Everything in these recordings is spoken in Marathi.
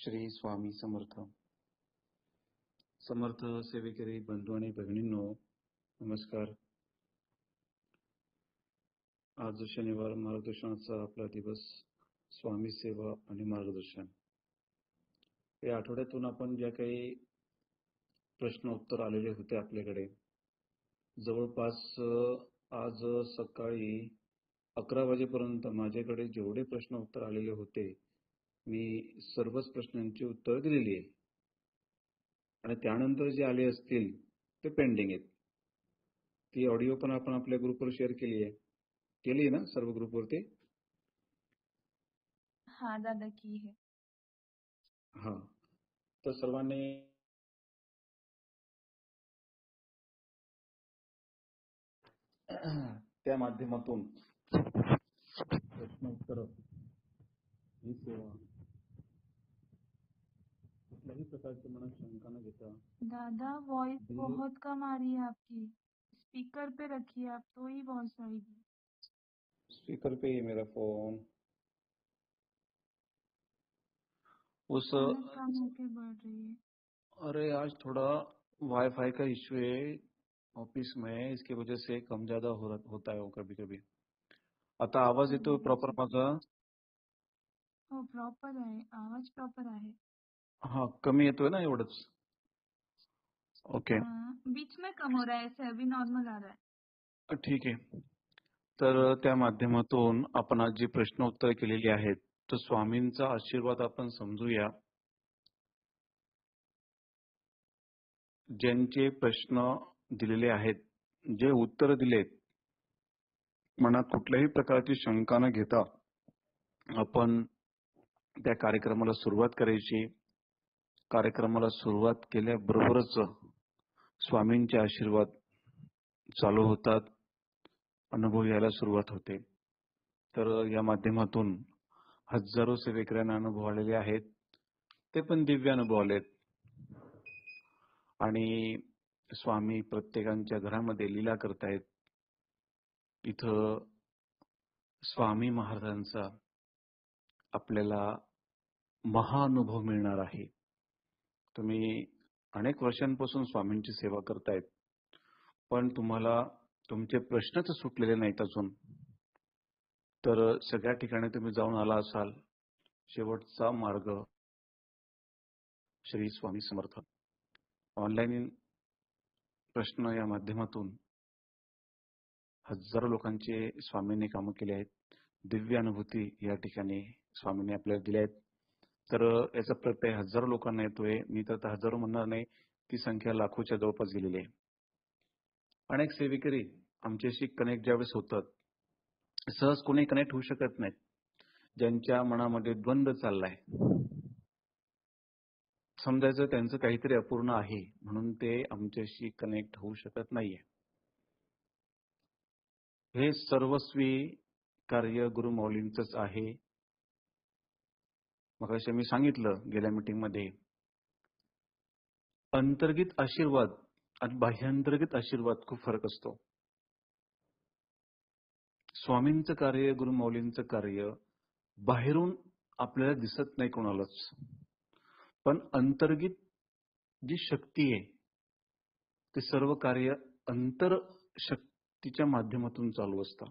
श्री स्वामी समर्थ. समर्थ सेवेकरी बंधू आणि भगिनींनो, नमस्कार. आज शनिवार मार्गदर्शनाचा आपला दिवस. स्वामी सेवा आणि मार्गदर्शन या आठवड्यातून आपण ज्या काही प्रश्न उत्तर आलेले होते आपल्याकडे, जवळपास आज सकाळी 11 वाजेपर्यंत माझ्याकडे जेवढे प्रश्न उत्तर आलेले होते, मी सर्वच प्रश्नांची उत्तर दिलेली आहे. आणि त्यानंतर जे आले असतील ते पेंडिंग आहेत. ती ऑडिओ पण आपण आपल्या ग्रुपवर शेअर केली आहे ना सर्व ग्रुपवरती? हाँ दादा, की है. हा, तर सर्वांनी त्या माध्यमातून प्रश्न उत्तर ही सेवा कुठल्याही प्रकारची मनात शंका न घेता. दादा वॉइस बहुत कम आ रही है आपकी. स्पीकर पे रखिए आप, तो ही वॉइस आएगी. स्पीकर पे ही मेरा फोन. उस कम होके बढ़ रही है. अरे आज थोड़ा वाईफाई का इश्यू है ऑफिस में, इसकी वजह से कम ज्यादा होता है वो कभी कभी. आता आवाज येतो प्रॉपर माझा? हो, प्रॉपर आहे, आवाज प्रॉपर आहे. हा, कमी येतोय ना एवढंच? ओके, बीच में कम हो रहा है, ऐसे अभी नॉर्मल आ रहा है. ठीक आहे. तर त्या माध्यमातून आपण आज जी प्रश्न उत्तर केलेली आहेत, तर स्वामींचा आशीर्वाद आपण समजूया. ज्यांचे प्रश्न दिलेले आहेत, जे उत्तर दिलेत, मनात कुठल्याही प्रकारची शंका न घेता आपण त्या कार्यक्रमाला सुरुवात करायची. कार्यक्रमाला सुरुवात केल्याबरोबरच स्वामींचे आशीर्वाद चालू होतात, अनुभव यायला सुरुवात होते. तर या माध्यमातून हजारो सेवेकऱ्यांना अनुभव आलेले आहेत, ते पण दिव्य अनुभव आलेत. आणि स्वामी प्रत्येकांच्या घरामध्ये लीला करतायत. इथं स्वामी महाराजांचा आपल्याला महाअनुभव मिळणार आहे. तुम्ही अनेक वर्षांपासून स्वामींची सेवा करतायत, पण तुम्हाला तुमचे प्रश्नच सुटलेले नाहीत अजून. तर सगळ्या ठिकाणी तुम्ही जाऊन आला असाल. शेवटचा मार्ग श्री स्वामी समर्थ. ऑनलाईन प्रश्न या माध्यमातून हजारो लोकांचे स्वामींनी कामं केली आहेत. दिव्य अनुभूती या ठिकाणी स्वामींनी आपल्याला दिल्या आहेत. तर याचा प्रत्यय हजारो लोकांना येतोय. मी तर हजारो म्हणणार नाही, ती संख्या लाखोच्या जवळपास गेलेली आहे. अनेक सेवेकरी आमच्याशी कनेक्ट ज्यावेळेस होतात, सहज कोणी कनेक्ट होऊ शकत नाहीत. ज्यांच्या मनामध्ये द्वंद्व चाललाय, समजायचं त्यांचं काहीतरी अपूर्ण आहे, म्हणून ते आमच्याशी कनेक्ट होऊ शकत नाहीये. हे सर्वस्वी कार्य गुरुमौलींचंच आहे. मगाशी मी सांगितलं गेल्या मीटिंग मध्ये, अंतर्गत आशीर्वाद आणि बाह्यांतर्गत आशीर्वाद खूप फरक असतो. स्वामींचं कार्य, गुरुमौलींचं कार्य बाहेरून आपल्याला दिसत नाही कोणालाच, पण अंतर्गत जी शक्ती आहे, ते सर्व कार्य अंतर शक्तीच्या माध्यमातून चालू असतं.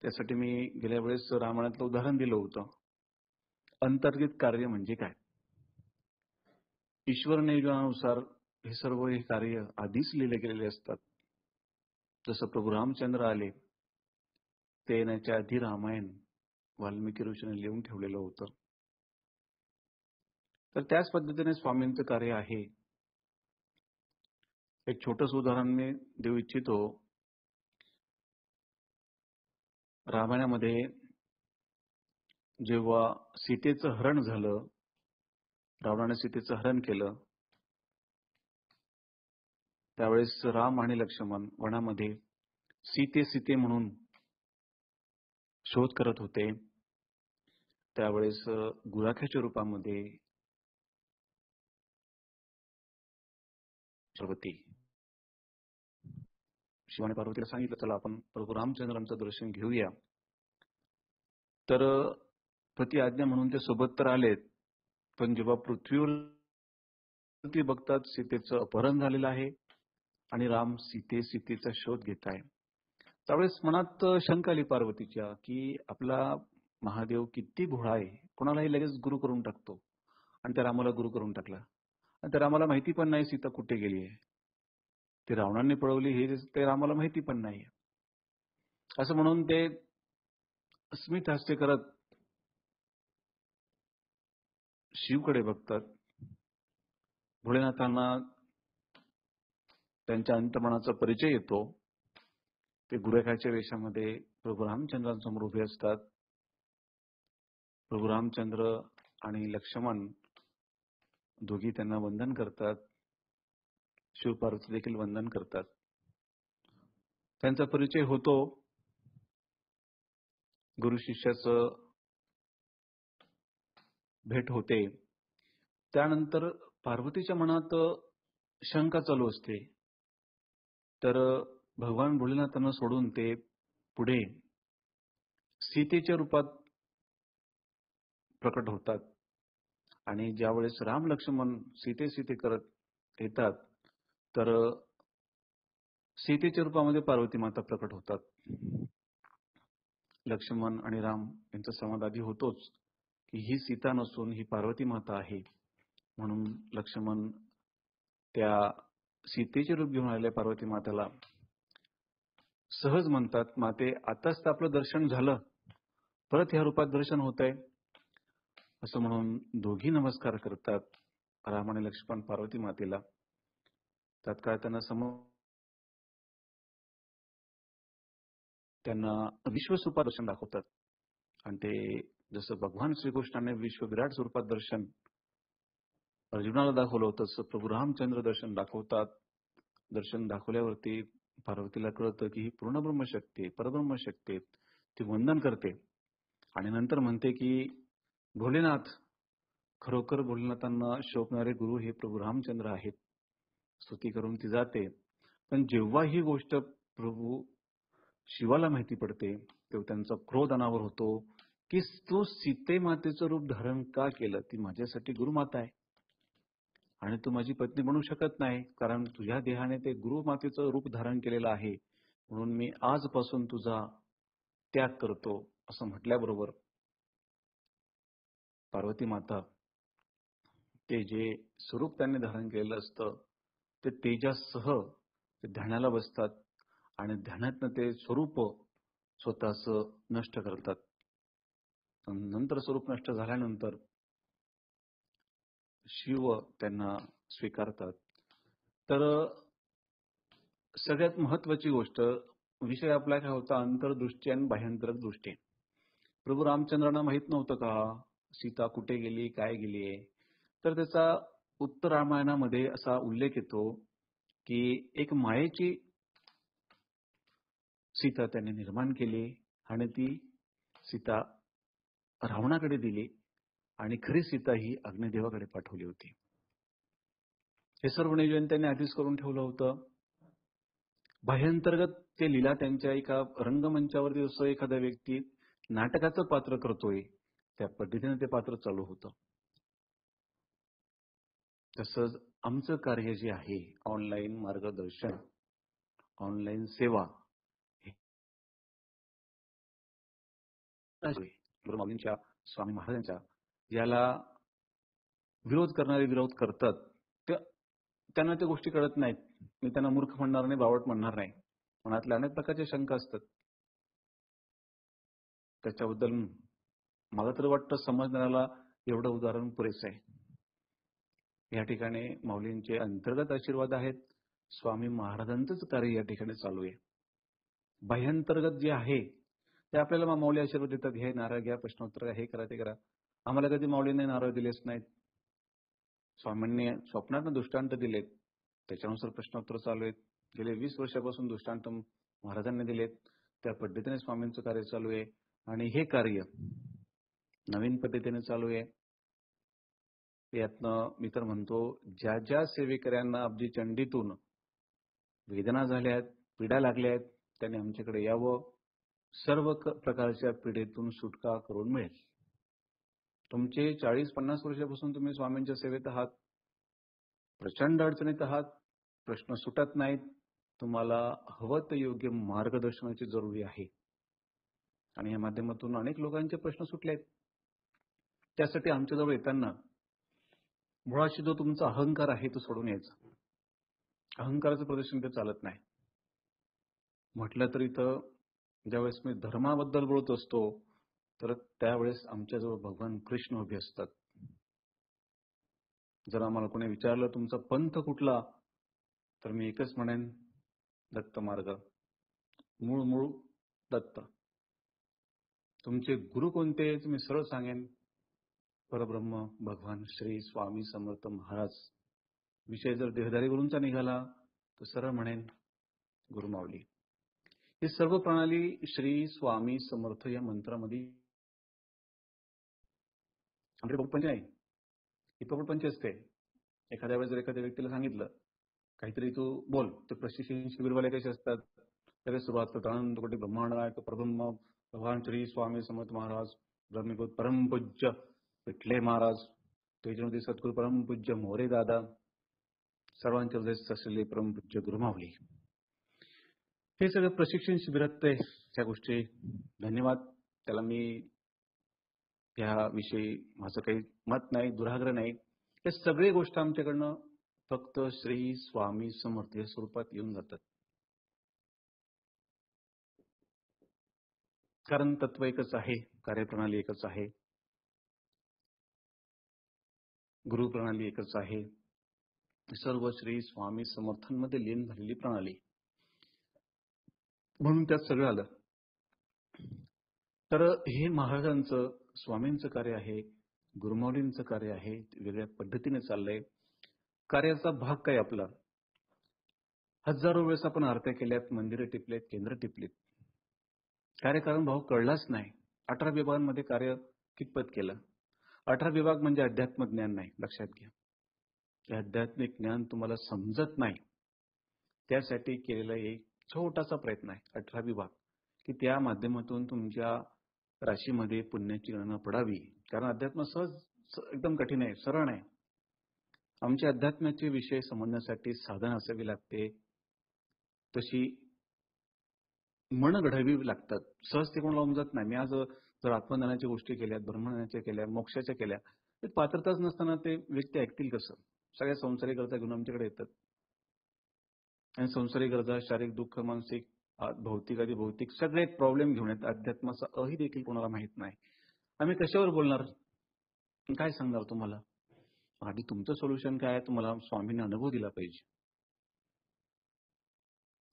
त्यासाठी मी गेल्या वेळेस रामायणातलं उदाहरण दिलं होतं. अंतर्गत कार्य म्हणजे काय? ईश्वर नियोजनानुसार हे सर्व हे कार्य आधीच लिहिले गेलेले असतात. जसं प्रभू रामचंद्र आले, ते येण्याच्या आधी रामायण वाल्मिकी ऋषीने लिहून ठेवलेलं होतं. तर त्याच पद्धतीने स्वामींचं कार्य आहे. एक छोटंसं उदाहरण मी देऊ इच्छितो. रामायणामध्ये जेव्हा सीतेचं हरण झालं, रावणाने सीतेचं हरण केलं, त्यावेळेस राम आणि लक्ष्मण वनामध्ये सीते सीते म्हणून शोध करत होते. त्यावेळेस गुराख्याच्या रूपामध्ये पार्वती, शिवाने पार्वतीला सांगितलं, चला आपण प्रभू रामचंद्रांचं दर्शन घेऊया. तर प्रति आज्ञा म्हणून ते सोबत तर आलेत, पण जेव्हा पृथ्वीवरती बघतात सीतेचं अपहरण झालेलं आहे आणि राम सीतेचा शोध घेत आहे. त्यावेळेस मनात शंका आली पार्वतीच्या की आपला महादेव किती भोळा आहे, कोणालाही लगेच गुरु करून टाकतो आणि त्या रामाला गुरु करून टाकला. आणि त्या रामाला माहिती पण नाही सीता कुठे गेली आहे, ती रावणाने पळवली हे ते रामाला माहिती पण नाही. असं म्हणून ते स्मित हास्य करत शिवकडे बघतात. भोलेनाथांना त्यांच्या अंतर्मनाचा परिचय येतो. ते गुरेखाच्या वेशामध्ये प्रभू रामचंद्रांसमोर उभे असतात. प्रभू रामचंद्र आणि लक्ष्मण दोघी त्यांना वंदन करतात. शिवपार्वती देखील वंदन करतात. त्यांचा परिचय होतो. गुरु शिष्याचं भेट होते. त्यानंतर पार्वतीच्या मनात शंका चालू असते. तर भगवान भोलेनाथांना सोडून ते पुढे सीतेच्या रूपात प्रकट होतात आणि ज्यावेळेस राम लक्ष्मण सीते करत येतात तर सीतेच्या रूपामध्ये पार्वती माता प्रकट होतात. लक्ष्मण आणि राम यांचा संवाद आधी होतोच की ही सीता नसून ही पार्वती माता आहे. म्हणून लक्ष्मण त्या सीतेचे रूप घेऊन आलेल्या पार्वती मातेला सहज म्हणतात, माते आताच तर आपलं दर्शन झालं, परत ह्या रूपात दर्शन होत आहे. असं म्हणून दोघी नमस्कार करतात, राम आणि लक्ष्मण पार्वती मातेला. तात्काळ त्यांना विश्वस्वरूपात दर्शन दाखवतात आणि ते जसं भगवान श्रीकृष्णाने विश्वविराट स्वरूपात दर्शन अर्जुनाला दाखवलं होतं तसं प्रभू रामचंद्र दर्शन दाखवतात. दर्शन दाखवल्यावरती पार्वतीला कळतं की ही पूर्ण ब्रह्मशक्ती परब्रह्मशक्ती. ती वंदन करते आणि नंतर म्हणते की भोलेनाथ, खरोखर भोलेनाथांना शोभणारे गुरु हे प्रभू रामचंद्र आहेत. स्तुती करून ती जाते. पण जेव्हा ही गोष्ट प्रभू शिवाला माहिती पडते तेव्हा त्यांचा क्रोध अनावर होतो की तू सीते मातेचं रूप धारण का केलं? ती माझ्यासाठी गुरुमाता आहे आणि तू माझी पत्नी बनू शकत नाही, कारण तुझ्या देहाने ते गुरुमातेचं रूप धारण केलेलं आहे. म्हणून मी आजपासून तुझा त्याग करतो. असं म्हटल्याबरोबर पार्वती माता ते जे स्वरूप त्यांनी धारण केलेलं असतं ते तेजासह ते ध्यानाला बसतात आणि ध्यानातनं ते स्वरूप स्वतःच नष्ट करतात. नंतर स्वरूप नष्ट झाल्यानंतर शिव त्यांना स्वीकारतात. तर सगळ्यात महत्वाची गोष्ट, विषय आपला काय होता, अंतर्दृष्टी आणि बाह्यांतरक दृष्टी. प्रभू रामचंद्रांना माहित नव्हतं का सीता कुठे गेली, काय गेली आहे? तर त्याचा उत्तर रामायणामध्ये असा उल्लेख येतो की एक मायेची सीता त्याने निर्माण केली आणि ती सीता रावणाकडे दिली आणि खरी सीता ही अग्निदेवाकडे पाठवली होती. हे सर्व नियोजन त्यांनी आधीच करून ठेवलं होतं. बाह्यांतर्गत ते लीला त्यांच्या एका रंगमंचावरती जसं एखादा व्यक्ती नाटकाचं पात्र करतोय त्या पद्धतीने ते पात्र चालू होतं. तसंच आमचं कार्य जे आहे, ऑनलाईन मार्गदर्शन, ऑनलाईन सेवा, गुरुमाऊलींच्या, स्वामी महाराजांच्या, याला विरोध करणारे विरोध करतात. त्यांना त्या गोष्टी कळत नाहीत. मी त्यांना मूर्ख म्हणणार नाही, बावट म्हणणार नाही. मनातल्या अनेक प्रकारच्या शंका असतात. त्याच्याबद्दल मला तर वाटतं समजण्याला एवढं उदाहरण पुरेसं आहे. या ठिकाणी माऊलींचे अंतर्गत आशीर्वाद आहेत. स्वामी महाराजांचंच कार्य या ठिकाणी चालू आहे. बाह्यांतर्गत जे आहे ते आपल्याला माऊली आशीर्वाद देतात. हे नारळ घ्या, प्रश्नोत्तर हे करा, ते करा. आम्हाला कधी माऊलीने नारळ दिलेच नाहीत. स्वामींनी स्वप्नात दृष्टांत दिलेत, त्याच्यानुसार प्रश्नोत्तर चालू आहेत. गेले 20 वर्षापासून दृष्टांत महाराजांनी दिलेत. त्या पद्धतीने स्वामींचं कार्य चालू आहे आणि हे कार्य नवीन पद्धतीने चालू आहे. यातनं मी तर म्हणतो, ज्या ज्या सेवेकऱ्यांना अब्जी चंडीतून वेदना झाल्यात, पीडा लागल्यात, त्यांनी आमच्याकडे यावं. सर्व प्रकारच्या पीडेतून सुटका करून मिळेल. तुमचे 40-50 वर्षापासून तुम्ही स्वामींच्या सेवेत आहात, प्रचंड अडचणीत आहात, प्रश्न सुटत नाहीत. तुम्हाला हवं ते योग्य मार्गदर्शनाची जरुरी आहे. आणि या माध्यमातून अनेक लोकांचे प्रश्न सुटले आहेत. त्यासाठी आमच्याजवळ येताना मुळाशी जो तुमचा अहंकार आहे तो सोडून यायचा. अहंकाराचं प्रदर्शन ते चालत नाही. म्हटलं तर इथं ज्यावेळेस मी धर्माबद्दल बोलत असतो, तर त्यावेळेस आमच्याजवळ भगवान कृष्ण उभे असतात. जर आम्हाला कोणी विचारलं तुमचा पंथ कुठला, तर मी एकच म्हणेन दत्त मार्ग. मूळ दत्त. तुमचे गुरु कोणते आहेत मी सरळ सांगेन, परब्रह्म भगवान श्री स्वामी समर्थ महाराज. विषय जर देहधारी गुरूंचा निघाला तर सरळ म्हणेन गुरुमाऊली. ही सर्व प्रणाली श्री स्वामी समर्थ या मंत्रामध्ये आमचे प्रपंच नाही, ही प्रपंच असते. एखाद्या वेळेस जर एखाद्या व्यक्तीला सांगितलं काहीतरी तू बोल, तर प्रशिक्षण शिबिरवाले कसे असतात, त्याला सुरुवात करतात अनंत कोटी ब्रह्मांड नायक परब्रह्म भगवान श्री स्वामी समर्थ महाराज, ब्रह्मभूत परमपूज्य पिठले महाराज, त्याच्यामध्ये सद्गुरू परमपूज्य मोरे दादा, सर्वांचे हृदय असलेले परमपूज्य गुरुमाऊली. हे सगळं प्रशिक्षण शिबिरात त्या गोष्टी. धन्यवाद. त्याला मी याविषयी माझं काही मत नाही, दुराग्रह नाही. हे सगळे गोष्ट आमच्याकडनं फक्त श्री स्वामी समर्थ या स्वरूपात येऊन जातात. कारण तत्व एकच आहे, कार्यप्रणाली एकच आहे, गुरु प्रणाली एकच आहे. सर्व श्री स्वामी समर्थांमध्ये लीन झालेली प्रणाली, म्हणून त्यात सगळं आलं. तर हे महाराजांचं स्वामींचं कार्य आहे, गुरुमाऊलींचं कार्य आहे, वेगळ्या पद्धतीने चाललंय. कार्याचा भाग काय आपला, हजारो वेळेस आपण आरत्या केल्यात, मंदिरे टिपलेत, केंद्र टिपलीत, कार्यकारण भाव कळलाच नाही. 18 विभागांमध्ये कार्य कितपत केलं. 18 विभाग म्हणजे अध्यात्म ज्ञान नाही, लक्षात घ्या. हे आध्यात्मिक ज्ञान तुम्हाला समजत नाही, त्यासाठी केलेला एक छोटासा प्रयत्न आहे 18 विभाग, की त्या माध्यमातून तुमच्या राशीमध्ये पुण्याची गणना पडावी. कारण अध्यात्म सहज एकदम कठीण आहे, सरळ नाही. आमच्या अध्यात्माचे विषय समजण्यासाठी साधन असावी लागते, तशी मन घडवी लागतात. सहज ते कोणाला उमजत नाही. मी आज जर आत्मज्ञानाच्या गोष्टी केल्या, ब्रह्मज्ञानाच्या केल्या, मोक्षाच्या केल्या, तर पात्रताच नसताना ते व्यक्ती ऐकतील कसं. सगळ्या संसारिक गरजा घेऊन आमच्याकडे येतात, आणि संसारिक गरजा, शारीरिक दुःख, मानसिक, भौतिक, आधी भौतिक सगळे प्रॉब्लेम घेऊन येतात. अध्यात्माचा अही देखील कोणाला माहित नाही. आम्ही कशावर बोलणार, काय सांगणार तुम्हाला. आधी तुमचं सोल्युशन काय आहे, तुम्हाला स्वामींनी अनुभव दिला पाहिजे.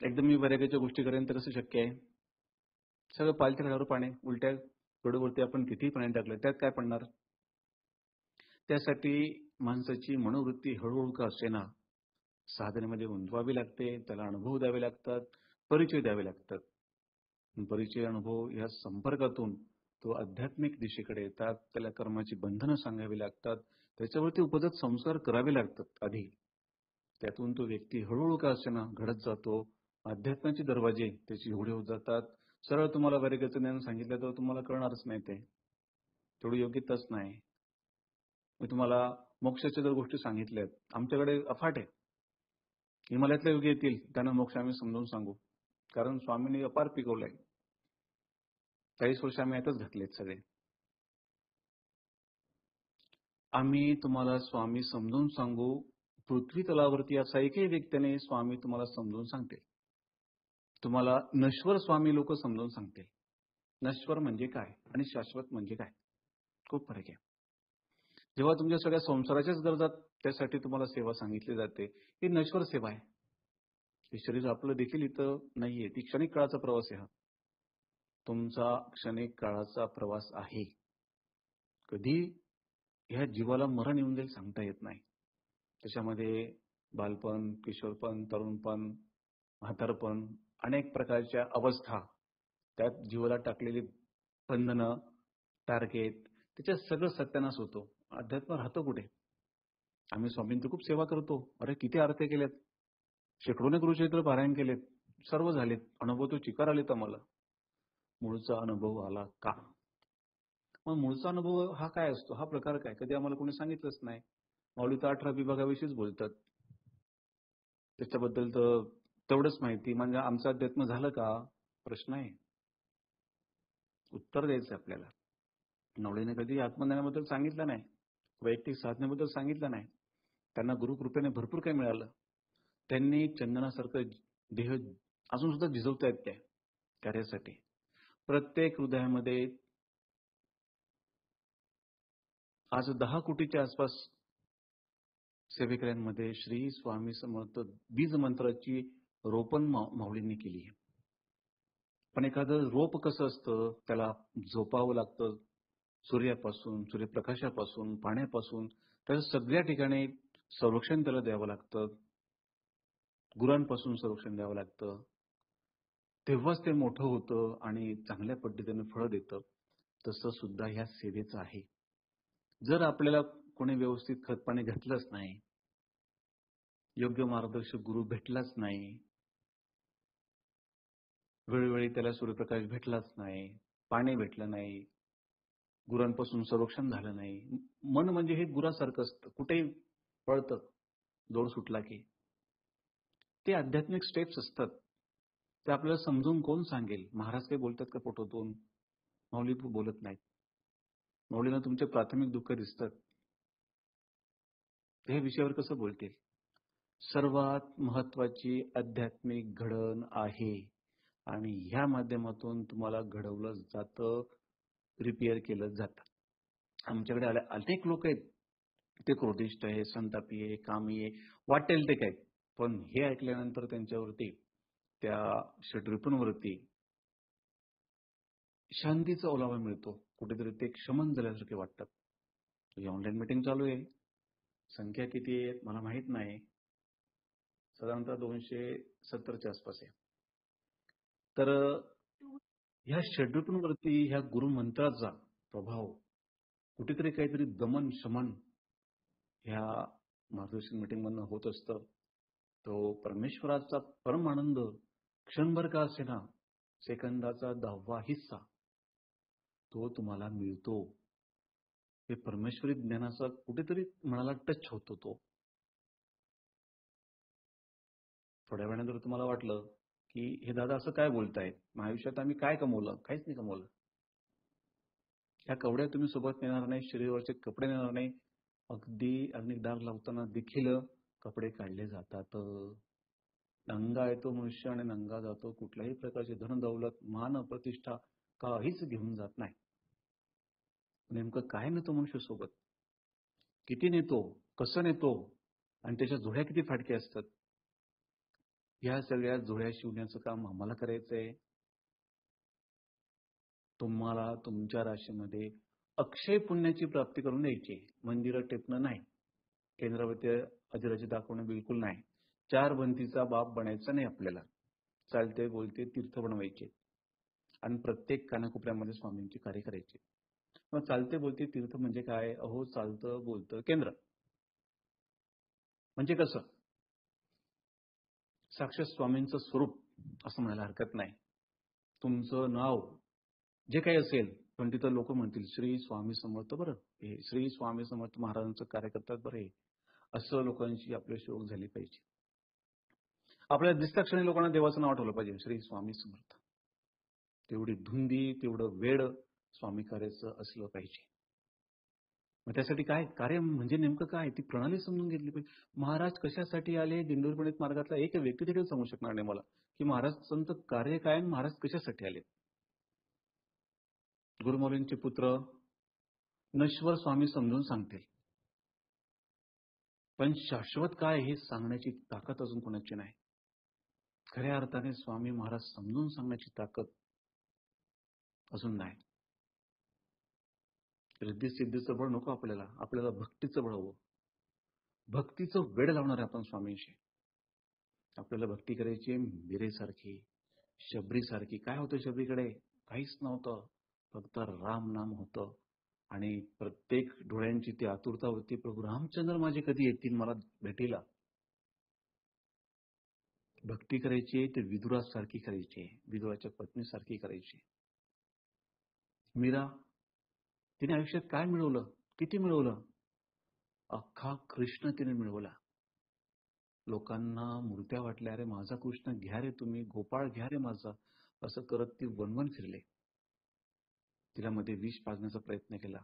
एकदम मी बऱ्यापैकी गोष्टी करेन तर कसं शक्य आहे. सगळं पालथ्या घडावर पाणी, उलट्या रोडवरती आपण कितीही पाणी टाकलं त्यात काय पडणार. त्यासाठी माणसाची मनोवृत्ती हळूहळू का असेना साधनेमध्ये गुंतवावी लागते, त्याला अनुभव द्यावे लागतात, परिचय द्यावे लागतात. परिचय, अनुभव या संपर्कातून तो आध्यात्मिक दिशेकडे येतात. त्याला कर्माची बंधनं सांगावी लागतात, त्याच्यावरती उपजत संस्कार करावे लागतात आधी. त्यातून तो व्यक्ती हळूहळू का असेना घडत जातो. अध्यात्माचे दरवाजे त्याची उघडे होत जातात. सरळ तुम्हाला बरेकाचं ज्ञान सांगितलं तर तुम्हाला कळणारच नाही, ते तेवढी योग्यताच नाही. मी तुम्हाला मोक्षाच्या जर गोष्टी सांगितल्यात, आमच्याकडे अफाट आहे. हिमालयातल्या योगी येतील, त्यांना मोक्ष आम्ही समजावून सांगू, कारण स्वामींनी अपार पिकवलंय. 40 वर्ष आम्ही यातच घातलेत सगळे. आम्ही तुम्हाला स्वामी समजून सांगू, पृथ्वी तलावरती असा एकही व्यक्तीने स्वामी तुम्हाला समजून सांगतील. तुम्हाला नश्वर स्वामी लोक समजून सांगतील. नश्वर म्हणजे काय आणि शाश्वत म्हणजे काय, खूप फरक आहे. जेव्हा तुमच्या सगळ्या संसाराच्याच गरजा त्यासाठी तुम्हाला सेवा सांगितली जाते, ही नश्वर सेवा आहे. हे शरीर आपलं देखील इथं नाहीये, ती क्षणिक काळाचा प्रवास आहे. हा तुमचा क्षणिक काळाचा प्रवास आहे. कधी ह्या जीवाला मरण येऊन जाईल सांगता येत नाही. त्याच्यामध्ये बालपण, किशोरपण, तरुणपण, म्हातारपण, अनेक प्रकारच्या अवस्था, त्यात जीवाला टाकलेली बंधनं, टार्गेट, त्याच्यात सगळं सत्यानाश होतो. अध्यात्म राहतो कुठे. आम्ही स्वामींची खूप सेवा करतो. अरे किती आरत्या केल्यात, शेकडोने गुरुचरित्र पारायण केलेत, सर्व झालेत, अनुभव तो चिकार आलेत आम्हाला. मूळचा अनुभव आला का. मग मूळचा अनुभव हा काय असतो, हा प्रकार काय, कधी आम्हाला कोणी सांगितलंच नाही. माऊली तर 18 विभागाविषयीच बोलतात. त्याच्याबद्दल तर तेवढंच माहिती. म्हणजे आमचं अध्यात्म झालं का प्रश्न आहे. उत्तर द्यायचं आपल्याला. माऊलीने कधी आत्मज्ञानाबद्दल सांगितलं नाही, वैयक्तिक साधनेबद्दल सांगितलं नाही. त्यांना गुरुकृपेने भरपूर काही मिळालं. त्यांनी चंदनासारखं देह अजून सुद्धा झिजवतायत त्या कार्यासाठी. प्रत्येक हृदयामध्ये आज 10 कोटीच्या आसपास सेवेकऱ्यांमध्ये श्री स्वामी समर्थ बीज मंत्राची रोपण माऊलींनी केली आहे. पण एखादं रोप कसं असतं, त्याला झोपावं लागतं सूर्यापासून, सूर्यप्रकाशापासून, पाण्यापासून, त्याचं सगळ्या ठिकाणी संरक्षण त्याला द्यावं लागतं. गुरांपासून संरक्षण द्यावं लागतं. तेव्हाच ते मोठं होतं आणि चांगल्या पद्धतीने फळं देतं. तसं सुद्धा ह्या सेवेचं आहे. जर आपल्याला कोणी व्यवस्थित खतपाणी घातलंच नाही, योग्य मार्गदर्शक गुरु भेटलाच नाही, वेळोवेळी त्याला सूर्यप्रकाश भेटलाच नाही, पाणी भेटलं नाही, गुरांपासून संरक्षण झालं नाही. मन म्हणजे हे गुरासारखं असतं, कुठेही पळतं जोर सुटला की. ते आध्यात्मिक स्टेप्स असतात. ते आपल्याला समजून कोण सांगेल? महाराज काही बोलतात का फोटोतून? माऊली बोलत नाहीत. माऊलींना तुमचे प्राथमिक दुःख दिसतात. ते हे विषयावर कसं बोलतील? सर्वात महत्वाची आध्यात्मिक घडण आहे आणि ह्या माध्यमातून तुम्हाला घडवलं जातं, रिपेअर केलं जातं. आमच्याकडे अनेक लोक आहेत, ते क्रोधिष्ठ आहे, संतापी आहे, कामी आहे, वाटेल ते काय. पण हे ऐकल्यानंतर त्यांच्यावरती, त्या षड्रिपूंवरती शांतीचा ओलावा मिळतो. कुठेतरी ते क्षमन झाल्यासारखे वाटतात. ही ऑनलाईन मीटिंग चालू आहे. संख्या किती आहे मला माहित नाही. साधारणतः 270च्या आसपास आहे. तर ह्या षड्रिपूंवरती ह्या गुरुमंत्राचा प्रभाव कुठेतरी काहीतरी दमन शमन ह्या मार्गदर्शन मीटिंग मधनं होत असतं. तो परमेश्वराचा परम आनंद क्षणभर का असेना, सेकंदाचा 10वा हिस्सा तो तुम्हाला मिळतो. हे परमेश्वरी ज्ञानाचा कुठेतरी मनाला टच होतो तो. थोड्या वेळानंतर तुम्हाला वाटलं की हे दादा असं काय बोलतायत, माझ्या आयुष्यात आम्ही काय कमवलं? काहीच नाही कमवलं. ह्या कवड्या तुम्ही सोबत नेणार नाही, शरीरावरचे कपडे नेणार नाही. अगदी अग्निदार लावताना देखील कपडे काढले जातात. नंगा येतो मनुष्य आणि नंगा जातो. कुठल्याही प्रकारचे धन दौलत मान प्रतिष्ठा काहीच घेऊन जात नाही. नेमकं काय नेतो मनुष्य सोबत, किती नेतो, कसं नेतो आणि त्याच्या जोड्या किती फाटके असतात. या सगळ्या जोड्या शिवण्याचं काम आम्हाला करायचंय. तुम्हाला तुमच्या राशीमध्ये अक्षय पुण्याची प्राप्ती करून द्यायची. मंदिरं टेपणं नाही, केंद्रावरती अधिराज्य दाखवणं बिलकुल नाही. 4 भिंतीचा बाप बनायचा नाही आपल्याला. चालते बोलते तीर्थ बनवायचे आणि प्रत्येक कानाकोपऱ्यामध्ये स्वामींची कार्य करायची. मग चालते बोलते तीर्थ म्हणजे काय? अहो चालतं बोलतं केंद्र म्हणजे कसं? साक्षात स्वामींचं स्वरूप असं म्हणायला हरकत नाही. तुमचं नाव जे काही असेल, पण तिथं लोक म्हणतील श्री स्वामी समर्थ बरं, हे श्री स्वामी समर्थ महाराजांचं कार्य करतात बरं हे. असं लोकांची आपल्याशी ओळख झाली पाहिजे. आपल्याला दिसता क्षणी लोकांना देवाचं नाव आठवलं पाहिजे, श्री स्वामी समर्थ. तेवढी धुंदी, तेवढं वेळ स्वामी कार्याचं असलं पाहिजे. मग त्यासाठी काय कार्य म्हणजे नेमकं काय, ती प्रणाली समजून घेतली पाहिजे. महाराज कशासाठी आले? दिंडोरी मार्गातला एक व्यक्ती देखील सांगू शकणार नाही मला की महाराज संत कार्य काय, महाराज कशासाठी आले. गुरुमौलींचे पुत्र नश्वर स्वामी समजून सांगतील, पण शाश्वत काय हे सांगण्याची ताकद अजून कोणाची नाही. खऱ्या अर्थाने स्वामी महाराज समजून सांगण्याची ताकद अजून नाही. रिद्धी सिद्धीचं बळ नको आपल्याला, आपल्याला भक्तीचं बळ हवं. भक्तीचं वेड लावणार आहे आपण स्वामींशी. आपल्याला भक्ती करायची मिरेसारखी, शबरीसारखी. काय होतं शबरीकडे? काहीच नव्हतं, फक्त राम नाम होतं. आणि प्रत्येक डोळ्यांची ती आतुरता होती, प्रभू रामचंद्र माझे कधी येतील मला भेटीला. भक्ती करायची ते विदुरासारखी करायची, विदुराच्या पत्नीसारखी करायची. मीरा तिने आयुष्यात काय मिळवलं? किती मिळवलं? अख्खा कृष्ण तिने मिळवला. लोकांना मूर्त्या वाटल्या, "अरे माझा कृष्ण घ्या रे तुम्ही, गोपाळ घ्या रे माझा." असं करत ती वणवण फिरले. तिला मध्ये विष पाजण्याचा प्रयत्न केला.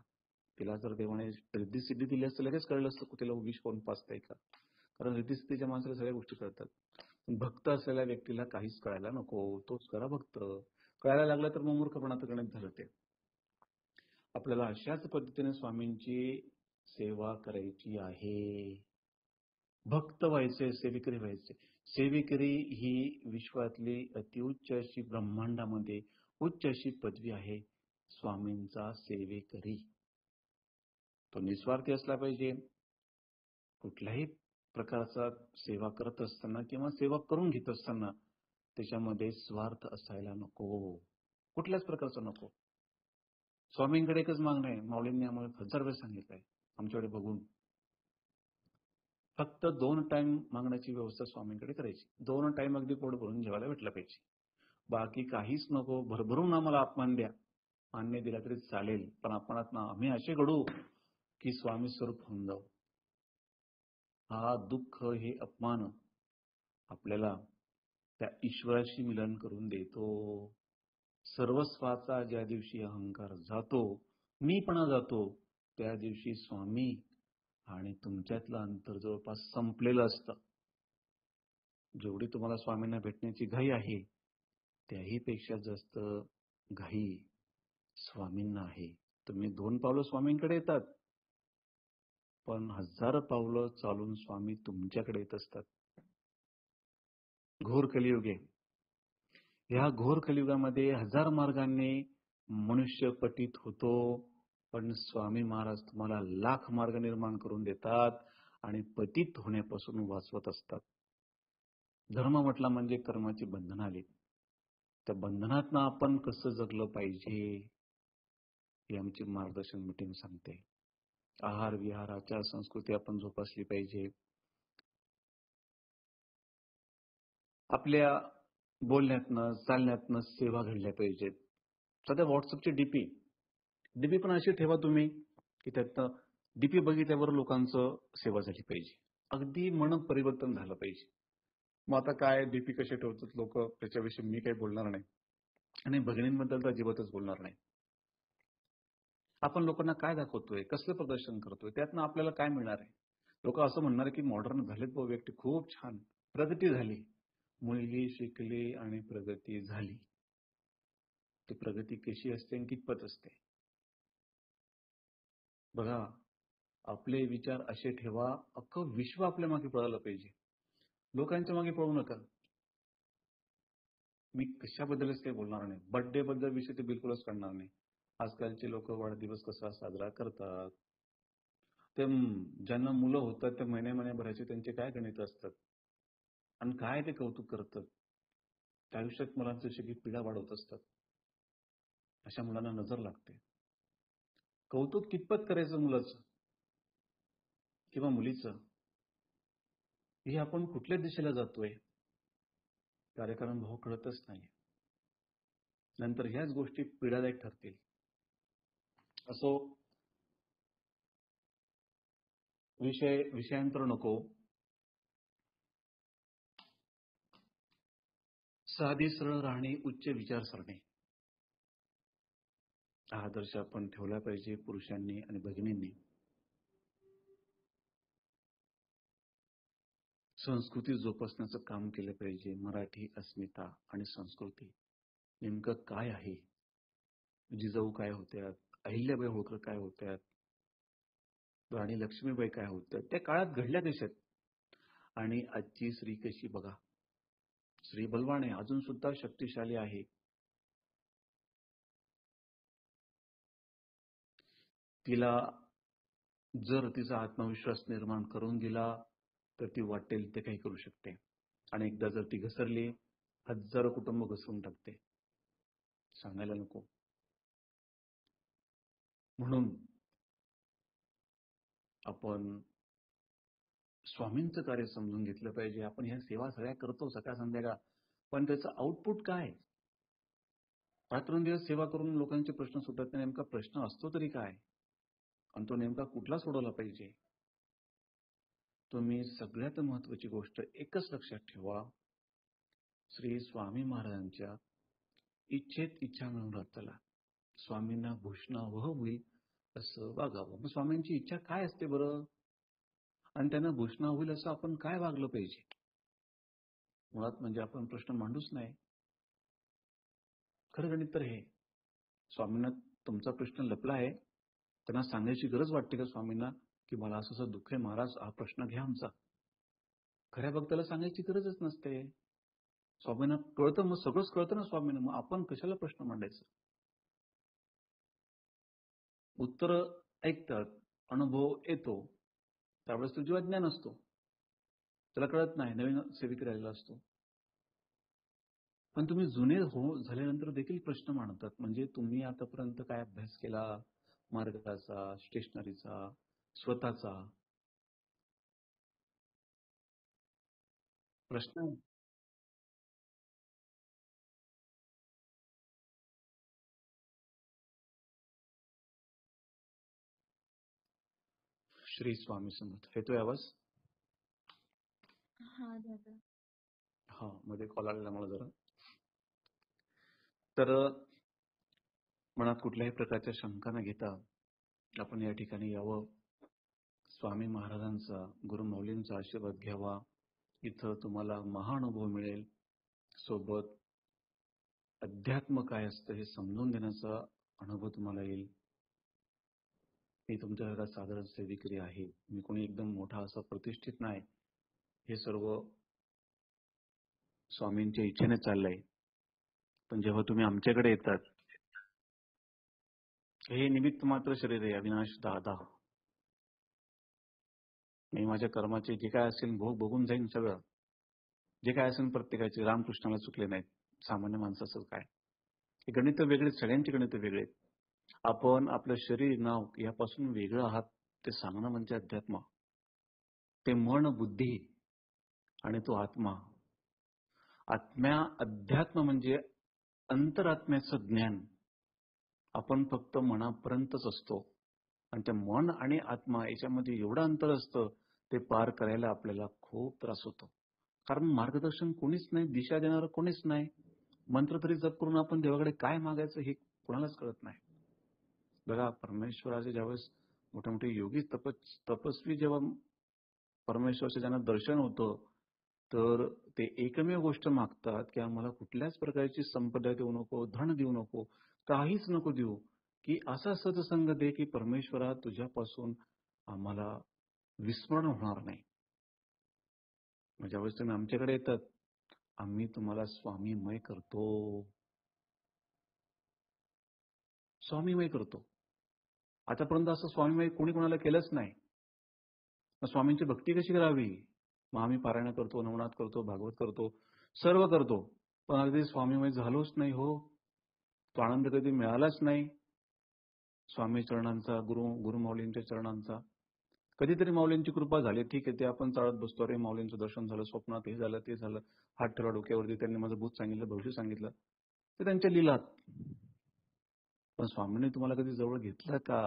तिला जर देवाने रिद्धी-सिद्धी दिली असतं लगेच कळलं असतं की तिला विष कोण पाजतंय का. कारण रिद्धी-सिद्धीच्या माणसाला सगळ्या गोष्टी कळतात. पण भक्त असलेल्या व्यक्तीला काहीच कळायला नको. तोच खरा भक्त. कळायला लागलं तर मग मूर्खपणाचं गणित झालं ते. आपल्याला अशाच पद्धतीने स्वामींची सेवा करायची आहे. भक्त व्हायचे, सेवेकरी व्हायचे. सेवेकरी ही विश्वातली अतिउच्च अशी ब्रह्मांडामध्ये उच्च अशी पदवी आहे. स्वामींचा सेवेकरी. तो निस्वार्थी असला पाहिजे. कुठल्याही प्रकारचा सेवा करत असताना किंवा सेवा करून घेत असताना त्याच्यामध्ये स्वार्थ असायला नको. कुठल्याच प्रकारचा नको. स्वामींकडे एकच मागणं आहे. माऊलींनी आम्हाला 1000 वेळेस सांगितलंय आमच्याकडे बघून. फक्त 2 टाइम मागण्याची व्यवस्था स्वामींकडे करायची. 2 टाइम अगदी पोट भरून जेवायला भेटलं पाहिजे. बाकी काहीच नको. भरभरून आम्हाला अपमान द्या. मान्य दिला तरी चालेल. पण अपमानात आम्ही असे घडू की स्वामी स्वरूप होऊन जाऊ. हा दुःख हे अपमान आपल्याला त्या ईश्वराशी मिलन करून देतो. सर्वस्वाचा ज्या दिवशी अहंकार जातो, मीपणा जातो, त्या दिवशी स्वामी आणि तुमच्यातलं अंतर जवळपास संपलेलं असतं. जेवढी तुम्हाला स्वामींना भेटण्याची घाई आहे, त्याही पेक्षा जास्त घाई स्वामींना आहे. तुम्ही 2 पावलं स्वामींकडे येतात, पण 1000 पावलं चालून स्वामी तुमच्याकडे येत असतात. घोर कलियुग आहे. ह्या घोर कलियुगामध्ये 1000 मार्गांनी मनुष्य पतित होतो, पण स्वामी महाराज तुम्हाला लाख मार्ग निर्माण करून देतात आणि पतित होण्यापासून वाचवत असतात. धर्म म्हटला म्हणजे कर्माची बंधनं आली. त्या बंधनातनं आपण कसं जगलं पाहिजे ही आमची मार्गदर्शन मीटिंग सांगते. आहार विहार आचार संस्कृती आपण जोपासली पाहिजे. आपल्या बोलण्यातनं चालण्यातनं सेवा घडल्या पाहिजेत. सध्या व्हॉट्सअपची डीपी पण अशी ठेवा तुम्ही की त्यातनं डीपी बघितल्यावर लोकांचं सेवा झाली पाहिजे. अगदी मन परिवर्तन झालं पाहिजे. मग आता काय डीपी कसे ठेवतात लोक त्याच्याविषयी मी काही बोलणार नाही आणि भगिनींबद्दल तर अजिबातच बोलणार नाही. आपण लोकांना काय दाखवतोय, कसलं प्रदर्शन करतोय, त्यातनं आपल्याला काय मिळणार आहे? लोक असं म्हणणार की मॉडर्न झालेत बुवा व्यक्ती, खूप छान प्रगती झाली. मुलगी शिकली आणि प्रगती झाली. ती प्रगती कशी असते आणि कितपत असते? बघा, आपले विचार असे ठेवा, अख्खं विश्व आपल्या मागे पळायला पाहिजे. लोकांच्या मागे पळू नका. मी कशाबद्दलच काही बोलणार नाही. बर्थडे बद्दल विषय ते बिलकुलच करणार नाही. आजकालचे लोक वाढदिवस कसा साजरा करतात. ते ज्यांना मुलं होतात त्या महिन्याभराचे त्यांचे काय गणित असतात आणि काय ते कौतुक करतात. त्या आयुष्यात मुलांचं जसे की पिढा वाढवत असतात. अशा मुलांना नजर लागते. कौतुक कितपत करायचं मुलाचं किंवा मुलीचं हे आपण कुठल्या दिशेला जातोय कार्यकारण भाव कळतच नाही. नंतर ह्याच गोष्टी पीडादायक ठरतील. असो, विषयांतर नको. साधी सरळ राहणे, उच्च विचारसरणी हा आदर्श आपण ठेवला पाहिजे पुरुषांनी आणि भगिनींनी. संस्कृती जोपासण्याचं काम केलं पाहिजे. मराठी अस्मिता आणि संस्कृती नेमकं काय आहे? जिजाऊ काय होत्या? अहिल्याबाई होळकर काय होत्या? राणी लक्ष्मीबाई काय होत्या? त्या काळात घडल्या कशा आणि आजची स्त्री कशी बघा. स्त्री बलवान आहे, अजून सुद्धा शक्तिशाली आहे. तिला जर तिचा आत्मविश्वास निर्माण करून दिला तर ती वाटेल ते काही करू शकते. आणि एकदा जर ती घसरली, हजारो कुटुंब घसरून टाकते. सांगायला नको. म्हणून आपण स्वामींचं कार्य समजून घेतलं पाहिजे. आपण ह्या सेवा सगळ्या करतो सकाळ संध्याकाळ, पण त्याचं आउटपुट काय? रात्रंदिवस सेवा करून लोकांचे प्रश्न सुटत नाही. नेमका प्रश्न असतो तरी काय? आणि तो नेमका कुठला सोडवला पाहिजे? तुम्ही सगळ्यात महत्वाची गोष्ट एकच लक्षात ठेवा. श्री स्वामी महाराजांच्या इच्छेत इच्छा मिळून राहताला. स्वामींना भूषणावह होईल असं वागावं. मग स्वामींची इच्छा काय असते बरं? आणि त्यांना भूषणा होईल असं आपण काय वागलं पाहिजे? मुळात म्हणजे आपण प्रश्न मांडूच नाही. खरं गणित तर हे. स्वामींना तुमचा प्रश्न लपला आहे. त्यांना सांगायची गरज वाटते का स्वामींना की मला असं असं दुःख आहे महाराज, हा प्रश्न घ्या आमचा? खऱ्या भक्ताला सांगायची गरजच नसते. स्वामींना कळतं, मग सगळंच कळतं ना स्वामींना, मग आपण कशाला प्रश्न मांडायचं? उत्तर ऐकतात, अनुभव येतो, त्यावेळेस तो जीव अज्ञान असतो, त्याला कळत नाही, नवीन सेविक राहिलेला असतो. पण तुम्ही जुने झाल्यानंतर देखील प्रश्न मांडतात. म्हणजे तुम्ही आतापर्यंत काय अभ्यास केला, मार्गाचा, स्टेशनरीचा, स्वतःचा? प्रश्न आहे. श्री स्वामी समर्थ. येतोय आवाज? हाँ दादा. हा, मध्ये कॉल आलेला मला जरा. तर मनात कुठल्याही प्रकारच्या शंका न घेता आपण या ठिकाणी यावं, स्वामी महाराजांचा, गुरुमौलींचा आशीर्वाद घ्यावा. इथं तुम्हाला महाअनुभव मिळेल. सोबत अध्यात्म काय असतं हे समजून देण्याचा अनुभव तुम्हाला येईल. मी तुमच्यासारखा साधारण सेविकरी आहे. मी कोणी एकदम मोठा असा प्रतिष्ठित नाही. हे सर्व स्वामींच्या इच्छेने चाललंय. पण जेव्हा तुम्ही आमच्याकडे येतात, हे निमित्त मात्र शरीर आहे. अविनाश दादा, मी माझ्या कर्माचे जे काय असेल भोग बघून जाईन सगळं. जे काय असेल प्रत्येकाचे, रामकृष्णाला चुकले नाहीत. सामान्य माणसाचं काय, हे गणित वेगळेच, सगळ्यांचे गणित वेगळे. आपण आपलं शरीर नाव यापासून वेगळं आहात ते सांगणं म्हणजे अध्यात्म. ते मन, बुद्धी आणि तो आत्मा. अध्यात्म म्हणजे अंतरात्म्याचं ज्ञान. आपण फक्त मनापर्यंतच असतो आणि त्या मन आणि आत्मा याच्यामध्ये एवढं अंतर असतं, ते पार करायला आपल्याला खूप त्रास होतो. कारण मार्गदर्शन कोणीच नाही, दिशा देणारं कोणीच नाही. मंत्र तरी जप करून आपण देवाकडे काय मागायचं हे कोणालाच कळत नाही. बघा, परमेश्वराचे ज्यावेळेस मोठे मोठे योगी तपस्वी जेव्हा परमेश्वराचे ज्यांना दर्शन होतं, तर ते एकमेव गोष्ट मागतात की आम्हाला कुठल्याच प्रकारची संपदा देऊ नको, धन देऊ नको, काहीच नको देऊ, की असा सत्संग दे की परमेश्वरा तुझ्यापासून आम्हाला विस्मरण होणार नाही. मग ज्यावेळेस तुम्ही आमच्याकडे येतात, आम्ही तुम्हाला स्वामीमय करतो. स्वामीमय करतो. आतापर्यंत असं स्वामीमय कोणी कोणाला केलंच नाही. मग स्वामींची भक्ती कशी करावी? मग आम्ही पारायण करतो, नवनाथ करतो, भागवत करतो, सर्व करतो. पण अगदी स्वामीमय झालोच नाही हो. तो आनंद कधी मिळालाच नाही. स्वामी चरणांचा, गुरुमाऊलींच्या चरणांचा. कधीतरी माऊलींची कृपा झाली, ठीक आहे, ते आपण चालत बसतो. अरे माऊलींचं दर्शन झालं, स्वप्नात हे झालं, ते झालं, हात ठेवला डोक्यावरती, त्यांनी माझं भूत सांगितलं, भविष्य सांगितलं. ते त्यांच्या लीलात. पण स्वामींनी तुम्हाला कधी जवळ घेतलं का?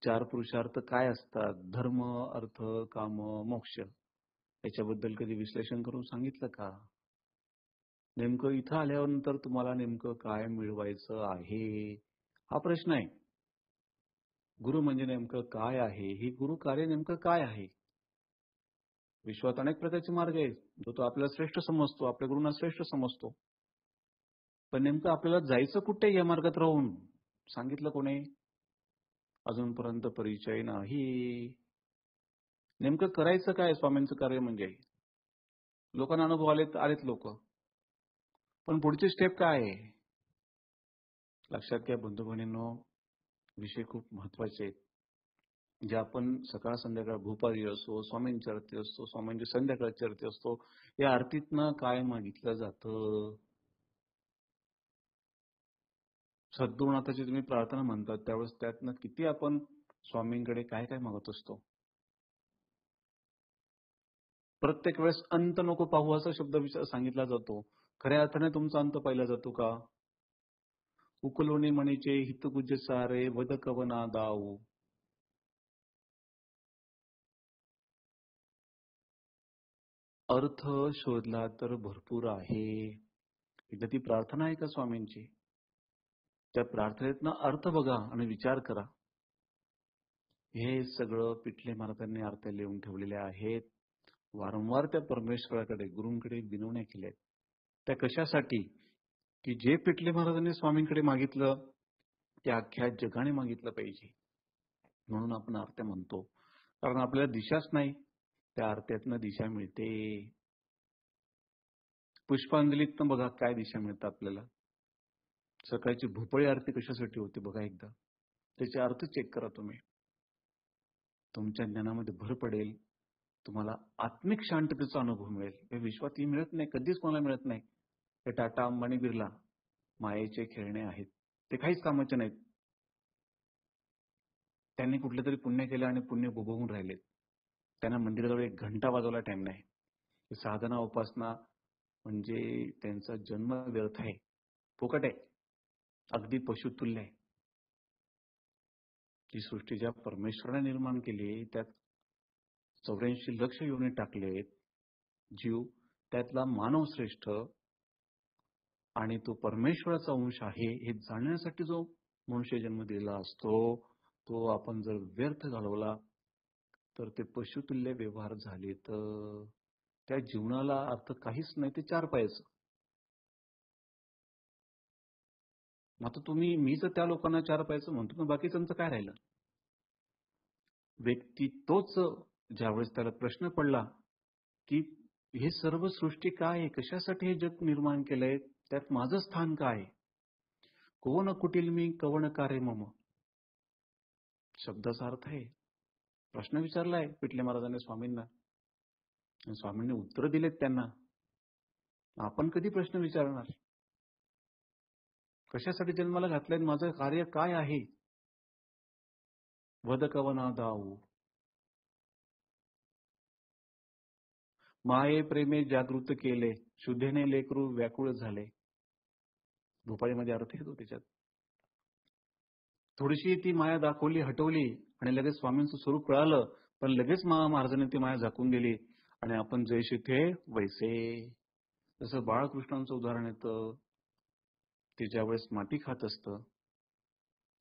4 पुरुषार्थ काय असतात? धर्म, अर्थ, काम, मोक्ष. याच्याबद्दल कधी विश्लेषण करून सांगितलं का? नेमकं इथं आल्यानंतर तुम्हाला नेमकं काय मिळवायचं आहे, हा प्रश्न आहे. गुरु म्हणजे नेमकं काय आहे? हे गुरु कार्य नेमकं काय आहे? विश्वात अनेक प्रकारचे मार्ग आहेत. जो तो आपल्याला श्रेष्ठ समजतो, आपल्या गुरुंना श्रेष्ठ समजतो. पण नेमकं आपल्याला जायचं कुठे या मार्गात राहून? सांगितलं कोणी? अजूनपर्यंत परिचय नाही. नेमकं करायचं काय स्वामींचं कार्य म्हणजे? लोकांना अनुभव आलेत लोक. पण पुढची स्टेप काय आहे? लक्षात घ्या बंधू भगिनींनो, विषय खूप महत्वाचे आहेत. जे आपण सकाळ संध्याकाळ भूपाळी असो, स्वामींची आरती असतो, स्वामींची संध्याकाळची आरती असतो, या आरतीतनं काय मागितलं जातं? सद्गुरुनाथाची तुम्ही प्रार्थना म्हणतात त्यावेळेस त्यातनं किती आपण स्वामींकडे काय काय मागत असतो? प्रत्येक वेळेस अंत नको पाहू असा शब्द सांगितला जातो. खऱ्या अर्थाने तुमचा अंत पाहिला जातो का? उकलोने म्हणीचे हितगुज सारे वद कवना दाऊ. अर्थ शोधला तर भरपूर आहे. एकदा ती प्रार्थना आहे का स्वामींची? त्या प्रार्थनेतनं अर्थ बघा आणि विचार करा. हे सगळं पिठले महाराजांनी अर्थ लिहून ठेवलेले आहेत. वारंवार त्या परमेश्वराकडे गुरूंकडे विनवण्या केल्या. त्या कशासाठी? की जे पिठले महाराजांनी स्वामींकडे मागितलं ते अख्ख्या जगाने मागितलं पाहिजे. म्हणून आपण आरत्या म्हणतो. कारण आपल्याला दिशाच नाही. त्या आरत्यातनं दिशा मिळते. पुष्पांजलीतनं बघा काय दिशा मिळतं आपल्याला. सकाळची भोपळी आरती कशासाठी होते बघा एकदा. त्याचे अर्थ चेक करा तुम्ही. तुमच्या ज्ञानामध्ये भर पडेल. तुम्हाला आत्मिक शांततेचा अनुभव मिळेल. हे विश्वातही मिळत नाही, कधीच कोणाला मिळत नाही. हे टाटा, अंबानी, बिर्ला मायेचे खेळणे आहेत. ते काहीच कामाचे नाहीत. त्यांनी कुठले तरी पुण्य केलं आणि पुण्य भोगवून राहिलेत. त्यांना मंदिराजवळ 1 घंटा वाजवायला टाइम नाही. साधना उपासना म्हणजे त्यांचा जन्म व्यर्थ आहे, फुकट आहे, अगदी पशुतुल्य आहे. जी सृष्टी ज्या परमेश्वराने निर्माण केली त्यात 84 लक्ष योनी टाकलेत जीव, त्यातला मानव श्रेष्ठ आणि तो परमेश्वराचा अंश आहे हे जाणण्यासाठी जो मनुष्य जन्म दिलेला असतो तो आपण जर व्यर्थ घालवला तर ते पशुतुल्य व्यवहार झाले तर त्या जीवनाला अर्थ काहीच नाही. ते 4 पायाचं. आता तुम्ही मी जर त्या लोकांना 4 पायाचं म्हणतो, मग बाकीच्यांचं काय राहिलं? व्यक्ती तोच ज्यावेळेस त्याला प्रश्न पडला की हे सर्व सृष्टी काय आहे, कशासाठी हे जग निर्माण केलंय, त्यात माझं स्थान काय आहे? कोण कुटील मी कवण कार्य मम. शब्दाचा अर्थ आहे. प्रश्न विचारलाय पिठले महाराजांनी स्वामींना. स्वामींनी उत्तर दिलेत त्यांना. आपण कधी प्रश्न विचारणार? कशासाठी जन्माला घातलंय, माझं कार्य काय आहे? वद कवना दाऊ. माये प्रेमे जागृत केले, शुद्धेने लेकरू व्याकुळ झाले. भोपाळीमध्ये अर्थ येतो त्याच्यात. थोडीशी ती माया दाखवली, हटवली आणि लगेच स्वामींचं स्वरूप कळालं, पण लगेच महाराजांनी ती माया झाकून दिली आणि आपण जैसे थे वैसे. जसं बाळकृष्णांचं उदाहरण येतं. ते ज्यावेळेस माती खात असतं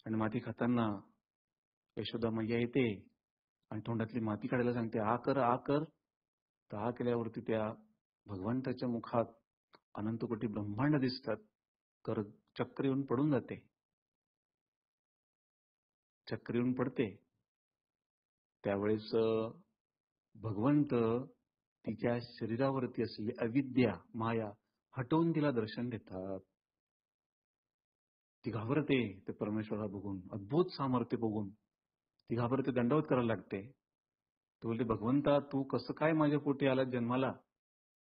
आणि माती खाताना यशोदा मैया येते आणि तोंडातली माती काढायला सांगते, आ कर आ कर. तर आ केल्यावरती त्या भगवंताच्या मुखात अनंत कोटी ब्रह्मांड दिसतात. तर चक्र येऊन पडून जाते. चक्र येऊन पडते. त्यावेळेस भगवंत तिच्या शरीरावरती असलेली अविद्या माया हटवून तिला दर्शन देतात. ती घाबरते ते परमेश्वराला बघून, अद्भुत सामर्थ्य बघून ती घाबरते, दंडवत करायला लागते. तो बोलते, भगवंता तू कसं काय माझ्या पोटी आला जन्माला?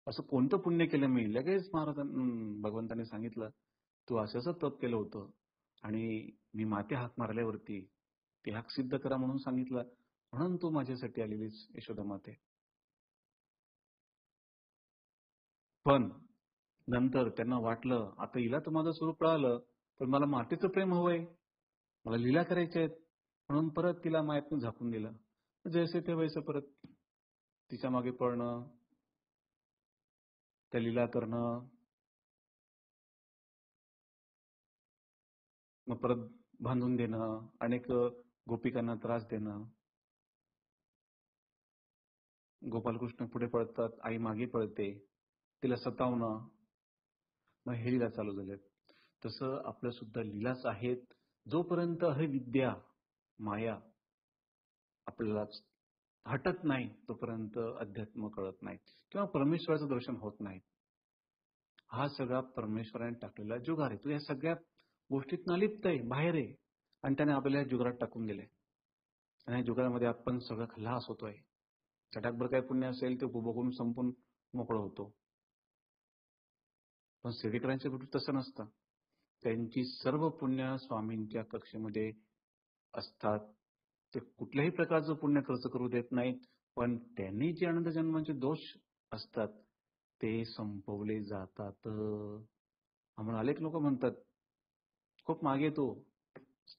असं कोणतं पुण्य केलं मी? लगेच भगवंताने सांगितलं, तू असं तप केलं होतं आणि मी माते हाक मारल्यावरती ते हाक सिद्ध करा म्हणून सांगितलं, म्हणून तू माझ्यासाठी आलेलीस यशोदा माते. पण नंतर त्यांना वाटलं, आता हिला तर माझं स्वरूप कळालं, पण मला मातेचं प्रेम हवंय, मला लीला करायच्या आहेत, म्हणून परत तिला मायेतून झाकून दिलं. जैसे ते वैसे परत तिच्या मागे पळणं, त्या लीला करणं, मग परत बांधून देणं, अनेक गोपिकांना त्रास देणं. गोपालकृष्ण पुढे पळतात, आई मागे पळते, तिला सतावणं. मग हे लीला चालू झाल्यात. तसं आपल्या सुद्धा लीलाच आहेत. जोपर्यंत हे विद्या माया आपल्याला हटत नाही तोपर्यंत अध्यात्म कळत नाही किंवा परमेश्वराचं दर्शन होत नाही. हा सगळा परमेश्वराने टाकलेला जुगार आहे. तो या सगळ्या गोष्टीत लिप्त आहे, बाहेर आहे आणि त्याने आपल्याला या जुगारात टाकून दिले. आणि या जुगारामध्ये आपण सगळं खल्लास होतोय. चटाकभर काय पुण्य असेल ते बघून संपून मोकळं होतो. पण सेवेकरांच्या बाबतीत तसं नसतं. त्यांची सर्व पुण्य स्वामींच्या कक्षेमध्ये असतात. ते कुठल्याही प्रकारचं पुण्य खर्च करू देत नाहीत. पण त्यांनी जे अनंत जन्मांचे दोष असतात ते संपवले जातात. आम्हाला अनेक लोक म्हणतात, खूप मागे तू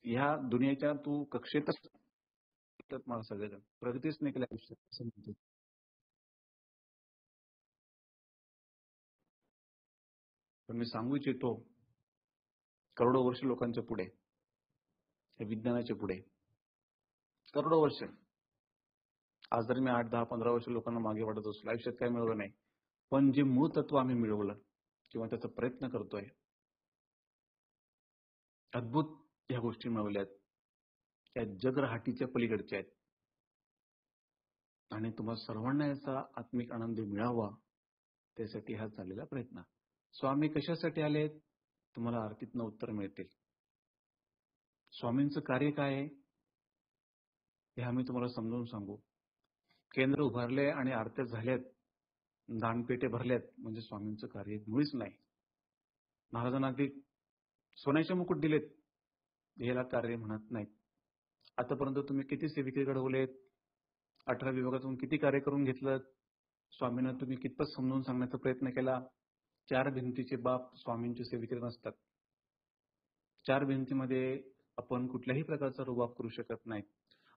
ह्या दुनियेच्या तू कक्षेतच म्हणतात मला सगळेजण. प्रगतीच नाही केली आयुष्यात असं म्हणतात. पण मी सांगू इच्छितो, करोडो वर्ष लोकांच्या पुढे, हे विज्ञानाच्या पुढे, करोडो वर्ष. आज जर मी 8, 10, 15 वर्ष लोकांना मागे वाटत असलो, आयुष्यात काय मिळवलं नाही. पण जे मूळ तत्व आम्ही मिळवलं किंवा त्याचा प्रयत्न करतोय, अद्भुत ह्या गोष्टी मिळवल्यात, त्या जगरहाटीच्या पलीकडच्या आहेत. आणि तुम्हाला सर्वांना याचा आत्मिक आनंद मिळावा, त्यासाठी हा चाललेला प्रयत्न. स्वामी कशासाठी आलेत? तुम्हाला आरतीतनं उत्तर मिळतील. स्वामींचं कार्य काय आहे हे आम्ही तुम्हाला समजावून सांगू. केंद्र उभारले आणि आरत्या झाल्यात, दानपेटे भरल्यात म्हणजे स्वामींचं कार्य मुळीच नाही. महाराजांना अगदी सोन्याचे मुकुट दिलेत, याला कार्य म्हणत नाहीत. आतापर्यंत तुम्ही किती सेविके घडवलेत, 18 विभागातून किती कार्य करून घेतलं, स्वामींना तुम्ही कितपत समजावून सांगण्याचा प्रयत्न केला. 4 भिंतीचे बाप स्वामींचे सेविके नसतात. 4 भिंतीमध्ये आपण कुठल्याही प्रकारचा रुबाब करू शकत नाही.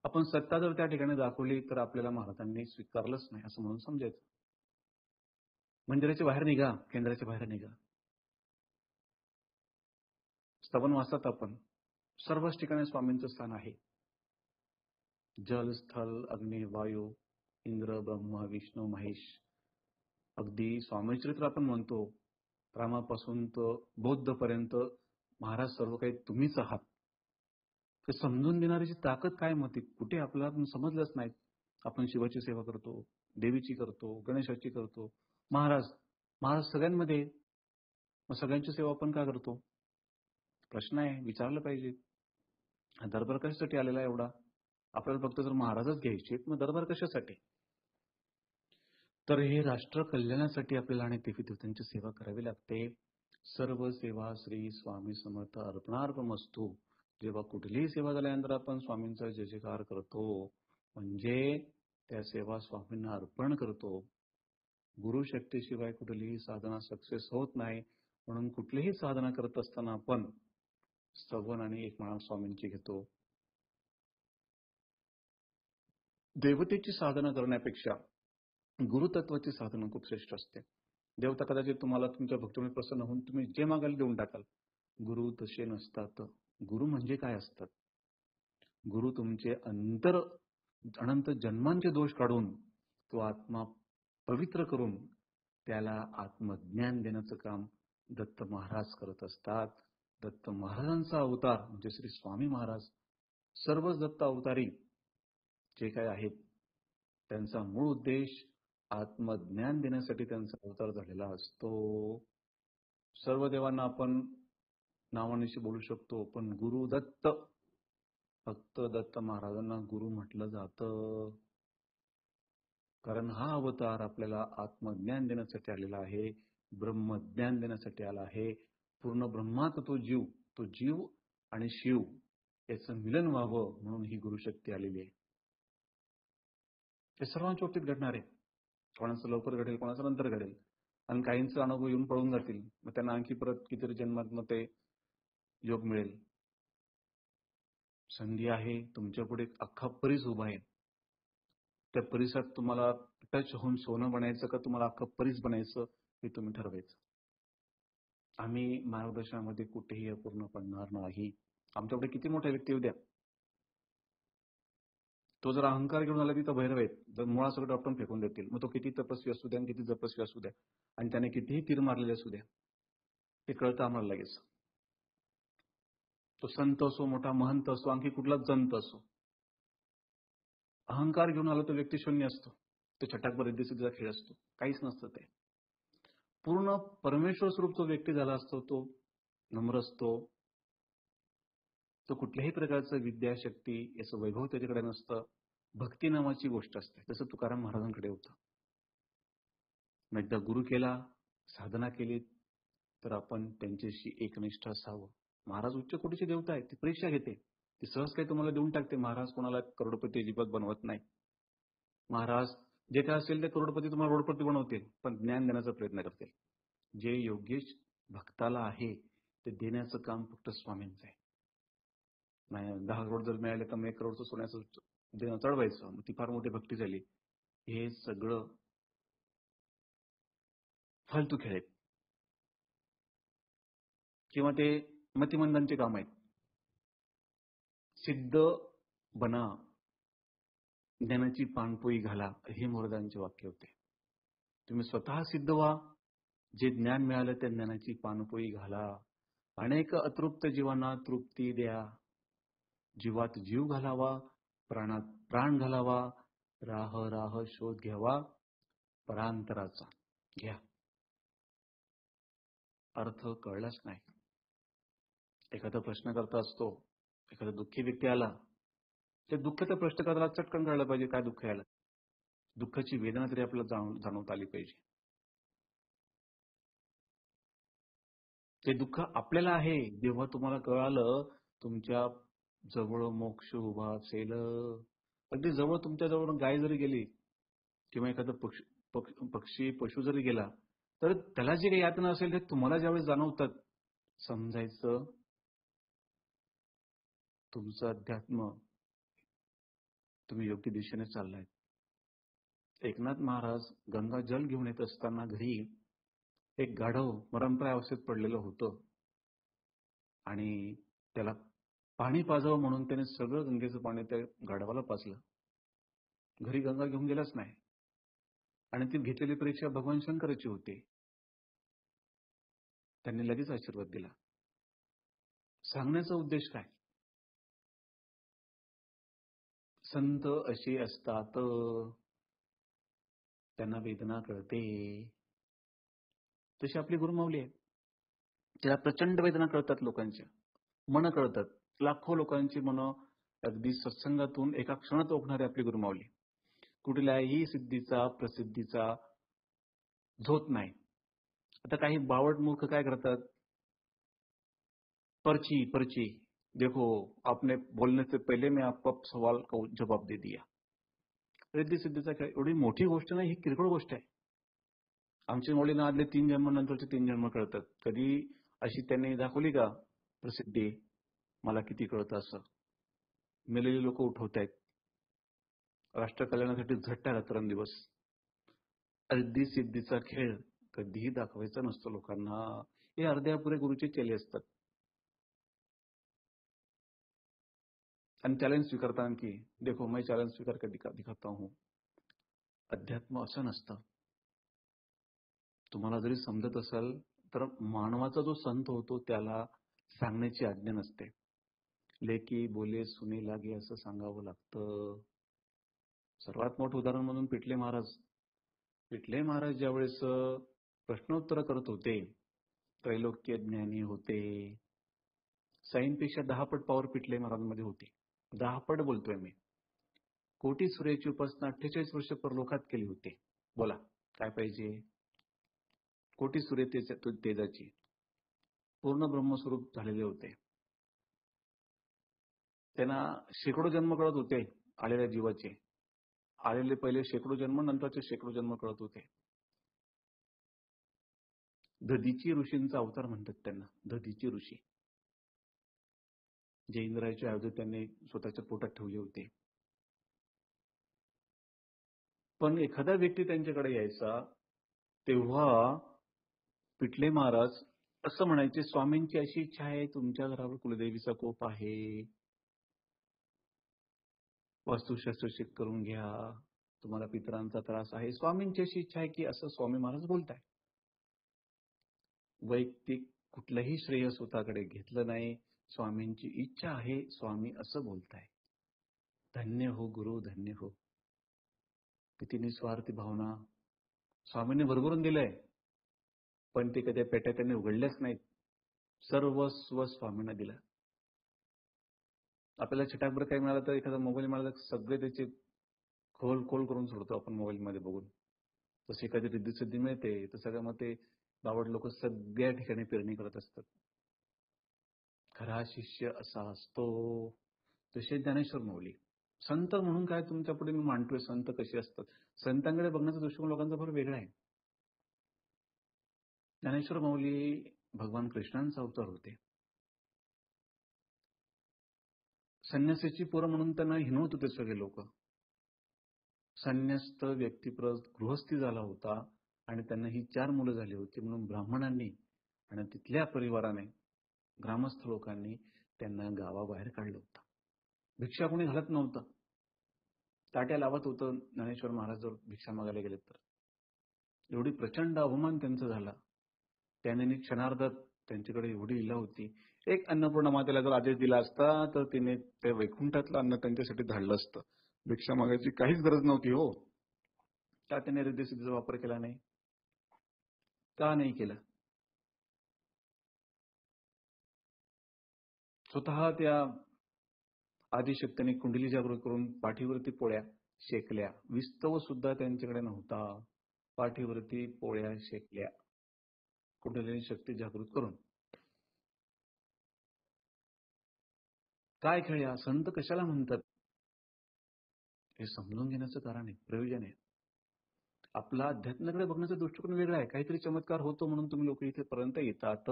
आपण सत्ता जर त्या ठिकाणी दाखवली तर आपल्याला महाराजांनी स्वीकारलंच नाही असं म्हणून समजायचं. मंदिराच्या बाहेर निघा, केंद्राच्या बाहेर निघा. स्तवन वाचतात आपण, सर्वच ठिकाणी स्वामींचं स्थान आहे. जल, स्थल, अग्नी, वायू, इंद्र, ब्रह्मा, विष्णू, महेश. अगदी स्वामी चरित्र आपण म्हणतो, रामापासून तर बौद्धपर्यंत महाराज सर्व काही तुम्हीच आहात. ते समजून देणारीची ताकद काय मग कुठे आपल्याला समजलंच नाही. आपण शिवाची सेवा करतो, देवीची करतो, गणेशाची करतो. महाराज महाराज सगळ्यांमध्ये, मग सगळ्यांची सेवा आपण का करतो? प्रश्न आहे, विचारलं पाहिजे. हा दरबार कशासाठी आलेला एवढा? आपल्याला फक्त जर महाराजच घ्यायचे मग दरबार कशासाठी? तर हे राष्ट्र कल्याणासाठी आपल्याला आणि देवी-देवतांची सेवा करावी लागते. सर्व सेवा श्री स्वामी समर्थ अर्पणार्पणमस्तु. जेव्हा कुठलीही सेवा झाल्यानंतर आपण स्वामींचा जय जयकार करतो, म्हणजे त्या सेवा स्वामींना अर्पण करतो. गुरुशक्तीशिवाय कुठलीही साधना सक्सेस होत नाही. म्हणून कुठलीही साधना करत असताना आपण स्तवन आणि एक माळा स्वामींची घेतो. देवतेची साधना करण्यापेक्षा गुरुतत्वाची साधना खूप श्रेष्ठ असते. देवता कदाचित तुम्हाला तुमच्या भक्तीमुळे प्रसन्न होऊन तुम्ही जे मागाल देऊन टाकाल. गुरु तसे नसतात. गुरु म्हणजे काय असतात? गुरु तुमचे अनंत जन्मांचे दोष काढून तो आत्मा पवित्र करून त्याला आत्मज्ञान देण्याचं काम दत्त महाराज करत असतात. दत्त महाराजांचा अवतार म्हणजे श्री स्वामी महाराज, सर्वच दत्त अवतारी जे काय आहेत त्यांचा मूळ उद्देश आत्मज्ञान देण्यासाठी त्यांचा अवतार झालेला असतो. सर्व देवांना आपण नावानिशी बोलू शकतो, पण गुरु दत्त, फक्त दत्त महाराजांना गुरु म्हटलं जातं. कारण हा अवतार आपल्याला आत्मज्ञान देण्यासाठी आलेला आहे, ब्रह्मज्ञान देण्यासाठी आला आहे. पूर्ण ब्रह्मात तो जीव आणि शिव याचं मिलन व्हावं म्हणून ही गुरुशक्ती आलेली आहे. हे सर्वांच्या बाबतीत घडणार आहे. कोणाचं लवकर घडेल, कोणाचं नंतर घडेल. आणि काहींचा अनुभव येऊन पळून जातील, मग त्यांना आणखी परत कितीतरी जन्मात मग ते योग मिळेल. संधी आहे, तुमच्या पुढे अख्खा परिस उभा आहे. त्या परिसरात तुम्हाला टच होऊन सोनं बनायचं का तुम्हाला अख्खं परिस बनायचं हे तुम्ही ठरवायचं. आम्ही मार्गदर्शनामध्ये कुठेही अपूर्ण पडणार नाही. आमच्याकडे किती मोठ्या व्यक्ती उद्या, तो जर अहंकार घेऊन आला तिथं भैरव आहेत, जर मुळासकट आपण फेकून देतील. मग तो किती तपस्वी असू द्या, किती जपस्वी असू द्या, आणि त्याने कितीही तीर मारलेले असू द्या, ते कळतं आम्हाला लगेच. तो संत असो, मोठा महंत असो, आणखी कुठलाच जंत असो, अहंकार घेऊन आला तो व्यक्ती शून्य असतो. तो छटाकभर सिद्धीचा खेळ असतो, काहीच नसतं. ते पूर्ण परमेश्वर स्वरूप तो व्यक्ती झाला असतो. तो नम्र असतो. तो कुठल्याही प्रकारचं विद्याशक्ती याचं वैभव त्याच्याकडे नसतं. भक्ती नावाची गोष्ट असते, जसं तुकाराम महाराजांकडे होतं. मग एकदा गुरु केला, साधना केली, तर आपण त्यांच्याशी एकनिष्ठ असावं. महाराज उच्च कोटीचे देवता आहे, ती परीक्षा घेते. ती सहज काही तुम्हाला देऊन टाकते. महाराज कोणाला करोडपती अजिबात बनवत नाही. महाराज जे काय असेल ते करोडपती तुम्हाला रोडपती बनवतील, पण ज्ञान देण्याचा प्रयत्न करतील. जे योग्य भक्ताला आहे ते देण्याचं काम फक्त स्वामींचं आहे. नाही 10 करोड जर मिळाले तर मग 1 करोडचं सोन्याचं देणं चढवायचं. मग ती फार मोठी भक्ती झाली. हे सगळं फालतू खेळ आहेत किंवा ते मतिमंदांची काम आहेत. सिद्ध बना, ज्ञानाची पाणपोई घाला, हे महाराजांचे वाक्य होते. तुम्ही स्वतः सिद्ध व्हा. जे ज्ञान मिळालं त्या ज्ञानाची पाणपोई घाला. अनेक अतृप्त जीवांना तृप्ती द्या. जीवात जीव घालावा, प्राणात प्राण घालावा. राह राह शोध घ्यावा परांतराचा. घ्या. अर्थ कळलाच नाही. एखादा प्रश्नकर्ता असतो, एखादा दुःखी व्यक्ती आला, त्या दुःखाचा प्रश्नकर्त्याला चटकन कळलं पाहिजे काय दुःख यायला. दुःखाची वेदना तरी आपल्याला जाणवता आली पाहिजे. ते दुःख आपल्याला आहे. जेव्हा तुम्हाला कळालं तुमच्या जवळ मोक्ष उभा असेल, अगदी जवळ तुमच्या जवळ गाय जरी गेली किंवा एखादा पक्षी पशु जरी गेला, तर त्याला जे काही यातना असेल ते तुम्हाला ज्यावेळेस जाणवतात, समजायचं तुमचं अध्यात्म तुम्ही योग्य दिशेने चाललाय. एकनाथ महाराज गंगा जल घेऊन येत असताना घरी एक गाढव मरणप्राय अवस्थेत पडलेलं होतं आणि त्याला पाणी पाजावं म्हणून त्याने सगळं गंगेचं पाणी त्या गाढवाला पाजलं. घरी गंगा घेऊन गेलाच नाही आणि ती घेतलेली परीक्षा भगवान शंकराची होती. त्यांनी लगेच आशीर्वाद दिला. सांगण्याचा उद्देश काय? संत अशी असतात, त्यांना वेदना कळते. तशी आपली गुरुमाऊली आहे. त्याला प्रचंड वेदना कळतात लोकांच्या. मन कळतात. लाखो लोकांची मनं अगदी सत्संगातून एका क्षणात ओळखणारी आपली गुरुमाऊली. कुठल्याही सिद्धीचा प्रसिद्धीचा झोत नाही. आता काही बावट मूर्ख काय करतात, पर्ची पर्ची देखो आपने बोलने से पहले मैं आपको सवाल का जवाब दे दिया. रिद्धी सिद्धीचा खेळ एवढी मोठी गोष्ट नाही, ही किरकोळ गोष्ट आहे. आमच्या मुलींना आदले 3 जन्म नंतरचे 3 जन्म कळतात. कधी अशी त्यांनी दाखवली का प्रसिद्धी मला किती कळतं असं? मेलेली लोक उठवतायत. राष्ट्र कल्याणासाठी झटतात रात्रंदिवस. रिद्धी सिद्धीचा खेळ कधीही दाखवायचा नसतो लोकांना. हे अर्ध्यापुरे गुरुचे चेले असतात. आणि चॅलेंज स्वीकारता की देखो मैं चॅलेंज स्वीकार कर दिखाता हूं. अध्यात्म असं नसतं. तुम्हाला जरी समजत असेल तर मानवाचा जो संत होतो त्याला सांगण्याची आज्ञा नसते. लेकी बोले सुने लागे असं सांगावं लागतं. सर्वात मोठं उदाहरण म्हणून पिठले महाराज. पिठले महाराज ज्यावेळेस प्रश्नोत्तर करत होते, त्रैलोक्य ज्ञानी होते. साईंपेक्षा 10 पट पॉवर पिठले महाराजांमध्ये होती. 10 पट बोलतोय मी. कोटी सूर्याची उपासना 48 वर्ष परलोकात केली होती. बोला काय पाहिजे? कोटी सूर्य तेजाची पूर्ण ब्रह्मस्वरूप झालेले होते. त्यांना शेकडो जन्म कळत होते आलेल्या जीवाचे. आलेले पहिले शेकडो जन्म, नंतरचे शेकडो जन्म कळत होते. दधीची ऋषींचा अवतार म्हणतात त्यांना. दधीची ऋषी जे इंद्रायच्या अयोध्येत त्यांनी स्वतःच्या पोटात ठेवले होते. पण एखादा व्यक्ती त्यांच्याकडे यायचा तेव्हा पिठले महाराज असं म्हणायचे, स्वामींची अशी इच्छा आहे, तुमच्या घरावर कुलदेवीचा कोप आहे, वास्तुशास्त्र चेक करून घ्या, तुम्हाला पितरांचा त्रास आहे, स्वामींची अशी इच्छा आहे की असं स्वामी महाराज बोलताय. वैयक्तिक कुठलंही श्रेय स्वतःकडे घेतलं नाही. स्वामींची इच्छा आहे, स्वामी असं बोलताय. धन्य हो गुरु, धन्य हो. किती निस्वार्थी भावना. स्वामींनी भरभरून दिलंय, पण ते कधी पेट्या त्यांनी उघडल्याच नाहीत. सर्वस्व स्वामींना दिलं. आपल्याला छटाकभर काही मिळालं तर एखादा मोबाईल मिळाला तर सगळे त्याचे खोल खोल करून सोडतो आपण मोबाईल मध्ये बघून. तशी एखादी रिद्धी सिद्धी मिळते तर सगळं मग ते बावड लोक सगळ्या ठिकाणी पेरणी करत असतात. खरा शिष्य असा असतो. तसे ज्ञानेश्वर माऊली. संत म्हणून काय तुमच्या पुढे मी मांडतोय संत कसे असतात. संतांकडे बघण्याचा दृष्टिकोन लोकांचा फार वेगळा आहे. ज्ञानेश्वर माऊली भगवान कृष्णांचा अवतार होते. संन्यासाची पोरं म्हणून त्यांना हिणवत होते सगळे लोक. संन्यस्त व्यक्तिप्रत गृहस्थी झाला होता आणि त्यांना ही 4 मुलं झाली होती म्हणून ब्राह्मणांनी आणि तिथल्या परिवाराने, ग्रामस्थ लोकांनी त्यांना गावाबाहेर काढलं होतं. भिक्षा कोणी घालत नव्हतं. ताट्या लावत होतं ज्ञानेश्वर महाराज जर भिक्षा मागायला गेले तर. एवढी प्रचंड अवमान त्यांचा झाला. त्याने क्षणार्धात त्यांच्याकडे एवढी लीला होती. एक अन्नपूर्णा मातेला जर आदेश दिला असता तर तिने ते वैकुंठातलं अन्न त्यांच्यासाठी धाडलं असतं. भिक्षा मागायची काहीच गरज नव्हती हो. का त्याने रिद्धसिद्धीचा वापर केला नाही? का नाही केला? स्वतः त्या आदिशक्तीने कुंडली जागृत करून पाठीवरती पोळ्या शेकल्या. विस्तव सुद्धा त्यांच्याकडे नव्हता. पाठीवरती पोळ्या शेकल्या कुंडलिनी शक्ती जागृत करून. काय खेळ्या? संत कशाला म्हणतात हे समजून घेण्याचं कारण आहे, प्रयोजन आहे. आपला अध्यात्माकडे बघण्याचा दृष्टिकोन वेगळा आहे. काहीतरी चमत्कार होतो म्हणून तुम्ही लोक इथे पर्यंत येतात.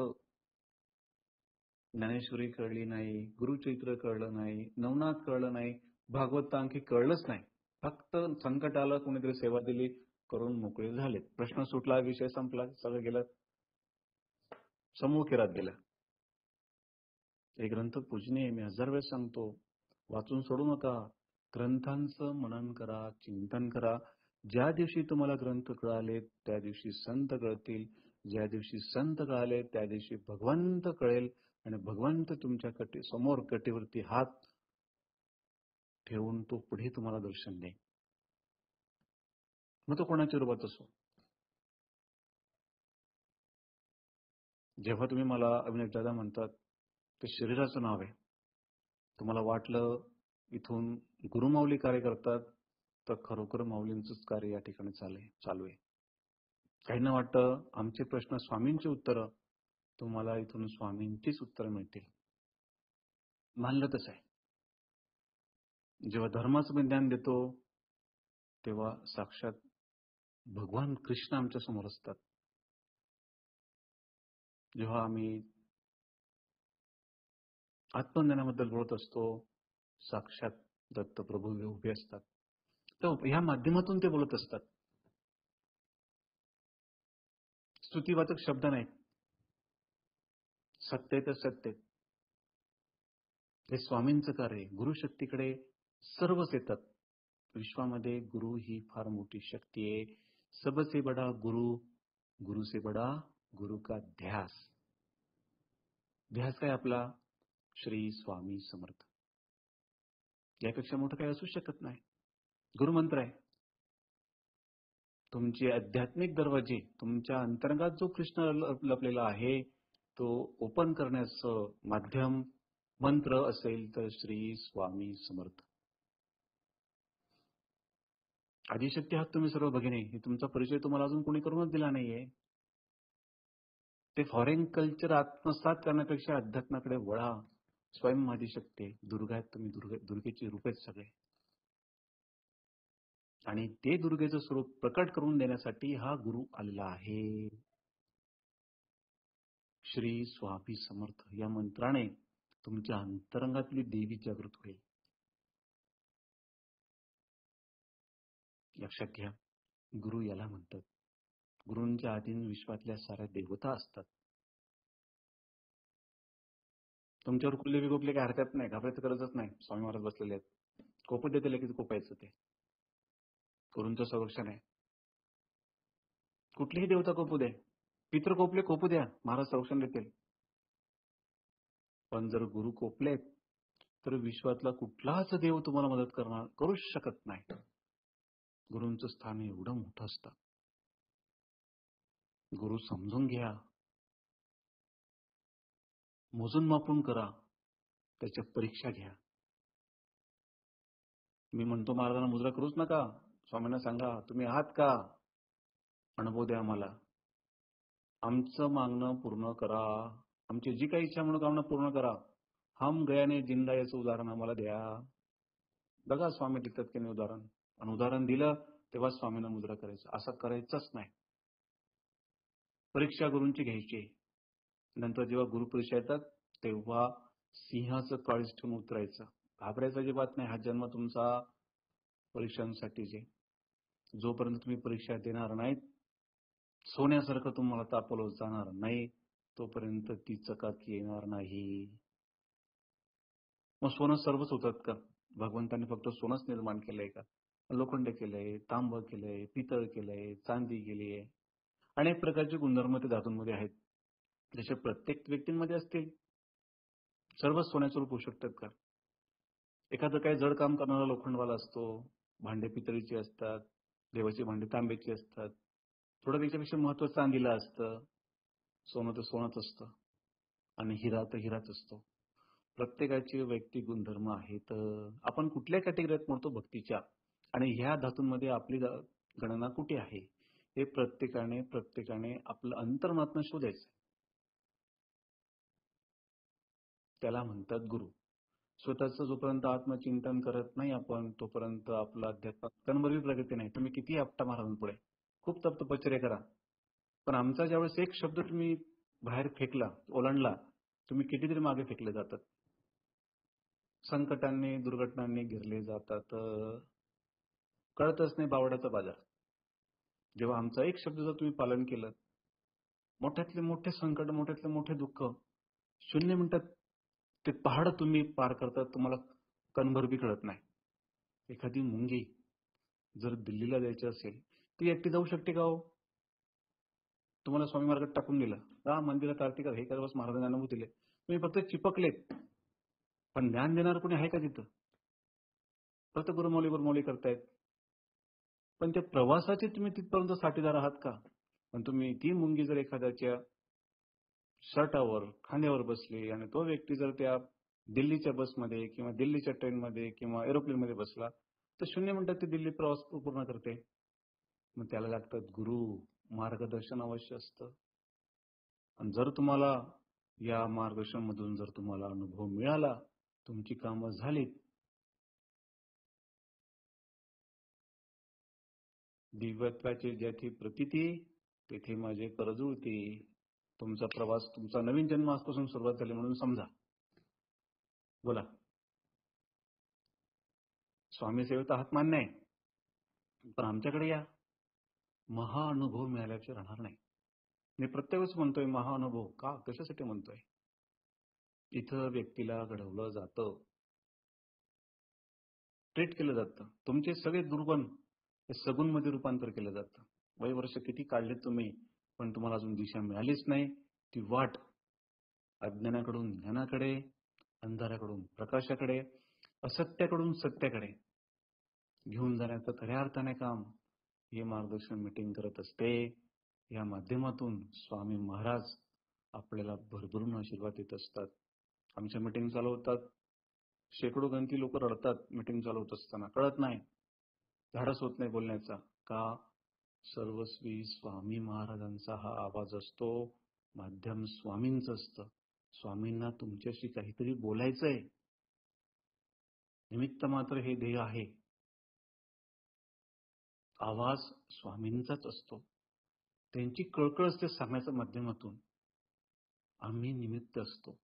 ज्ञानेश्वरी कळली नाही, गुरुचरित्र कळलं नाही, नवनाथ कळलं नाही, भागवत तर आणखी कळलंच नाही. फक्त संकट आलं, कोणीतरी सेवा दिली, करून मोकळे झाले. प्रश्न सुटला, विषय संपला, सगळं गेलं, समूह केरात गेला. हे ग्रंथ पूजनीय, मी 1000 वेळेस सांगतो. वाचून सोडू नका. ग्रंथांचं मनन करा, चिंतन करा. ज्या दिवशी तुम्हाला ग्रंथ कळाले त्या दिवशी संत कळतील. ज्या दिवशी संत कळाले त्या दिवशी भगवंत कळेल आणि भगवंत तुमच्या समोर कटेवरती हात ठेवून तो पुढे तुम्हाला दर्शन देईल. मग तो कोणाच्या रूपात असो. जेव्हा तुम्ही मला अविनाश दादा म्हणतात ते शरीराचं नाव आहे. तुम्हाला वाटलं इथून गुरुमाऊली कार्य करतात तर खरोखर माऊलींचंच कार्य या ठिकाणी चालू आहे. काहींना वाटतं आमचे प्रश्न स्वामींची उत्तरं, तुम्हाला इथून स्वामींचीच उत्तरं मिळतील. मानलं तसं आहे. जेव्हा धर्माचं मी ज्ञान देतो तेव्हा साक्षात भगवान कृष्ण आमच्या समोर असतात. जेव्हा आम्ही आत्मज्ञानाबद्दल बोलत असतो साक्षात दत्तप्रभू उभे असतात. तर ह्या माध्यमातून ते बोलत असतात. स्तुतीवाचक शब्द नाहीत. सत्य तर सत्य. हे स्वामींचं कार्य. गुरुशक्तीकडे सर्वच येतात. विश्वामध्ये गुरु ही फार मोठी शक्ती आहे. सबसे बडा गुरु, गुरु से बडा गुरु का ध्यास. ध्यास काय आपला? श्री स्वामी समर्थ. यापेक्षा मोठं काही असू शकत नाही. गुरुमंत्र आहे. तुमचे आध्यात्मिक दरवाजे, तुमच्या अंतरंगात जो कृष्ण लपलेला आहे तो ओपन करण्याचं माध्यम मंत्र असेल तर श्री स्वामी समर्थ. आदिशक्ती आहात तुम्ही सर्व भगिनी. हे तुमचा परिचय तुम्हाला अजून कोणी करूनच दिला नाहीये. ते फॉरेन कल्चर आत्मसात करण्यापेक्षा अध्यात्माकडे वळा. स्वयं आदिशक्ती दुर्गा आहेत तुम्ही. दुर्गेची रूप आहेत सगळे. आणि ते दुर्गेचं स्वरूप प्रकट करून देण्यासाठी हा गुरु आलेला आहे. श्री स्वामी समर्थ या मंत्राने तुमच्या अंतरंगातली देवी जागृत होईल. लक्षात घ्या. गुरु याला म्हणतात. गुरूंच्या अधीन विश्वातल्या साऱ्या देवता असतात. तुमच्यावर कुठले विकोपले काही हरकत नाही, घाबरायचं गरजच नाही. स्वामी महाराज बसलेले आहेत. कोपत देते लगेच कोपायचं ते. गुरूंचं संरक्षण आहे. कुठलीही देवता कोपू दे, पित्र कोपले कोपू द्या, महाराज संरक्षण देतील. पण जर गुरु कोपलेत तर विश्वातला कुठलाच देव तुम्हाला मदत करूच शकत नाही. गुरूंचं स्थान एवढं मोठं असतं. गुरु समजून घ्या, मोजून मापून करा, त्याच्या परीक्षा घ्या. मी म्हणतो महाराजांना मुजरा करूच नका. स्वामींना सांगा तुम्ही आहात का, अनुभव द्या आम्हाला. आमचं मागणं पूर्ण करा. आमची जी काही इच्छा मनोकामना पूर्ण करा. हम गयाने जिंदा याचं उदाहरण आम्हाला द्या. बघा स्वामी देतात की नाही उदाहरण. आणि उदाहरण दिलं तेव्हा स्वामींना मुद्रा करायचं. असं करायचंच नाही. परीक्षा गुरूंची घ्यायची. नंतर जेव्हा गुरुपरीक्षा येतात तेव्हा सिंहाचं काळीज ठेवून उतरायचं. घाबरायचं अजिबात नाही. हा जन्म तुमचा परीक्षांसाठीच आहे. जोपर्यंत तुम्ही परीक्षा देणार नाहीत, सोन्यासारखं तुम्हाला तापवलं जाणार नाही, तोपर्यंत ती चकाकी येणार नाही. मग सोनं सर्वच होतात का? भगवंतांनी फक्त सोनंच निर्माण केलंय का? लोखंड केलंय, तांब केलंय, पितळ केलंय, चांदी केली आहे. अनेक प्रकारचे गुणधर्म ते धातूंमध्ये आहेत. जसे प्रत्येक व्यक्तींमध्ये असतील. सर्वच सोन्याचं रूप होऊ शकतात का? एखादं काही जड काम करणारा लोखंडवाला असतो, भांडे पितळीची असतात, देवाची भांडी तांब्याची असतात. थोडं त्याच्यापेक्षा महत्त्व चांदीला असतं, सोनं तर सोनंच असतं आणि हिरा तर हिराच असतो. प्रत्येकाचे वैयक्तिक गुणधर्म आहेत. आपण कुठल्या कॅटेगरीत म्हणतो भक्तीच्या आणि ह्या धातूंमध्ये आपली गणना कुठे आहे हे प्रत्येकाने आपलं अंतर्मनातनं शोधायचं. त्याला म्हणतात गुरु. स्वतःचं जोपर्यंत आत्मचिंतन करत नाही आपण तोपर्यंत आपला अध्यात्मात कणभरही प्रगती नाही. तुम्ही किती आपटा महाराजांपुढे खूप तपश्चर्या करा, पण आमचा ज्यावेळेस एक शब्द तुम्ही बाहेर फेकला, ओलांडला, तुम्ही कितीतरी मागे फेकले जातात. संकटांनी दुर्घटनांनी घेरले जातात. कळतच नाही बावड्याचा बाजार. जेव्हा आमचा एक शब्द जर तुम्ही पालन केलं, मोठ्यातले मोठे संकट, मोठ्यातले मोठे दुःख 0 मिनिटात ते पहाड तुम्ही पार करतात. तुम्हाला कणभर बी कळत नाही. एखादी मुंगी जर दिल्लीला जायची असेल ती एकटी जाऊ शकते का हो? तुम्हाला स्वामी मार्गात टाकून दिलं, मंदिरात आरती करा, हे करा, बस महाराजांनी अनुभव दिले, तुम्ही फक्त चिपकलेत, पण ज्ञान देणार कोणी आहे का तिथं? फक्त गुरुमौली करतायत. पण त्या प्रवासाचे तुम्ही तिथपर्यंत साठीदार आहात का? पण तुम्ही ती मुंगी जर एखाद्याच्या शर्टावर खांद्यावर बसली आणि तो व्यक्ती जर त्या दिल्लीच्या बसमध्ये किंवा दिल्लीच्या ट्रेनमध्ये किंवा एरोप्लेनमध्ये बसला तर 0 मिनिटात ती दिल्ली प्रवास पूर्ण करते. मग त्याला लागतात गुरु, मार्गदर्शन अवश्य असतं. आणि जर तुम्हाला या मार्गदर्शनमधून जर तुम्हाला अनुभव मिळाला, तुमची कामं झालीत, दिव्यत्वाची ज्याची प्रतीती तेथे माझे कर जुळती. तुमचा प्रवास, तुमचा नवीन जन्म आजपासून सुरुवात झाली म्हणून समजा. बोला. स्वामी सेवेत आहात मान्य आहे, पण आमच्याकडे या. महाअनुभव मिळाल्याचे राहणार नाही. मी प्रत्येक वेळेस म्हणतोय महाअनुभव का, कशासाठी म्हणतोय? इथं व्यक्तीला घडवलं जातं, ट्रीट केलं जातं. तुमचे सगळे दुर्गुण हे सगुणमध्ये रूपांतर केलं जातं. वर्ष किती काढलेत तुम्ही, पण तुम्हाला अजून दिशा मिळालीच नाही. ती वाट अज्ञानाकडून ज्ञानाकडे, अंधाराकडून प्रकाशाकडे, असत्याकडून सत्याकडे घेऊन जाण्याचं खऱ्या अर्थाने काम हे मार्गदर्शन मीटिंग करत असते. या माध्यमातून स्वामी महाराज आपल्याला भरभरून आशीर्वाद देत असतात. आमच्या मीटिंग चालू होतात, शेकडो गणती लोक रडतात मीटिंग चालू होत असताना, कळत नाही, धाडस होत नाही बोलण्याचा. का? सर्वस्वी स्वामी महाराजांचा हा आवाज असतो, माध्यम स्वामींचं असतं. स्वामींना तुमच्याशी काहीतरी बोलायचंय, निमित्त मात्र हे ध्येय आहे. आवाज स्वामींचाच असतो, त्यांची कळकळ असते सांगण्याच्या माध्यमातून. आम्ही निमित्त असतो.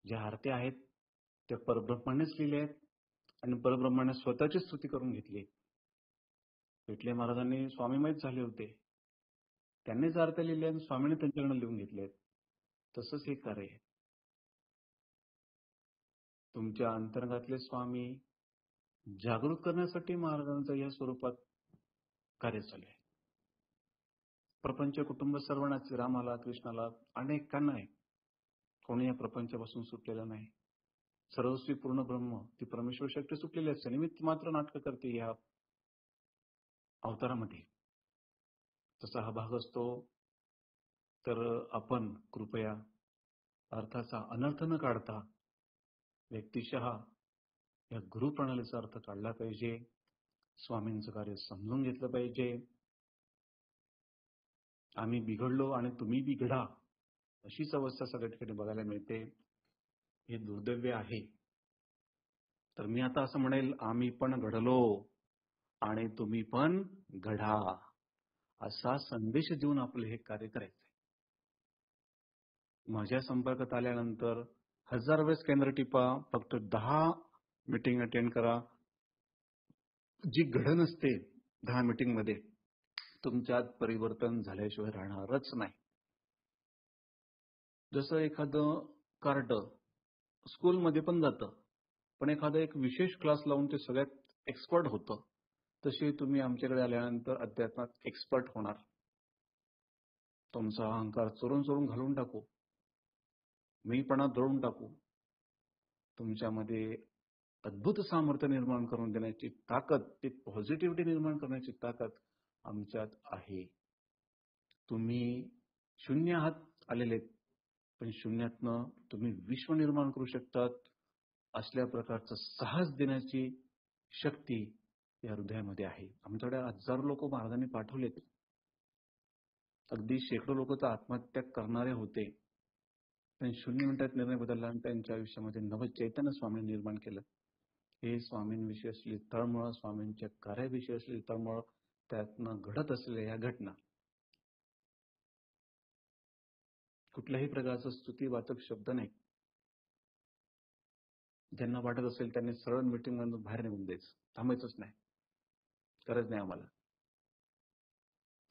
ज्या आरत्या आहेत त्या परब्रह्मानेच लिहिल्या आहेत आणि परब्रह्माने स्वतःची स्तुती करून घेतली. पेटले महाराजांनी स्वामीमयच झाले होते, त्यांनीच आरत्या लिहिल्या आणि स्वामीने त्यांच्याकडून लिहून घेतले. तसंच हे कार्य आहे. तुमच्या अंतर्गातले स्वामी जागृत करण्यासाठी महाराजांचं या स्वरूपात कार्य चालू आहे. प्रपंच कुटुंब सर्वांनाच, रामाला, कृष्णाला, अनेकांना आहे. कोणी या प्रपंचापासून सुटलेलं नाही. सर्वस्वी पूर्ण ब्रह्म, ती परमेश्वर शक्ती सुटलेली असते, निमित्त मात्र नाटक करते या अवतारामध्ये. तसा हा भाग असतो. तर आपण कृपया अर्थाचा अनर्थ न काढता व्यक्तिशः या गुरुप्रणालीचा अर्थ काढला पाहिजे. स्वामींचं कार्य समजून घेतलं पाहिजे. आम्ही बिघडलो आणि तुम्ही बिघडा अशीच अवस्था सगळ्या ठिकाणी बघायला मिळते. हे दुर्दैव्य आहे. तर मी आता असं म्हणेल, आम्ही पण घडलो आणि तुम्ही पण घडा, असा संदेश देऊन आपलं हे कार्य करायचंय. माझ्या संपर्कात आल्यानंतर 1000 वेळेस केंद्र टिपा, फक्त 10 मीटिंग अटेंड करा. जी घडण असते 10 मीटिंग मध्ये, तुमच्यात परिवर्तन झाल्याशिवाय राहणारच नाही. जसं एखादं कार्ड स्कूलमध्ये पण जातं, पण एखादं एक विशेष क्लास लावून ते सगळ्यात एक्सपर्ट होतं. तसे तुम्ही आमच्याकडे आल्यानंतर अध्यात्मात एक्सपर्ट होणार. तुमचा अहंकार चोरून चोरून घालून टाकू, मीपणा दळून टाकू. तुमच्यामध्ये अद्भुत सामर्थ्य निर्माण करून देण्याची ताकद, ती पॉझिटिव्हिटी निर्माण करण्याची ताकद आमच्यात आहे. तुम्ही शून्य आहात आलेले, पण शून्यातनं तुम्ही विश्व निर्माण करू शकतात. असल्या प्रकारचं साहस देण्याची शक्ती या हृदयामध्ये आहे. आमच्याकडे 1000 लोक महाराजांनी पाठवलेत. अगदी शेकडो लोक तर आत्महत्या करणारे होते, पण 0 मिनिटात निर्णय बदलला आणि त्यांच्या आयुष्यामध्ये नवं चैतन्य स्वामींनी निर्माण केलं. हे स्वामींविषयी असलेली तळमळ, स्वामींच्या कार्याविषयी असलेली तळमळ, त्यातनं घडत असलेल्या या घटना. कुठल्याही प्रकारचा स्तुतीवाचक शब्द नाही. ज्यांना वाटत असेल त्यांनी सरळ मीटिंग मधून बाहेर निघून द्यायचं, थांबायचंच नाही. गरज नाही आम्हाला.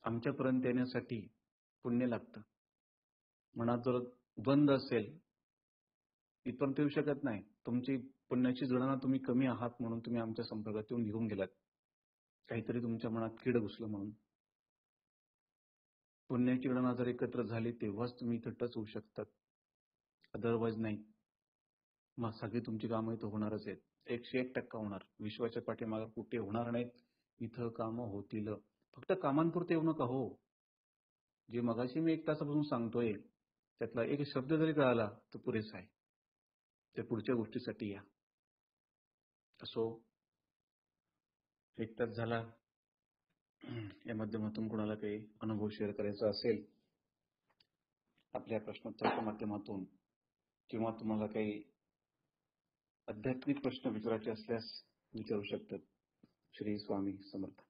आमच्यापर्यंत येण्यासाठी पुण्य लागतं. मनात जर द्वंद्व असेल, इथपर्यंत येऊ शकत नाही. तुमची पुण्याची गणना तुम्ही कमी आहात म्हणून तुम्ही आमच्या संपर्कात येऊन निघून गेलात. काहीतरी तुमच्या मनात कीड घुसलं म्हणून. पुण्याची गणना जर एकत्र झाली तेव्हाच तुम्ही इथं टच होऊ शकतात, अदरवाईज नाही. मग सगळी तुमची कामं इथं होणारच आहेत. 101% होणार. विश्वाच्या पाठीमागे कुठे होणार नाहीत, इथं कामं होतील. फक्त कामांपुरते येऊ नका हो. जे मगाशी मी 1 तासापासून सांगतोय त्यातला एक शब्द जरी कळाला तर पुरेसा आहे. त्या पुढच्या गोष्टीसाठी या. असो, 1 तास झाला. या माध्यमातून कोणाला काही अनुभव शेअर करायचा असेल आपल्या प्रश्नोत्तराच्या माध्यमातून, किंवा तुम्हाला काही आध्यात्मिक प्रश्न विचारायचे असल्यास विचारू शकतात. श्री स्वामी समर्थ.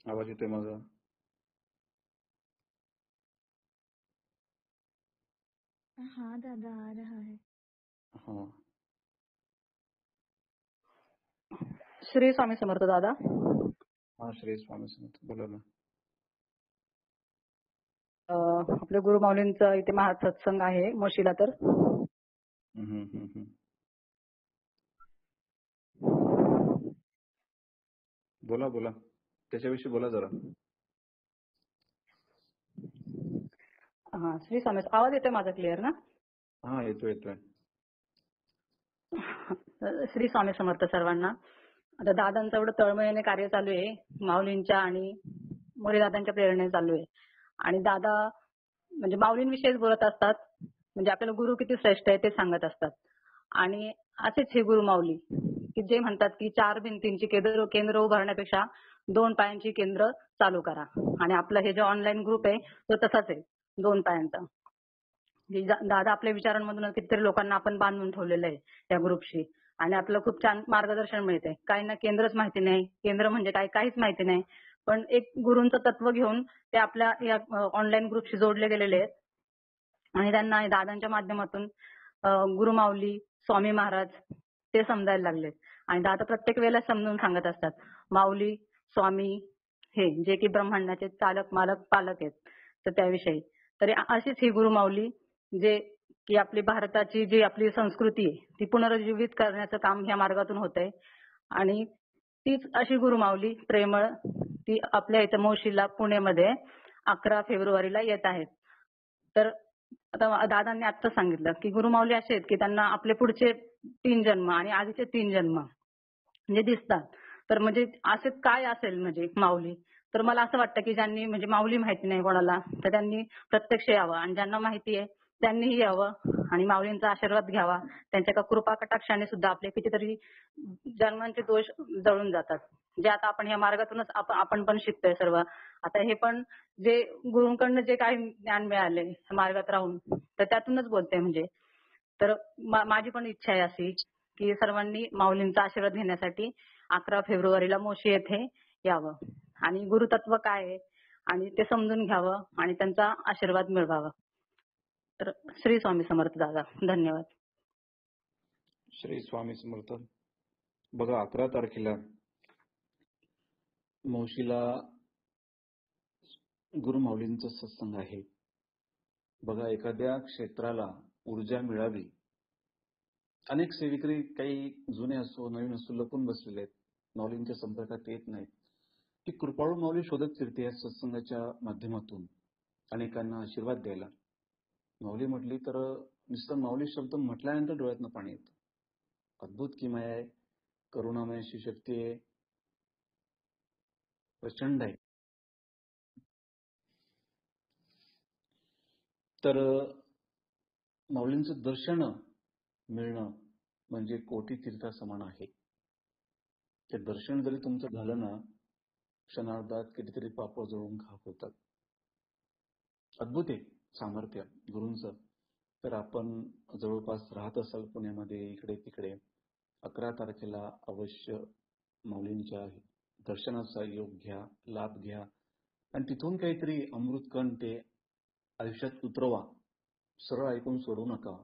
आवाज येतोय माझा? हाँ दादा, आ रहा है. हा. श्री स्वामी समर्थ दादा. हा, श्री स्वामी समर्थ. बोला ना. आपल्या गुरु माऊलींचा इथे महासत्संग आहे मोशीला. तर बोला बोला, त्याच्याविषयी बोला जरा. हा, श्री स्वामी. आवाज येतोय माझा क्लिअर ना? हा, येतोय. श्री स्वामी समर्थ सर्वांना. आता दादांचं एवढं तळमळीने कार्य चालू आहे, माऊलींच्या आणि मोरे दादांच्या प्रेरणेने चालू आहे. आणि दादा म्हणजे माऊलींविषयीच बोलत असतात, म्हणजे आपल्याला गुरु किती श्रेष्ठ आहे ते सांगत असतात. आणि असेच हे गुरु माऊली की जे म्हणतात की 4 भिंतींची केंद्र उभारण्यापेक्षा 2 पायांची केंद्र चालू करा. आणि आपलं हे जे ऑनलाईन ग्रुप आहे तो तसाच आहे, 2 पायांचा. दादा आपल्या विचारांमधून कितीतरी लोकांना आपण बांधून ठेवलेलं आहे या ग्रुपशी. आणि आपलं खूप छान मार्गदर्शन मिळते. काहींना केंद्रच माहिती नाही, केंद्र म्हणजे काय काहीच माहिती नाही, पण एक गुरूंचं तत्व घेऊन ते आपल्या या ऑनलाईन ग्रुपशी जोडले गेलेले आहेत. आणि त्यांना दादांच्या माध्यमातून गुरु माऊली, स्वामी महाराज ते समजायला लागले. आणि दादा प्रत्येक वेळेला समजून सांगत असतात, माऊली, स्वामी हे जे की ब्रह्मांडाचे चालक, मालक, पालक आहेत, तर त्याविषयी. तरी अशीच ही गुरु माऊली जे की आपली भारताची जी आपली संस्कृती आहे ती पुनरुज्जीवित करण्याचं काम ह्या मार्गातून होतंय. आणि तीच अशी गुरु माऊली प्रेमळ ती आपल्या इथं मोशीला पुण्यामध्ये 11 फेब्रुवारीला येत आहेत. तर आता दादांनी आत्ता सांगितलं की गुरु माऊली असे आहेत की त्यांना आपले पुढचे 3 जन्म आणि आधीचे 3 जन्म म्हणजे दिसतात. तर म्हणजे असे काय असेल म्हणजे माऊली. तर मला असं वाटतं की ज्यांनी म्हणजे माऊली माहिती नाही कोणाला तर त्यांनी प्रत्यक्ष यावं, आणि ज्यांना माहिती आहे त्यांनीही यावं आणि माऊलींचा आशीर्वाद घ्यावा. त्यांच्या कृपा कटाक्षाने सुद्धा आपले कितीतरी जन्मांचे दोष जळून जातात. जे आता आपण या मार्गातूनच आपण पण शिकतोय सर्व. आता हे पण जे गुरुंकडनं जे काही ज्ञान मिळाले मार्गात राहून, तर त्यातूनच बोलते म्हणजे. तर माझी पण इच्छा आहे अशी की सर्वांनी माऊलींचा आशीर्वाद घेण्यासाठी 11 फेब्रुवारीला मोशी येथे यावं आणि गुरुतत्व काय आहे आणि ते समजून घ्यावं आणि त्यांचा आशीर्वाद मिळवावा. तर श्री स्वामी समर्थ दादा. धन्यवाद. श्री स्वामी समर्थ. बघा 11 तारखेला मोशीला गुरुमाऊलींचा सत्संग आहे. बघा एखाद्या क्षेत्राला ऊर्जा मिळावी. अनेक सेविकरी काही जुने असो नवीन असो लपून बसलेले आहेत, माऊलींच्या संपर्कात येत नाहीत. ती कृपाळू माऊली शोधत फिरते या सत्संगाच्या माध्यमातून अनेकांना आशीर्वाद द्यायला. माऊली म्हटली तर नुसतं माऊली शब्द म्हटल्यानंतर डोळ्यातनं पाणी येतं. अद्भुत किमया आहे, करुणामय अशी शक्ती आहे, प्रचंड आहे. तर माऊलींचं दर्शन मिळणं म्हणजे कोटी तीर्था समान आहे. ते दर्शन जरी तुमचं झालं ना, क्षणार्धात कितीतरी पाप जळून खाक होतात. अद्भुत आहे सामर्थ्य गुरूंचं. तर आपण जवळपास राहत असाल पुण्यामध्ये इकडे तिकडे, 11 तारखेला अवश्य माऊलींच्या दर्शनाचा योग घ्या, लाभ घ्या आणि तिथून काहीतरी अमृतकण ते आयुष्यात उतरवा. सरळ ऐकून सोडू नका.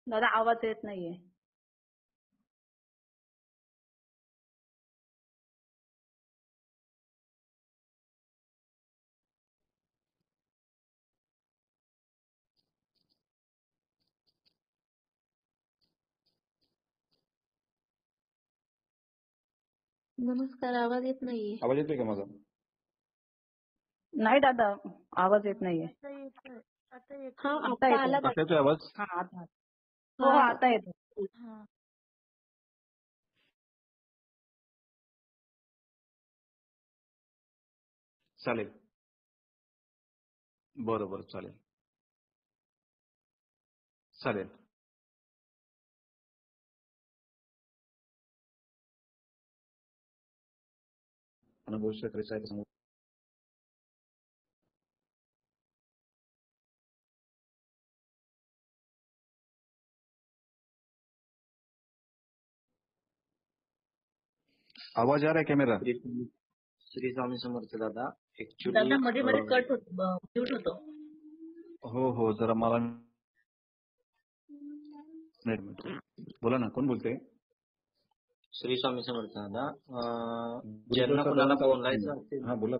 दादा आवाज येत नाहीये. नमस्कार, आवाज येत नाहीये. आवाज येतोय का माझा? नाही दादा आवाज येत नाहीये. आता येतोय. आता हा येतोय. आता आता आला येतोय. आता येतोय आवाज? हा आता. हो हो आता येतोय. हा. चालेल. बरोबर चालेल. चालेल. अनुभव शेअर आहे समोर. आवाज आ रहा है क्या मेरा? श्री स्वामी समर्थ दादा. दादा मध्ये मध्ये ऍक्च्युली कट होत म्यूट होतो. हो जरा मला बोला ना, कोण बोलते? श्री स्वामी समर्थ दादा. ज्यांना गुरुप्रसाद कुणाला दादांचा आवाज बोलायचं नाही. असेल, हा बोला.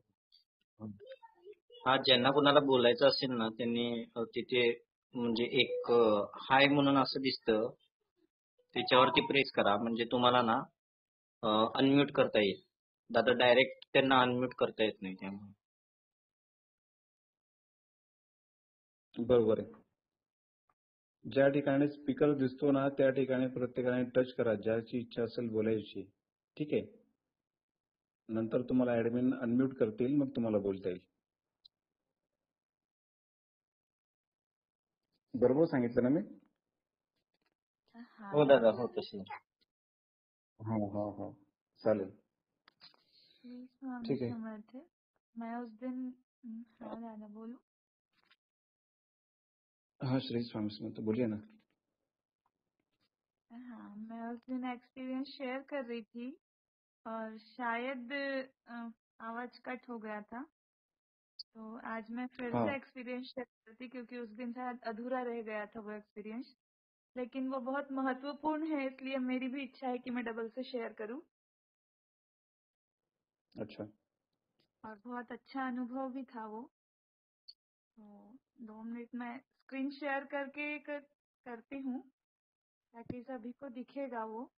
ज्यांना कुणाला बोलायचं असेल ना त्यांनी तिथे म्हणजे एक हाय म्हणून असं दिसतं, त्याच्यावरती प्रेस करा म्हणजे तुम्हाला ना अनम्यूट करता येईल. दादा डायरेक्ट त्यांना अनम्यूट करता येत नाही त्यामुळे. बरोबर आहे. ज्या ठिकाणी स्पीकर दिसतो ना त्या ठिकाणी प्रत्येकाने टच करा, ज्याची इच्छा असेल बोलायची. ठीक आहे. नंतर तुम्हाला ऍडमिन अनम्यूट करतील, मग तुम्हाला बोलता येईल. बरोबर सांगितलं ना मी? हो दादा, हो तसे. हो चालेल. श्री स्वामी ठीक आहे. समर्थ. मैं उस दिन हाँ दादा बोलूं. हाँ श्री स्वामी समर्थ बोलिए ना. हाँ, मैं उस दिन एक्सपीरियंस शेयर कर रही थी और शायद आवाज कट हो गया था, तो आज मैं फिर हाँ से एक्सपीरियंस शेयर करती क्योंकि उस दिन शायद अधूरा रह गया था वो एक्सपीरियंस, लेकिन वो बहुत महत्वपूर्ण है इसलिए मेरी भी इच्छा है कि मैं डबल से शेयर करूं. अच्छा. और बहुत अच्छा अनुभव भी था वो. तो 2 मिनट में स्क्रीन शेयर करके करती हूँ ताकि सभी को दिखेगा वो.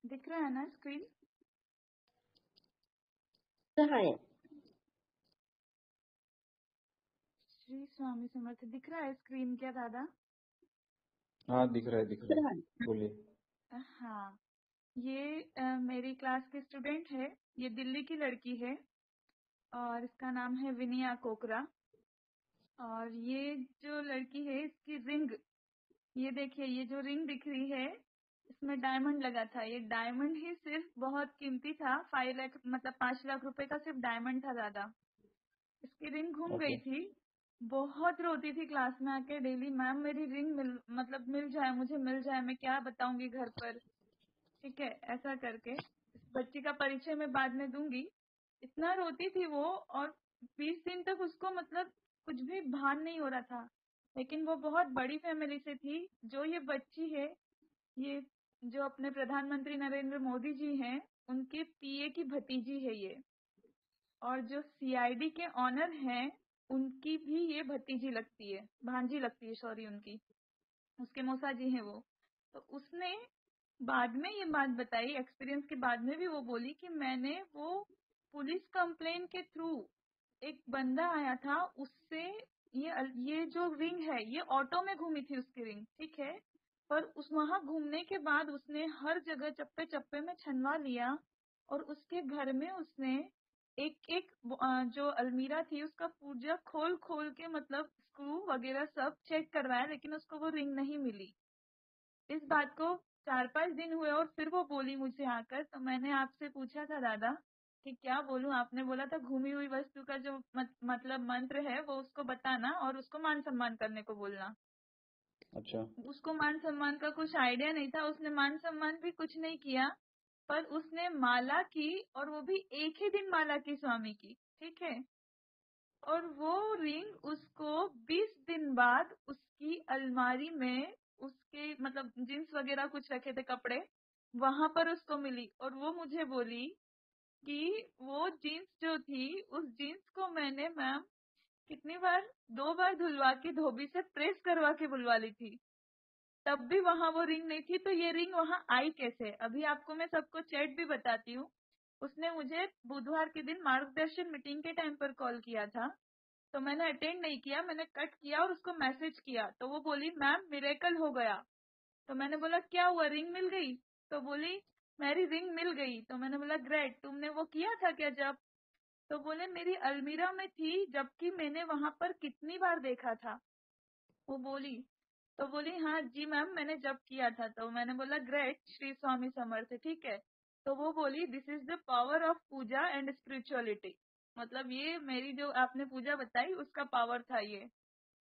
दिख रहा है ना स्क्रीन? आहे. श्री स्वामी समर्थ दिख रहा है स्क्रीन क्या दादा? हाँ दिख रहा है बोलिए। हाँ, ये मेरी क्लास की स्टूडेंट है। ये दिल्ली की लड़की है और इसका नाम है विनिया कोकरा। और ये जो लड़की है इसकी रिंग, ये देखिए, ये जो रिंग दिख रही है इसमें डायमंड लगा था। ये डायमंड ही सिर्फ बहुत कीमती था, 5 लाख मतलब 5 लाख रुपए का सिर्फ डायमंड था दादा। इसकी रिंग घूम गई थी। बहुत रोती थी क्लास में आके डेली, मैम मेरी रिंग मिल जाए, मुझे मिल जाए, मैं क्या बताऊंगी घर पर। ठीक है, ऐसा करके इस बच्ची का परिचय मैं बाद में दूंगी। इतना रोती थी वो, और 20 दिन तक उसको मतलब कुछ भी भान नहीं हो रहा था। लेकिन वो बहुत बड़ी फैमिली से थी। जो ये बच्ची है, ये जो अपने प्रधानमंत्री नरेंद्र मोदी जी हैं, उनके पीए की भतीजी है ये। और जो सीआईडी के ऑनर हैं, उनकी भी ये भतीजी लगती है, भांजी लगती है, सॉरी, उनकी, उसके मौसा जी हैं वो। तो उसने बाद में ये बात बताई, एक्सपीरियंस के बाद में भी वो बोली कि मैंने वो पुलिस कंप्लेन के थ्रू, एक बंदा आया था उससे, ये जो रिंग है ये ऑटो में घूमी थी उसकी रिंग, ठीक है। पर उस वहां घूमने के बाद उसने हर जगह चप्पे चप्पे में छनवा लिया। और उसके घर में उसने एक एक जो अलमीरा थी उसका पूजा खोल खोल के मतलब स्क्रू वगैरह सब चेक करवाया, लेकिन उसको वो रिंग नहीं मिली। इस बात को 4-5 दिन हुए और फिर वो बोली मुझे आकर। तो मैंने आपसे पूछा था दादा कि क्या बोलूं। आपने बोला था घूमी हुई वस्तु का जो मतलब मंत्र है वो उसको बताना और उसको मान सम्मान करने को बोलना। अच्छा। उसको मान सम्मान का कुछ आइडिया नहीं था, उसने मान सम्मान भी कुछ नहीं किया। पर उसने माला की, और वो भी एक ही दिन माला की स्वामी की, ठीक है। और वो रिंग उसको 20 दिन बाद उसकी अलमारी में, उसके मतलब जींस वगैरह कुछ रखे थे कपड़े, वहां पर उसको मिली। और वो मुझे बोली कि वो जीन्स जो थी, उस जीन्स को मैंने मैम कितनी बार, 2 बार धुलवा के धोबी से प्रेस करवा के बुलवा ली थी, तब भी वहां वो रिंग नहीं थी। तो ये रिंग वहां आई कैसे? अभी आपको मैं सबको चैट भी बताती हूँ। उसने मुझे बुधवार के दिन मार्गदर्शन मीटिंग के टाइम पर कॉल किया था, तो मैंने अटेंड नहीं किया, मैंने कट किया और उसको मैसेज किया। तो वो बोली मैम मिरेकल हो गया। तो मैंने बोला क्या हुआ, रिंग मिल गई? तो बोली मेरी रिंग मिल गई। तो मैंने बोला ग्रेट, तुमने वो किया था क्या जब? तो बोले मेरी अलमीरा में थी, जबकि मैंने वहां पर कितनी बार देखा था, वो बोली। तो बोली हाँ जी मैम मैंने जब किया था। तो मैंने बोला ग्रेट, श्री स्वामी समर्थ, ठीक है। तो वो बोली this is the power of puja and spirituality, मतलब ये मेरी जो आपने पूजा बताई उसका पावर था ये।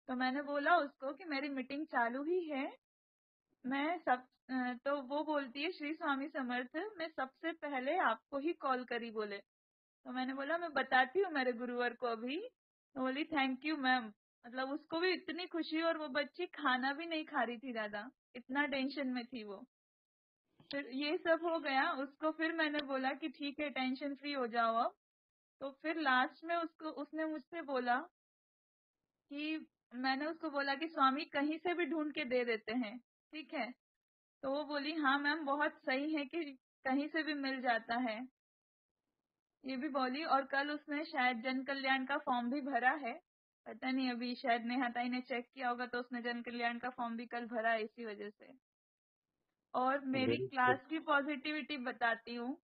तो मैंने बोला उसको कि मेरी मीटिंग चालू ही है, मैं सब तो वो बोलती है श्री स्वामी समर्थ, मैं सबसे पहले आपको ही कॉल करी बोले। तो मैंने बोला मैं बताती हूँ मेरे गुरुवर को अभी। तो बोली थैंक यू मैम। मतलब उसको भी इतनी खुशी, और वो बच्ची खाना भी नहीं खा रही थी दादा, इतना टेंशन में थी वो। फिर ये सब हो गया उसको, फिर मैंने बोला कि ठीक है टेंशन फ्री हो जाओ अब। तो फिर लास्ट में उसने मुझसे बोला कि, मैंने उसको बोला कि स्वामी कहीं से भी ढूंढ के दे देते हैं, ठीक है। तो वो बोली हाँ मैम बहुत सही है कि कहीं से भी मिल जाता है, ये भी बोली। और कल उसने शायद जन कल्याण का फॉर्म भी भरा है, पता नहीं, अभी शायद नेहा ताई ने चेक किया होगा, तो उसने जन कल्याण का फॉर्म भी कल भरा है इसी वजह से। और मेरी वेरी गुड। क्लास की पॉजिटिविटी बताती हूँ,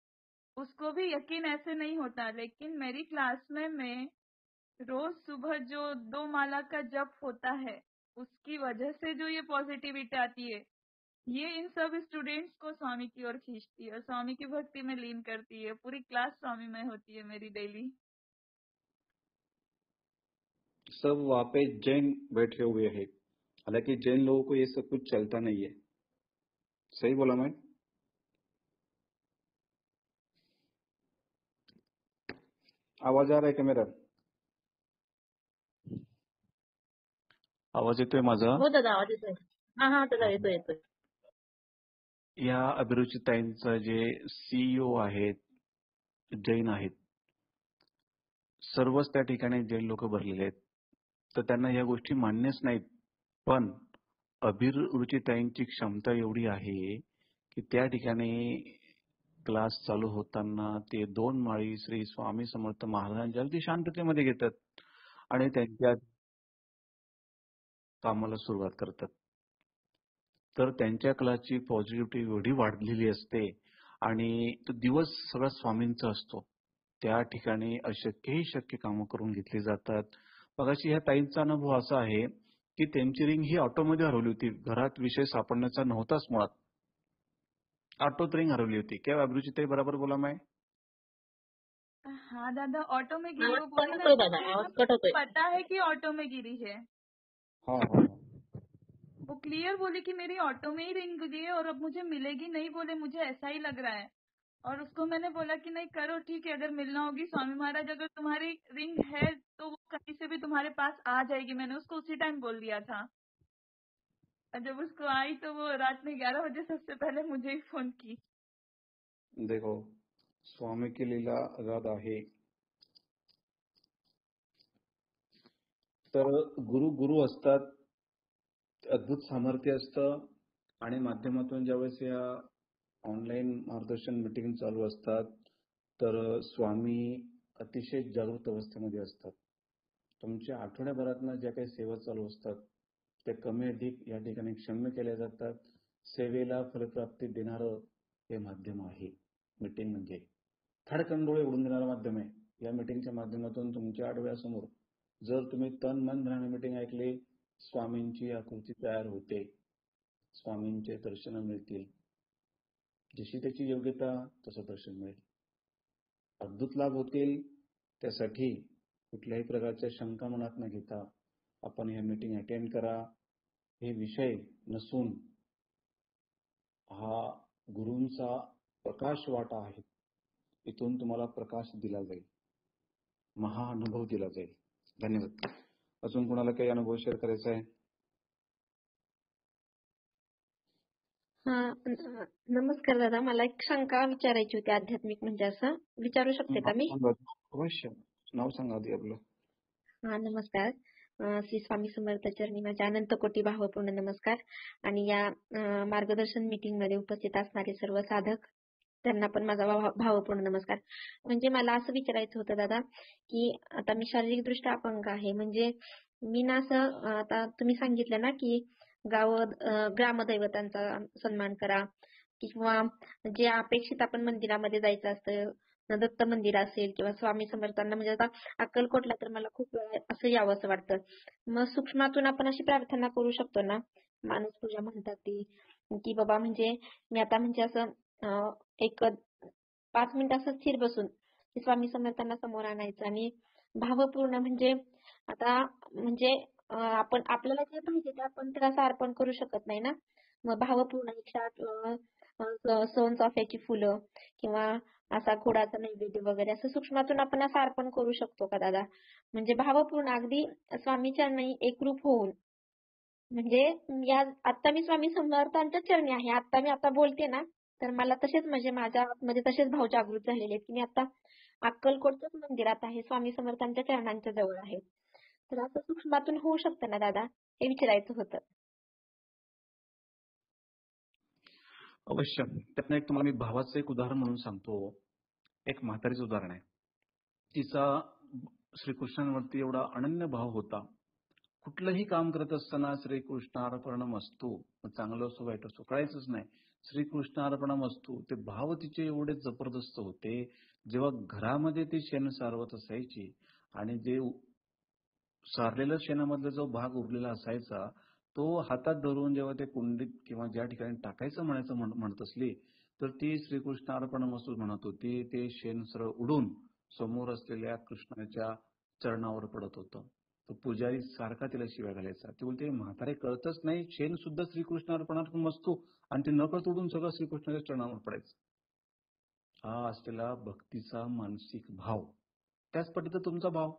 उसको भी यकीन ऐसे नहीं होता, लेकिन मेरी क्लास में मैं रोज सुबह जो 2 माला का जप होता है, उसकी वजह से जो ये पॉजिटिविटी आती है, ये इन सब स्टूडेंट्स को स्वामी की ओर खींचती है और स्वामी की भक्ति में लीन करती है। पूरी क्लास स्वामी में होती है मेरी डेली। सब वहाँ पे जैन बैठे हुए हैं, हालांकि जैन लोगों को ये सब कुछ चलता नहीं है। सही बोला मैं? आवाज आ रहा है क्या मेरा? आवाज येतोय माझा? हो दादा आवाज येतोय. हा दादा येतोय. या अभिरुचिताईंचं जे सीईओ आहेत, जैन आहेत, सर्वच त्या ठिकाणी जैन लोक भरलेले आहेत, तर त्यांना या गोष्टी मान्यच नाहीत. पण अभिरुचिताईंची क्षमता एवढी आहे की त्या ठिकाणी क्लास चालू होताना ते 2 माळी श्री स्वामी समर्थ महाराजांच्या अगदी शांततेमध्ये घेतात आणि त्यांच्या कामाला सुरुवात करतात. तर त्यांच्या क्लासची पॉझिटिव्हिटी एवढी वाढलेली असते आणि तो दिवस सगळा स्वामींचा असतो. त्या ठिकाणी अशक्यही शक्य कामं करून घेतली जातात. मगाशी ह्या ताईंचा अनुभव असा आहे की त्यांची रिंग ही ऑटोमध्ये हरवली होती. घरात विषय सापडण्याचा नव्हताच मुळात. ऑटोत रिंग हरवली होती. क्या अभिरुची ताई बराबर बोला मैं? हाँ दादा, ऑटो में गिरी, आवाज वो कट बोली होतोय ना, दादा, आवाज कट होतोय. पता है कि ऑटो में गिरी है। हाँ हाँ वो क्लियर बोली कि मेरी ऑटो में ही रिंग गिरी है और अब मुझे मिलेगी नहीं, बोले मुझे ऐसा ही लग रहा है। और उसको मैंने बोला कि नहीं करो, ठीक है, अगर मिलना होगी स्वामी महाराज, अगर तुम्हारी रिंग है तो वो कहीं से भी तुम्हारे पास आ जाएगी। मैंने उसको उसी टाइम बोल दिया था। और जब उसको आई तो वो रात में 11 बजे सबसे पहले मुझे ही फोन की। देखो, स्वामी की लीला अगाध आहे. तर गुरु गुरु असतात, अद्भुत सामर्थ्य असतं आणि माध्यमातून ज्यावेळेस या ऑनलाईन मार्गदर्शन मीटिंग चालू असतात तर स्वामी अतिशय जागृत अवस्थेमध्ये असतात. तुमच्या आठवड्याभरातनं ज्या काही सेवा चालू असतात त्या कमी अधिक या ठिकाणी क्षम्य केल्या जातात. सेवेला फलप्राप्ती देणारं हे माध्यम आहे. मीटिंग म्हणजे थाडकन उडून देणारं माध्यम आहे. या मीटिंगच्या माध्यमातून तुमच्या डोळ्यासमोर जर तुम्ही तन मन धनाने मीटिंग ऐकली, स्वामींची आकृती तयार होते, स्वामींचे दर्शन मिळतील. जशी त्याची योग्यता तसं दर्शन मिळेल. अद्भुत लाभ होतील. त्यासाठी कुठल्याही प्रकारच्या शंका मनात न घेता आपण या मीटिंग अटेंड करा. हे विषय नसून हा गुरूंचा प्रकाश वाटा आहे. इथून तुम्हाला प्रकाश दिला जाईल, महाअनुभव दिला जाईल. धन्यवाद. अजून कोणाला काही अनुभव शेअर करायचा आहे? नमस्कार दादा, मला एक शंका विचारायची होती आध्यात्मिक, म्हणजे असं विचारू शकते का मी? अवश्य. नाव सांगा आधी आपलं. हा नमस्कार. श्री स्वामी समर्थ चरणी माझ्या अनंत कोटी भावपूर्ण नमस्कार. आणि या मार्गदर्शन मीटिंग मध्ये उपस्थित असणारे सर्व साधक त्यांना पण माझा भावपूर्ण नमस्कार. म्हणजे मला असं विचारायचं होतं दादा की आता मी शारीरिक दृष्ट्या अपंग आहे. म्हणजे मी ना असं आता तुम्ही सांगितलं ना की ग्रामदैवतांचा सन्मान करा किंवा जे अपेक्षित आपण मंदिरामध्ये जायचं असतं, दत्त मंदिर असेल किंवा स्वामी समर्थांना, म्हणजे आता अक्कलकोटला तर मला खूप वेळा असं यावं असं वाटतं. मग सूक्ष्मातून आपण अशी प्रार्थना करू शकतो ना, मानस पूजा म्हणतात ती, की बाबा म्हणजे मी आता म्हणजे असं एक 5 मिनिट असं स्थिर बसून स्वामी समर्थांना समोर आणायचं आणि भावपूर्ण, म्हणजे आता म्हणजे आपण आपल्याला जे पाहिजे ते आपण त्याला असं अर्पण करू शकत नाही ना. मग भावपूर्ण 108 सोन चाफ्याची फुलं किंवा असा खोडाचा नैवेद्य वगैरे असं सूक्ष्मातून आपण असं अर्पण करू शकतो का दादा? म्हणजे भावपूर्ण अगदी स्वामी चरणी एकरूप होऊन, म्हणजे या आता मी स्वामी समर्थांच्या चरणी आहे, आता मी आता बोलते ना, तर मला तसेच म्हणजे माझ्या आतमध्ये तसेच भाव जागृत झालेले आहेत की मी आता अक्कलकोटच्याच मंदिरात आहे, स्वामी समर्थांच्या चरणांच्या जवळ आहे. तर असं सूक्ष्मातून होऊ शकतं ना दादा, हे विचारायचं होतं. अवश्य. त्यातनं एक तुम्हाला मी भावाचं एक उदाहरण म्हणून सांगतो. एक म्हातारीचं उदाहरण आहे. तिचा श्रीकृष्णांवरती एवढा अनन्य भाव होता. कुठलंही काम करत असताना श्रीकृष्णार्पणमस्तु, चांगलं असो वाईट असो कळायचंच नाही, श्रीकृष्णार्पणमस्तु, ते भाव तिचे एवढे जबरदस्त होते. जेव्हा घरामध्ये ती शेण सारवत असायची आणि जे सारलेलं शेणामधला जो भाग उरलेला असायचा तो हातात धरून जेव्हा ते कुंडीत किंवा ज्या ठिकाणी टाकायचं म्हणत असली तर ती श्रीकृष्णार्पणमस्तु म्हणत होती. ते शेण सरळ उडून समोर असलेल्या कृष्णाच्या चरणावर पडत होतं. तो पुजारी सारखा तिला शिव्या घालायचा. ती बोलते, म्हातारे कळतच नाही, शेण सुद्धा श्रीकृष्णार्पणमस्तु, आणि ते नकळत उडून सगळं श्रीकृष्णाच्या चरणावर पडायचं. हा असलेला भक्तीचा मानसिक भाव. त्याच पद्धतीचा तुमचा भाव.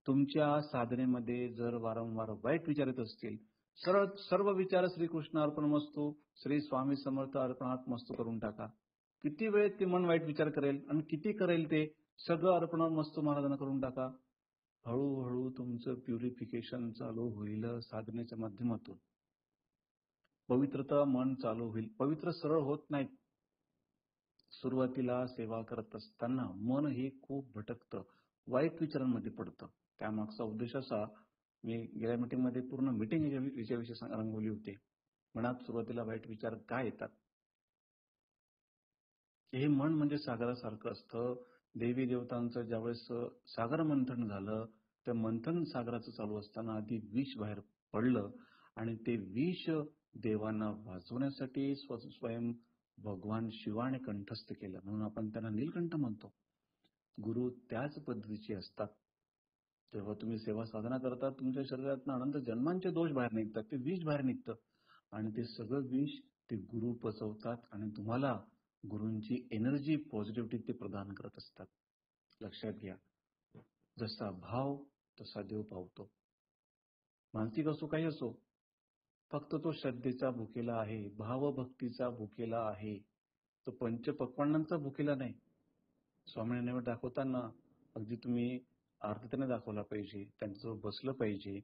तुमच्या साधनेमध्ये जर वारंवार वाईट विचार येत असतील, सरळ सर्व विचार श्रीकृष्ण अर्पणमस्तु, श्री स्वामी समर्थ अर्पणात्मस्तु करून टाका. किती वेळ ते मन वाईट विचार करेल आणि किती करेल ते सगळं अर्पणात्मस्तु महाराजांना करून टाका. हळूहळू तुमचं प्युरिफिकेशन चालू होईल. साधनेच्या माध्यमातून पवित्रता मन चालू होईल. पवित्र सरळ होत नाहीत. सुरुवातीला सेवा करत असताना मन हे खूप भटकतं, वाईट विचारांमध्ये पडतं. त्यामागचा उद्देश असा, मी गेल्या मीटिंगमध्ये पूर्ण मीटिंग याच्याविषयी रंगवली होती. मनात सुरुवातीला वाईट विचार काय येतात? हे मन म्हणजे सागरासारखं असतं. देवी देवतांचं ज्यावेळेस सागर मंथन झालं, त्या मंथन सागराचं चालू असताना आधी विष बाहेर पडलं आणि ते विष देवांना वाचवण्यासाठी स्वयं भगवान शिवाने कंठस्थ केलं, म्हणून आपण त्यांना नीलकंठ म्हणतो. गुरु त्याच पद्धतीचे असतात. जेव्हा तुम्ही सेवा साधना करता, तुमच्या शरीरातून अनंत जन्मांचे दोष बाहेर निघतात, ते विष बाहेर निघतं आणि ते सगळं विष ते गुरु पचवतात आणि तुम्हाला गुरूंची एनर्जी, पॉझिटिव्हिटी ते प्रदान करत असतात. लक्षात घ्या, जसा भाव तसा देव पावतो. मानसिक असो काही असो, फक्त तो श्रद्धेचा भुकेला आहे, भावभक्तीचा भुकेला आहे, तो पंचपक्वान्नांचा भुकेला नाही. स्वामी नैवेद्य दाखवताना अगदी तुम्ही आरतीने दाखवला पाहिजे, त्यांच्याजवळ बसलं पाहिजे.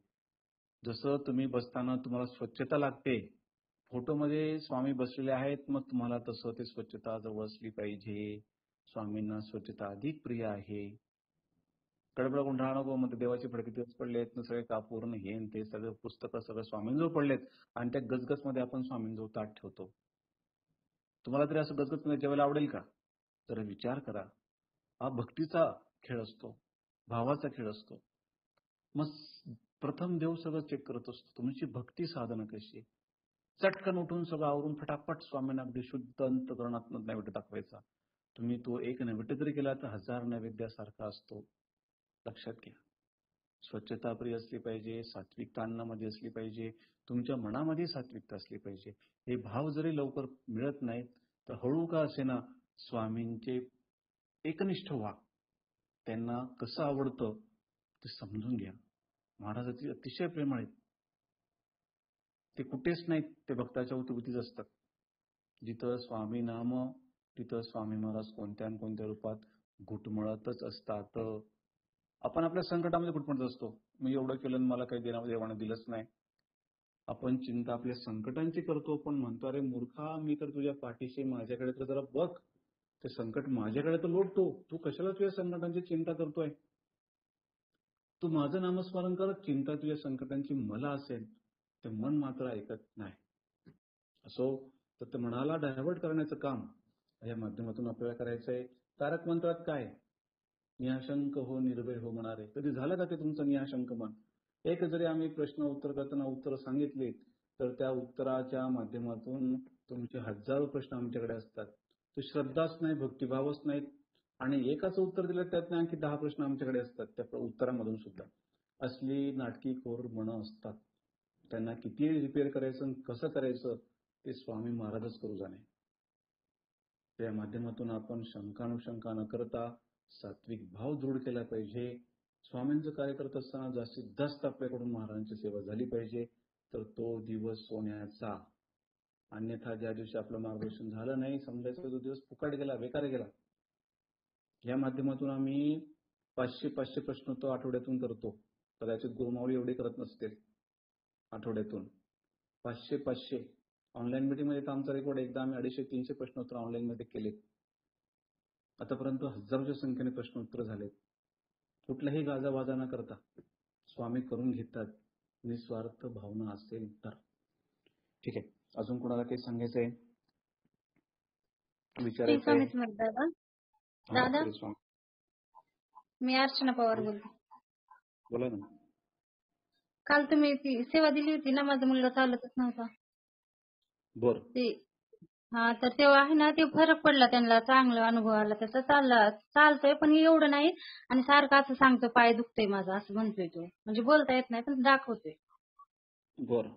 जसं तुम्ही बसताना तुम्हाला स्वच्छता लागते, फोटोमध्ये स्वामी बसलेले आहेत, मग तुम्हाला तसं ते स्वच्छता जवळ असली पाहिजे. स्वामींना स्वच्छता अधिक प्रिय आहे. गडबड गुंडाळा नको, मग देवाचे फडके दिवस पडलेत, सगळे कापूर हे ते सगळं पुस्तकं सगळं स्वामींजवळ पडलेत आणि त्या गजगजमध्ये आपण स्वामींजवळ ताट ठेवतो. तुम्हाला तरी असं गजगजमध्ये जेवायला आवडेल का? जरा विचार करा. हा भक्तीचा खेळ असतो, भावाचा खेळ असतो. मग प्रथम देव सगळं चेक करत असतो, तुमची भक्ती साधना कशी आहे. चटकन उठून सगळं आवरून फटाफट स्वामींना अगदी शुद्ध अंतकरणात नैवेद्य दाखवायचा. तुम्ही तो एक नैवेद्य जरी केला तर 1000 नैवेद्यासारखा असतो. लक्षात घ्या, स्वच्छता प्रिय असली पाहिजे, सात्विकता अन्नामध्ये असली पाहिजे, तुमच्या मनामध्ये सात्विकता असली पाहिजे. हे भाव जरी लवकर मिळत नाहीत तर हळू का असेना स्वामींचे एकनिष्ठ व्हा. त्यांना कसं आवडतं ते समजून घ्या. महाराज अतिशय प्रेमळ आहेत. ते कुठेच नाहीत, ते भक्ताच्या अवतीभोवतीच असतात. जिथं स्वामी नाम तिथं स्वामी महाराज कोणत्या न कोणत्या रूपात घुटमळतच असतात. आपण आपल्या संकटामध्ये घुटमळत असतो, मी एवढं केलं मला काही देवाने दिलंच नाही. आपण चिंता आपल्या संकटांची करतो, पण म्हणतो अरे मूर्खा, मी तर तुझ्या पाठीशी, माझ्याकडे तर जरा बघ, ते संकट माझ्याकडे तर लोटतो, तू कशाला तुझ्या संकटांची चिंता करतोय? तू माझं नामस्मरण कर, चिंता तुझ्या संकटांची मला असेल. ते मन मात्र ऐकत नाही. असो, तर ते मनाला डायव्हर्ट करण्याचं काम या माध्यमातून आपल्याला करायचंय. तारक मंत्रात काय, निःशंक हो निर्भय हो म्हणारे. कधी झालं का ते तुमचं निःशंक मन? एक जरी आम्ही प्रश्न उत्तर करताना उत्तर सांगितले तर त्या उत्तराच्या माध्यमातून तुमचे हजारो प्रश्न आमच्याकडे असतात. तो श्रद्धाच नाही, भक्तिभावच नाहीत आणि एकाच उत्तर दिलं त्यात आणखी 10 प्रश्न आमच्याकडे असतात त्या उत्तरामधून सुद्धा. असली नाटकी खोर मनं असतात. त्यांना किती रिपेअर करायचं, कसं करायचं ते स्वामी महाराजच करू जाणे. त्या माध्यमातून आपण शंकानुशंका न करता सात्विक भाव दृढ केला पाहिजे. स्वामींचं कार्य करत असताना जास्तीत जास्त आपल्याकडून महाराजांची सेवा झाली पाहिजे, तर तो दिवस सोन्याचा. अन्यथा ज्या दिवशी आपलं मार्गदर्शन झालं नाही, समजायचा तो दिवस फुकट गेला, बेकार गेला. या माध्यमातून आम्ही 500 प्रश्न तो आठवड्यातून करतो. कदाचित गुरुमावळी एवढे करत नसतील. आठवड्यातून 500 ऑनलाईन मीटिंग मध्ये तर आमचा रेकॉर्ड एकदा आम्ही 250-300 प्रश्नोत्तर ऑनलाईन मध्ये केलेत. आतापर्यंत हजारोच्या संख्येने प्रश्नोत्तर झालेत. कुठलाही गाजावाजा न करता स्वामी करून घेतात, निस्वार्थ भावना असेल तर. ठीक आहे, अजून कोणाला काही सांगायचंय, विचारायचंय? दादा, मी अर्चना पवार बोलते. बोला ना. काल तुम्ही ती सेवा दिली होती ना, माझा मुलगा चालतच नव्हता. बर. हा, तर तेव्हा आहे ना, ते फरक पडला त्यांना, चांगला अनुभव आला त्याचा. चालतोय पण एवढं नाही, आणि सारखं असं सांगतो पाय दुखतोय माझा असं म्हणतोय तो. म्हणजे बोलता येत नाही पण दाखवतोय. बर,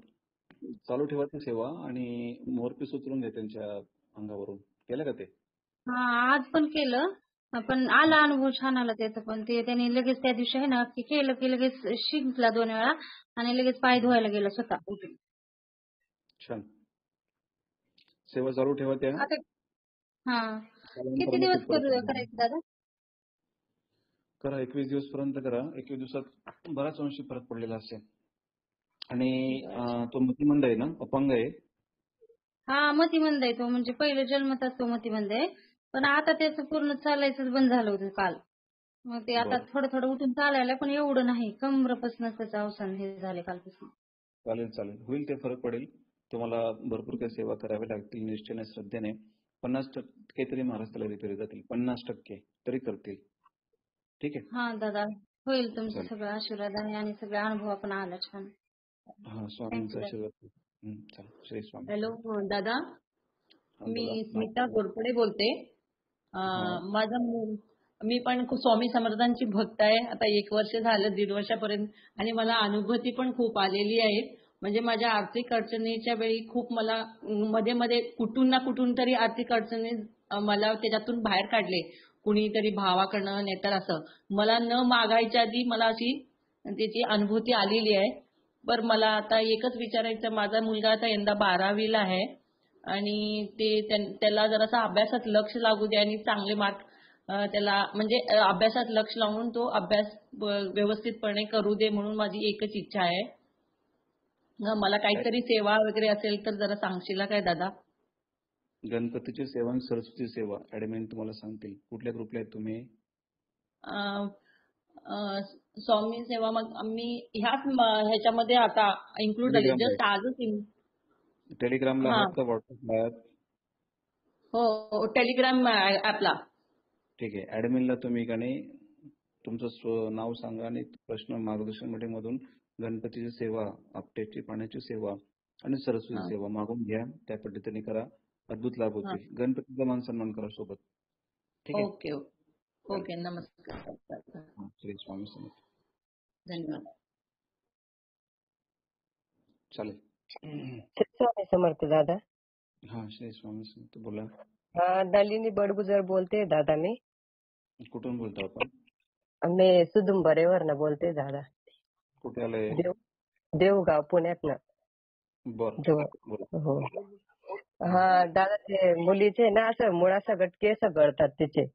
चालू ठेवायची सेवा आणि मोरपीस उचलून घ्या त्यांच्या अंगावरून. केलं का ते? हा, आज पण केलं, पण आला अनुभव छान आला त्याचा. पण ते त्यांनी लगेच त्या दिवशी आहे ना की केलं की लगेच शिंकला 2 वेळा आणि लगेच पाय धुवायला गेला स्वतः उठून. छान, सेवा चालू ठेवा त्या. हा, किती दिवस करायचं दादा? करा, 21 दिवस पर्यंत करा. 21 दिवसात बराच अंशी फरक पडलेला असेल. आणि तो मतिमंद आहे ना, अपंग आहे? हा, मतिमंद आहे तो, म्हणजे पहिलं जन्मताच तो मतिमंद आहे. पण आता त्याचं पूर्ण चालायचंच बंद झालं होतं काल. मग ते आता बरं. थोडं थोडं उठून चालायला, पण एवढं नाही. कमरेपासूनच त्याचं अवसान हे झाले कालपासून. चालेल. होईल ते फरक पडेल. तुम्हाला भरपूर काही सेवा कराव्या लागतील निष्ठेने, श्रद्धेने. 50% तरी महाराष्ट्राला रिपेअर जातील. 50% तरी करतील. ठीक आहे? हा दादा, होईल तुमचं चालेल. सगळं आशीर्वादाने आणि सगळा अनुभव पण आला छान. हा, स्वामींचा थँक्यू. आशीर्वाद. चला, श्री स्वामी. हॅलो दादा, हा, मी बोला. स्मिता घोरपडे बोलते. हा. मी पण स्वामी समर्थांची भक्त आहे. आता 1 वर्ष झालं, 1.5 वर्षापर्यंत, आणि मला अनुभूती पण खूप आलेली आहे. म्हणजे माझ्या आर्थिक अडचणीच्या वेळी खूप मला मध्ये मध्ये कुठून ना कुठून तरी आर्थिक अडचणी मला त्याच्यातून बाहेर काढले. कुणीतरी भावाकडनं, नाहीतर असं मला न मागायच्या आधी मला अशी त्याची अनुभूती आलेली आहे. बरं, मला आता एकच विचारायचं, माझा मुलगा आता यंदा 12वीला आहे आणि त्याला जरासा अभ्यासात लक्ष लागू द्या आणि चांगले मार्क त्याला म्हणजे अभ्यासात लक्ष लावून तो अभ्यास व्यवस्थितपणे करू दे म्हणून माझी एकच इच्छा आहे. मला काहीतरी सेवा वगैरे असेल तर जरा सांगशील काय दादा? गणपतीची सेवा आणि सरस्वती सेवा ऍडमिन तुम्हाला सांगतील. कुठल्या ग्रुपला आहेत तुम्ही? अं, अं, स्वामी सेवा मग आम्ही ह्याच्यामध्ये आता इन्क्लूड झाले. टेलिग्रामला जस्ट आजच टेलिग्रामला हा. आहात का व्हॉट्सअपला आहात? हो, टेलिग्राम ऍपला. ठीक आहे. ऍडमिनला तुम्ही का नाही तुमचं नाव सांगा आणि प्रश्न मार्गदर्शन मधून गणपतीची सेवा, आपटेची पाण्याची सेवा आणि सरस्वती हा. सेवा मागून घ्या. त्या पद्धतीने करा. अद्भुत लाभ हा. होतील. गणपतीचा मान सन्मान करा सोबत. ठीक आहे? ओके ओके, नमस्कार. हा, श्री स्वामी समर्थ. धन्यवाद. चालेल. स्वामी समर्थ दादा. हा, श्री स्वामी समर्थ. बोला. हा, नलिनी बडगुजर बोलते दादा. मी कुठून बोलतो आपण? मी सुदुंबरेवरनं बोलते दादा. कुठे आलंय? देवगाव, पुण्यातनं. बर, बोला. हो. हा दादा, ते मुलीचे ना असं मुळासकट केस गळतात तिचे.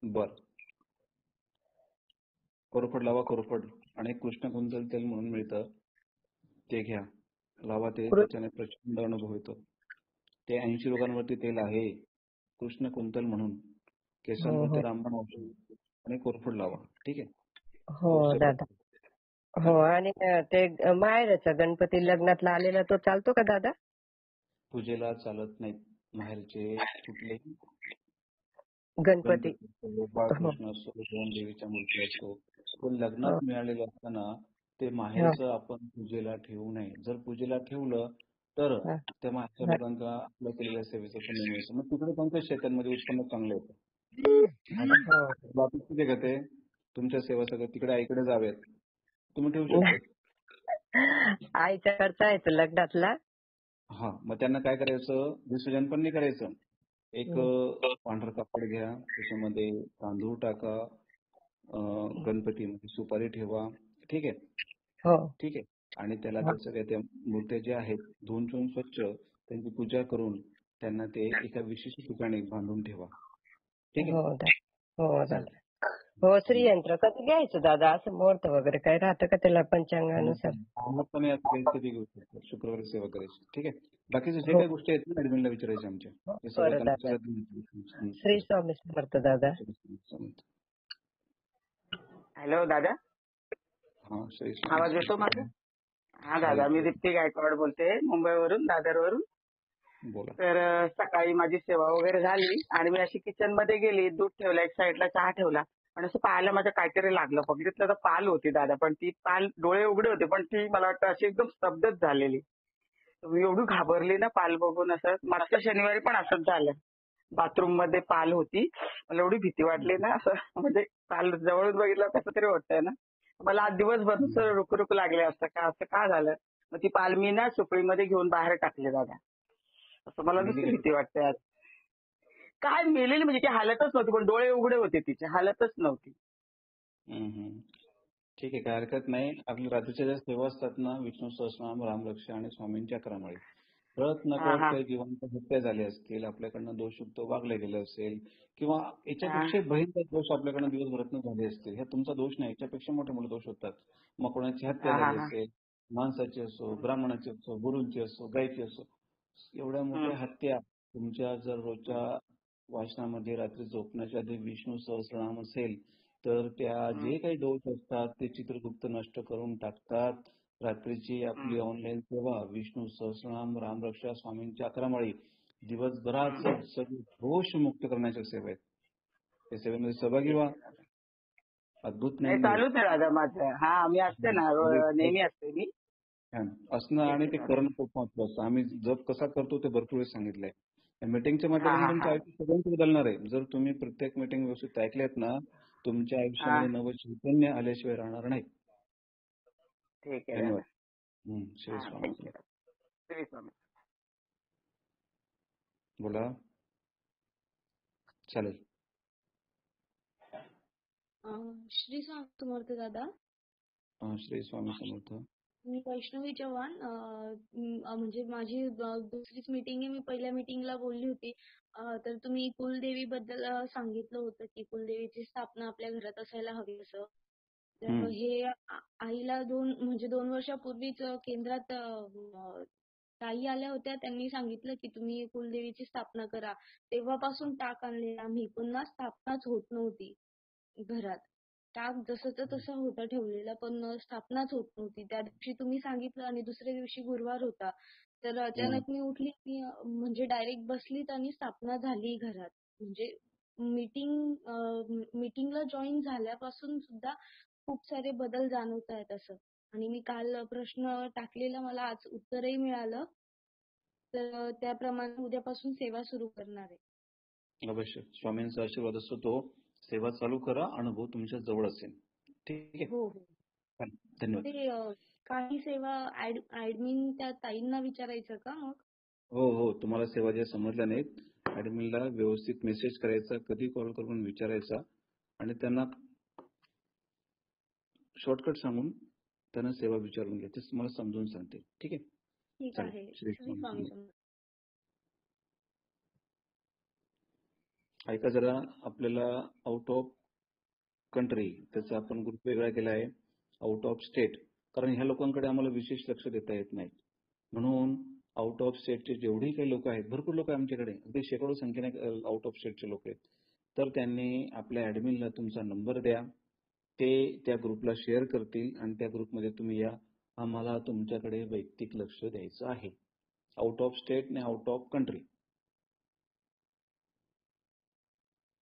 बर. कोरफड लावा. कोरफड आणि कृष्ण कुंतल तेल म्हणून मिळतं, ते घ्या. लावा. ते त्याच्याने प्रचंड अनुभव येतो. ते 80 रोगांवरती तेल आहे, कृष्ण कुंतल म्हणून. केसांवरती रामबाण औषध आणि कोरफड लावा. ठीक आहे? हो दादा. हो, आणि ते माहेरचा गणपती लग्नातला आलेला तो चालतो का दादा? पूजेला चालत नाहीत माहेरचे कुठलेही गणपती. बाळकृष्ण असो, दोन देवीच्या मूर्ती असो, तो लग्नात मिळालेलं असताना ते माहेरचं आपण पूजेला ठेवू नये. जर पूजेला ठेवलं तर त्या माहेरच्या लोकांचा आपल्या केलेल्या सेवेचं पुण्य मिळतं. मग तिकडे त्यांच्या शेतांमध्ये उत्पन्न चांगलं येतं. बाकी कुठे का ते तुमच्या सेवा सगळं तिकडे आईकडे जावेत, तुम्ही ठेवू शकता. आईच्या खर्च आहे तो लग्नातला. हा, मग त्यांना काय करायचं, विसर्जन पण नाही करायचं. एक पांढरं कापड घ्या, त्याच्यामध्ये तांदूळ टाका, गणपतीमध्ये सुपारी ठेवा. ठीक आहे? ठीक आहे. आणि त्याला त्या सगळ्या त्या मूर्त्या ज्या आहेत धुवून ठेवून स्वच्छ त्यांची पूजा करून त्यांना ते एका विशिष्ट ठिकाणी बांधून ठेवा. ठीक आहे? हो दादा. हो, श्रीयंत्र कधी घ्यायचं दादा? असं मुहूर्त वगैरे काय राहतं का त्याला पंचांगानुसार? कधी घेऊ शकतो. शुक्रवारी सेवा करायची. ठीक आहे? बाकीच्या जे काही गोष्टी आहेत ना ऍडमिनला विचारायच्या आमच्या, ते सगळं त्यांना विचारायचं. श्री स्वामी समर्थ दादा. हॅलो दादा, हा, श्री आवाज येतो माझा? हा दादा, मी दीप्ती गायकवाड बोलते, मुंबईवरून, दादरवरून. बोला. तर सकाळी माझी सेवा वगैरे झाली आणि मी अशी किचन मध्ये गेली, दूध ठेवलं एक साईडला, चहा ठेवला आणि असं पाहायला माझं काहीतरी लागलं. बघितलं तर पाल होती दादा, पण ती पाल, डोळे उघडे होते पण ती मला वाटतं अशी एकदम स्तब्धच झालेली. मी एवढी घाबरली ना पाल बघून. असं मागच्या शनिवारी पण असंच झालं. बाथरूम मध्ये पाल होती, मला एवढी भीती वाटली ना. असं म्हणजे पाल जवळून बघितलं कसं तरी वाटतंय ना. मला आज दिवसभर रुकरुक लागले, असं का झालं. मग ती पाल मी ना सुपडीमध्ये घेऊन बाहेर टाकले दादा. असं मला नुसती भीती वाटते आज. काय मेलेली म्हणजे ती हालतच नव्हती, पण डोळे उघडे होते, तिचे हालतच नव्हती. ठीक आहे, काय हरकत नाही. आपल्या रात्रीच्या ज्या सेवा असतात ना, विष्णू सहस्रनाम, रामरक्ष आणि स्वामींच्या अकरामाळी, कळत नकळत काही जीवांच्या हत्या झाल्या असतील, आपल्याकडनं दोषयुक्त वागले गेले असेल, किंवा याच्यापेक्षा भयंकर दोष आपल्याकडनं दिवसभरातनं झाले असतील. ह्या तुमचा दोष नाही, याच्यापेक्षा मोठे मोठे दोष होतात. मग कोणाची हत्या झाली असेल, माणसाची असो, ब्राह्मणाची असो, गुरूंची असो, गायची असो, एवढ्या मोठ्या हत्या तुमच्या जर रोजच्या वाचनामध्ये रात्री झोपण्याच्या आधी विष्णू सहस्रनाम असेल तर त्या जे काही दोष असतात ते चित्रगुप्त नष्ट करून टाकतात. रात्रीची आपली ऑनलाईन सेवा विष्णू सहस्रनाम रामरक्षा स्वामींची 11 माळी दिवसभरात सगळे दोष मुक्त करण्याच्या सेवा आहेत. त्या सेवेमध्ये सहभागी व्हा. अद्भुत नाही ज्ञान मिळेल. चालूच आहे दादा माझं. हा मी असते ना नेहमी असते मी. छान. असणं आणि ते करणं खूप महत्वाचं. आम्ही जप कसा करतो ते भरपूर वेळेस सांगितलंय. मीटिंगच्या माध्यमातून तुमचं आयुष्य सगळ्यांचं बदलणार आहे. जर तुम्ही प्रत्येक मीटिंग व्यवस्थित ऐकल्यात ना तुमच्या आयुष्यामध्ये नवं चैतन्य आल्याशिवाय राहणार नाही. ठीक आहे धन्यवाद. दादा. श्री स्वामी. श्री स्वामी. बोला. चालेल. श्री स्वामी समर्थ दादा. श्री स्वामी समर्थ. मी वैष्णवी चव्हाण. म्हणजे माझी दुसरीच मीटिंग आहे. मी पहिल्या मीटिंगला बोलली होती. तर तुम्ही कुलदेवी बद्दल सांगितलं होतं की कुलदेवीची स्थापना आपल्या घरात असायला हवी असं. तर हे आईला 2 वर्षापूर्वीच केंद्रात ताई आल्या होत्या. त्यांनी सांगितलं की तुम्ही कुलदेवीची स्थापना करा. तेव्हापासून टाक आणले आम्ही. पुन्हा स्थापनाच होत नव्हती घरात. टाक जसंच्या तसं होता ठेवलेला पण स्थापनाच होत नव्हती. त्या दिवशी तुम्ही सांगितलं आणि दुसऱ्या दिवशी गुरुवार होता. तर अचानक मी उठली की म्हणजे डायरेक्ट बसलीत आणि स्थापना झाली घरात. म्हणजे मीटिंगला जॉईन झाल्यापासून सुद्धा खूप सारे बदल जाणवत आहेत असं. आणि मी काल प्रश्न टाकलेला मला आज उत्तरही मिळालं. तर त्याप्रमाणे उद्यापासून सेवा सुरू करणार आहे. अवश्य. स्वामींचा आशीर्वाद असतो तो. सेवा चालू करा. अनुभव तुमच्या जवळ असेल. ठीक आहे. हो. धन्यवाद. ते काही सेवा ऍडमिन त्या ताईंना विचारायचं का मग? हो. तुम्हाला सेवा ज्या समजल्या नाहीत ऍडमिनला व्यवस्थित मेसेज करायचा, कधी कॉल करून विचारायचा आणि त्यांना शॉर्टकट सांगून त्यांना सेवा विचारून घ्या. ते तुम्हाला समजून सांगते. ठीक आहे. ठीक आहे. श्री स्वामी समर्थ. ऐका जरा. आपल्याला आउट ऑफ कंट्री त्याचा आपण ग्रुप वेगळा केला आहे. Out of state. कारण ह्या लोकांकडे आम्हाला विशेष लक्ष देता येत नाही. म्हणून आउट ऑफ स्टेटचे जेवढेही काही लोक आहेत, भरपूर लोक आमच्याकडे अगदी शेकडो संख्येने आउट ऑफ स्टेटचे लोक आहेत. तर त्यांनी आपल्या ऍडमिनला तुमचा नंबर द्या. ते त्या ग्रुपला शेअर करतील आणि त्या ग्रुपमध्ये तुम्ही या. आम्हाला तुमच्याकडे वैयक्तिक लक्ष द्यायचं आहे. आउट ऑफ स्टेट आणि आउट ऑफ कंट्री.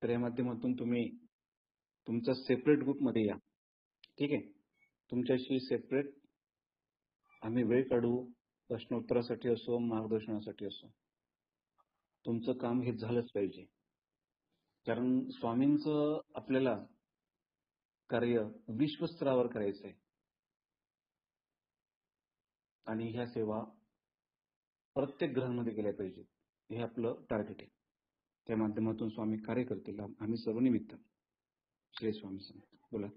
तर या माध्यमातून तुम्ही तुमचा सेपरेट ग्रुपमध्ये या. ठीक आहे. तुमच्याशी सेपरेट आम्ही वेळ काढू. प्रश्नोत्तरासाठी असो, मार्गदर्शनासाठी असो. तुमचं काम हे झालंच पाहिजे. कारण स्वामींचं आपल्याला कार्य विश्वस्तरावर करायचं आहे आणि ह्या सेवा प्रत्येक ग्रहांमध्ये गेल्या पाहिजेत. हे आपलं टार्गेट आहे. त्या माध्यमातून स्वामी कार्य करतील. आम्ही सर्व निमित्त. श्री स्वामी समर्थ. बोला.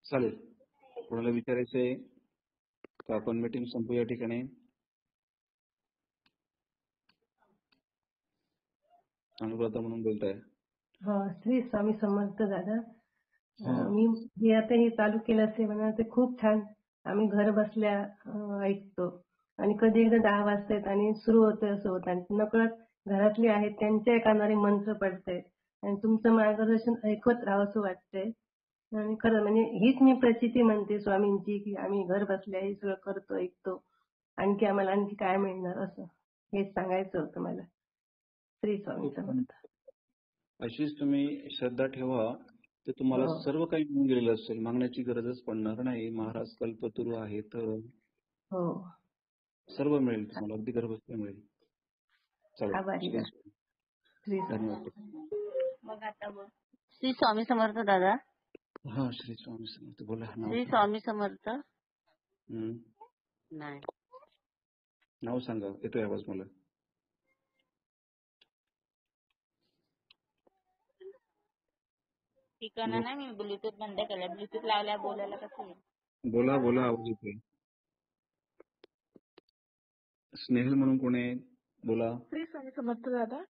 चालेल. कोणाला विचारायचंय का आपण मीटिंग संपू या ठिकाणी? अनुराधा म्हणून बोलताय. श्री स्वामी समर्थ दादा. मी आता हे चालू केलं सेवा ते खूप छान. आम्ही घर बसल्या ऐकतो आणि कधी एकदा 10 वाजतायत आणि सुरू होतं असं होतं आणि नकळत घरातले आहेत त्यांच्या कानावर मंत्र पडतायत आणि तुमचं मार्गदर्शन ऐकत राहावंसं वाटतंय. आणि खरं म्हणजे हीच मी प्रचिती म्हणते स्वामींची की आम्ही घर बसल्या हे सगळं करतो ऐकतो. आणखी आम्हाला आणखी काय मिळणार असं हेच सांगायचं होतं मला. श्री स्वामी समर्थ. अशीच तुम्ही श्रद्धा ठेवा. ते तुम्हाला सर्व काही मिळून गेलेलं असेल. मागण्याची गरजच पडणार नाही. महाराज कल्पतरू आहेत. सर्व मिळेल तुम्हाला. अगदी घर बसल्या मिळेल. धन्यवाद. श्री स्वामी समर्थ दादा. श्री स्वामी समर्थ. बोला. श्री स्वामी समर्थ. नाही नाव सांगा. येतोय आवाज मला. ठिकाणा नाही. मी ब्लूटूथ बंद केलं. ब्लूटूथ लावल्या बोलायला कसं येईल? बोला आवाज येतोय. स्नेहल म्हणून कोण आहे? बोला. श्री स्वामी समर्थ दादा.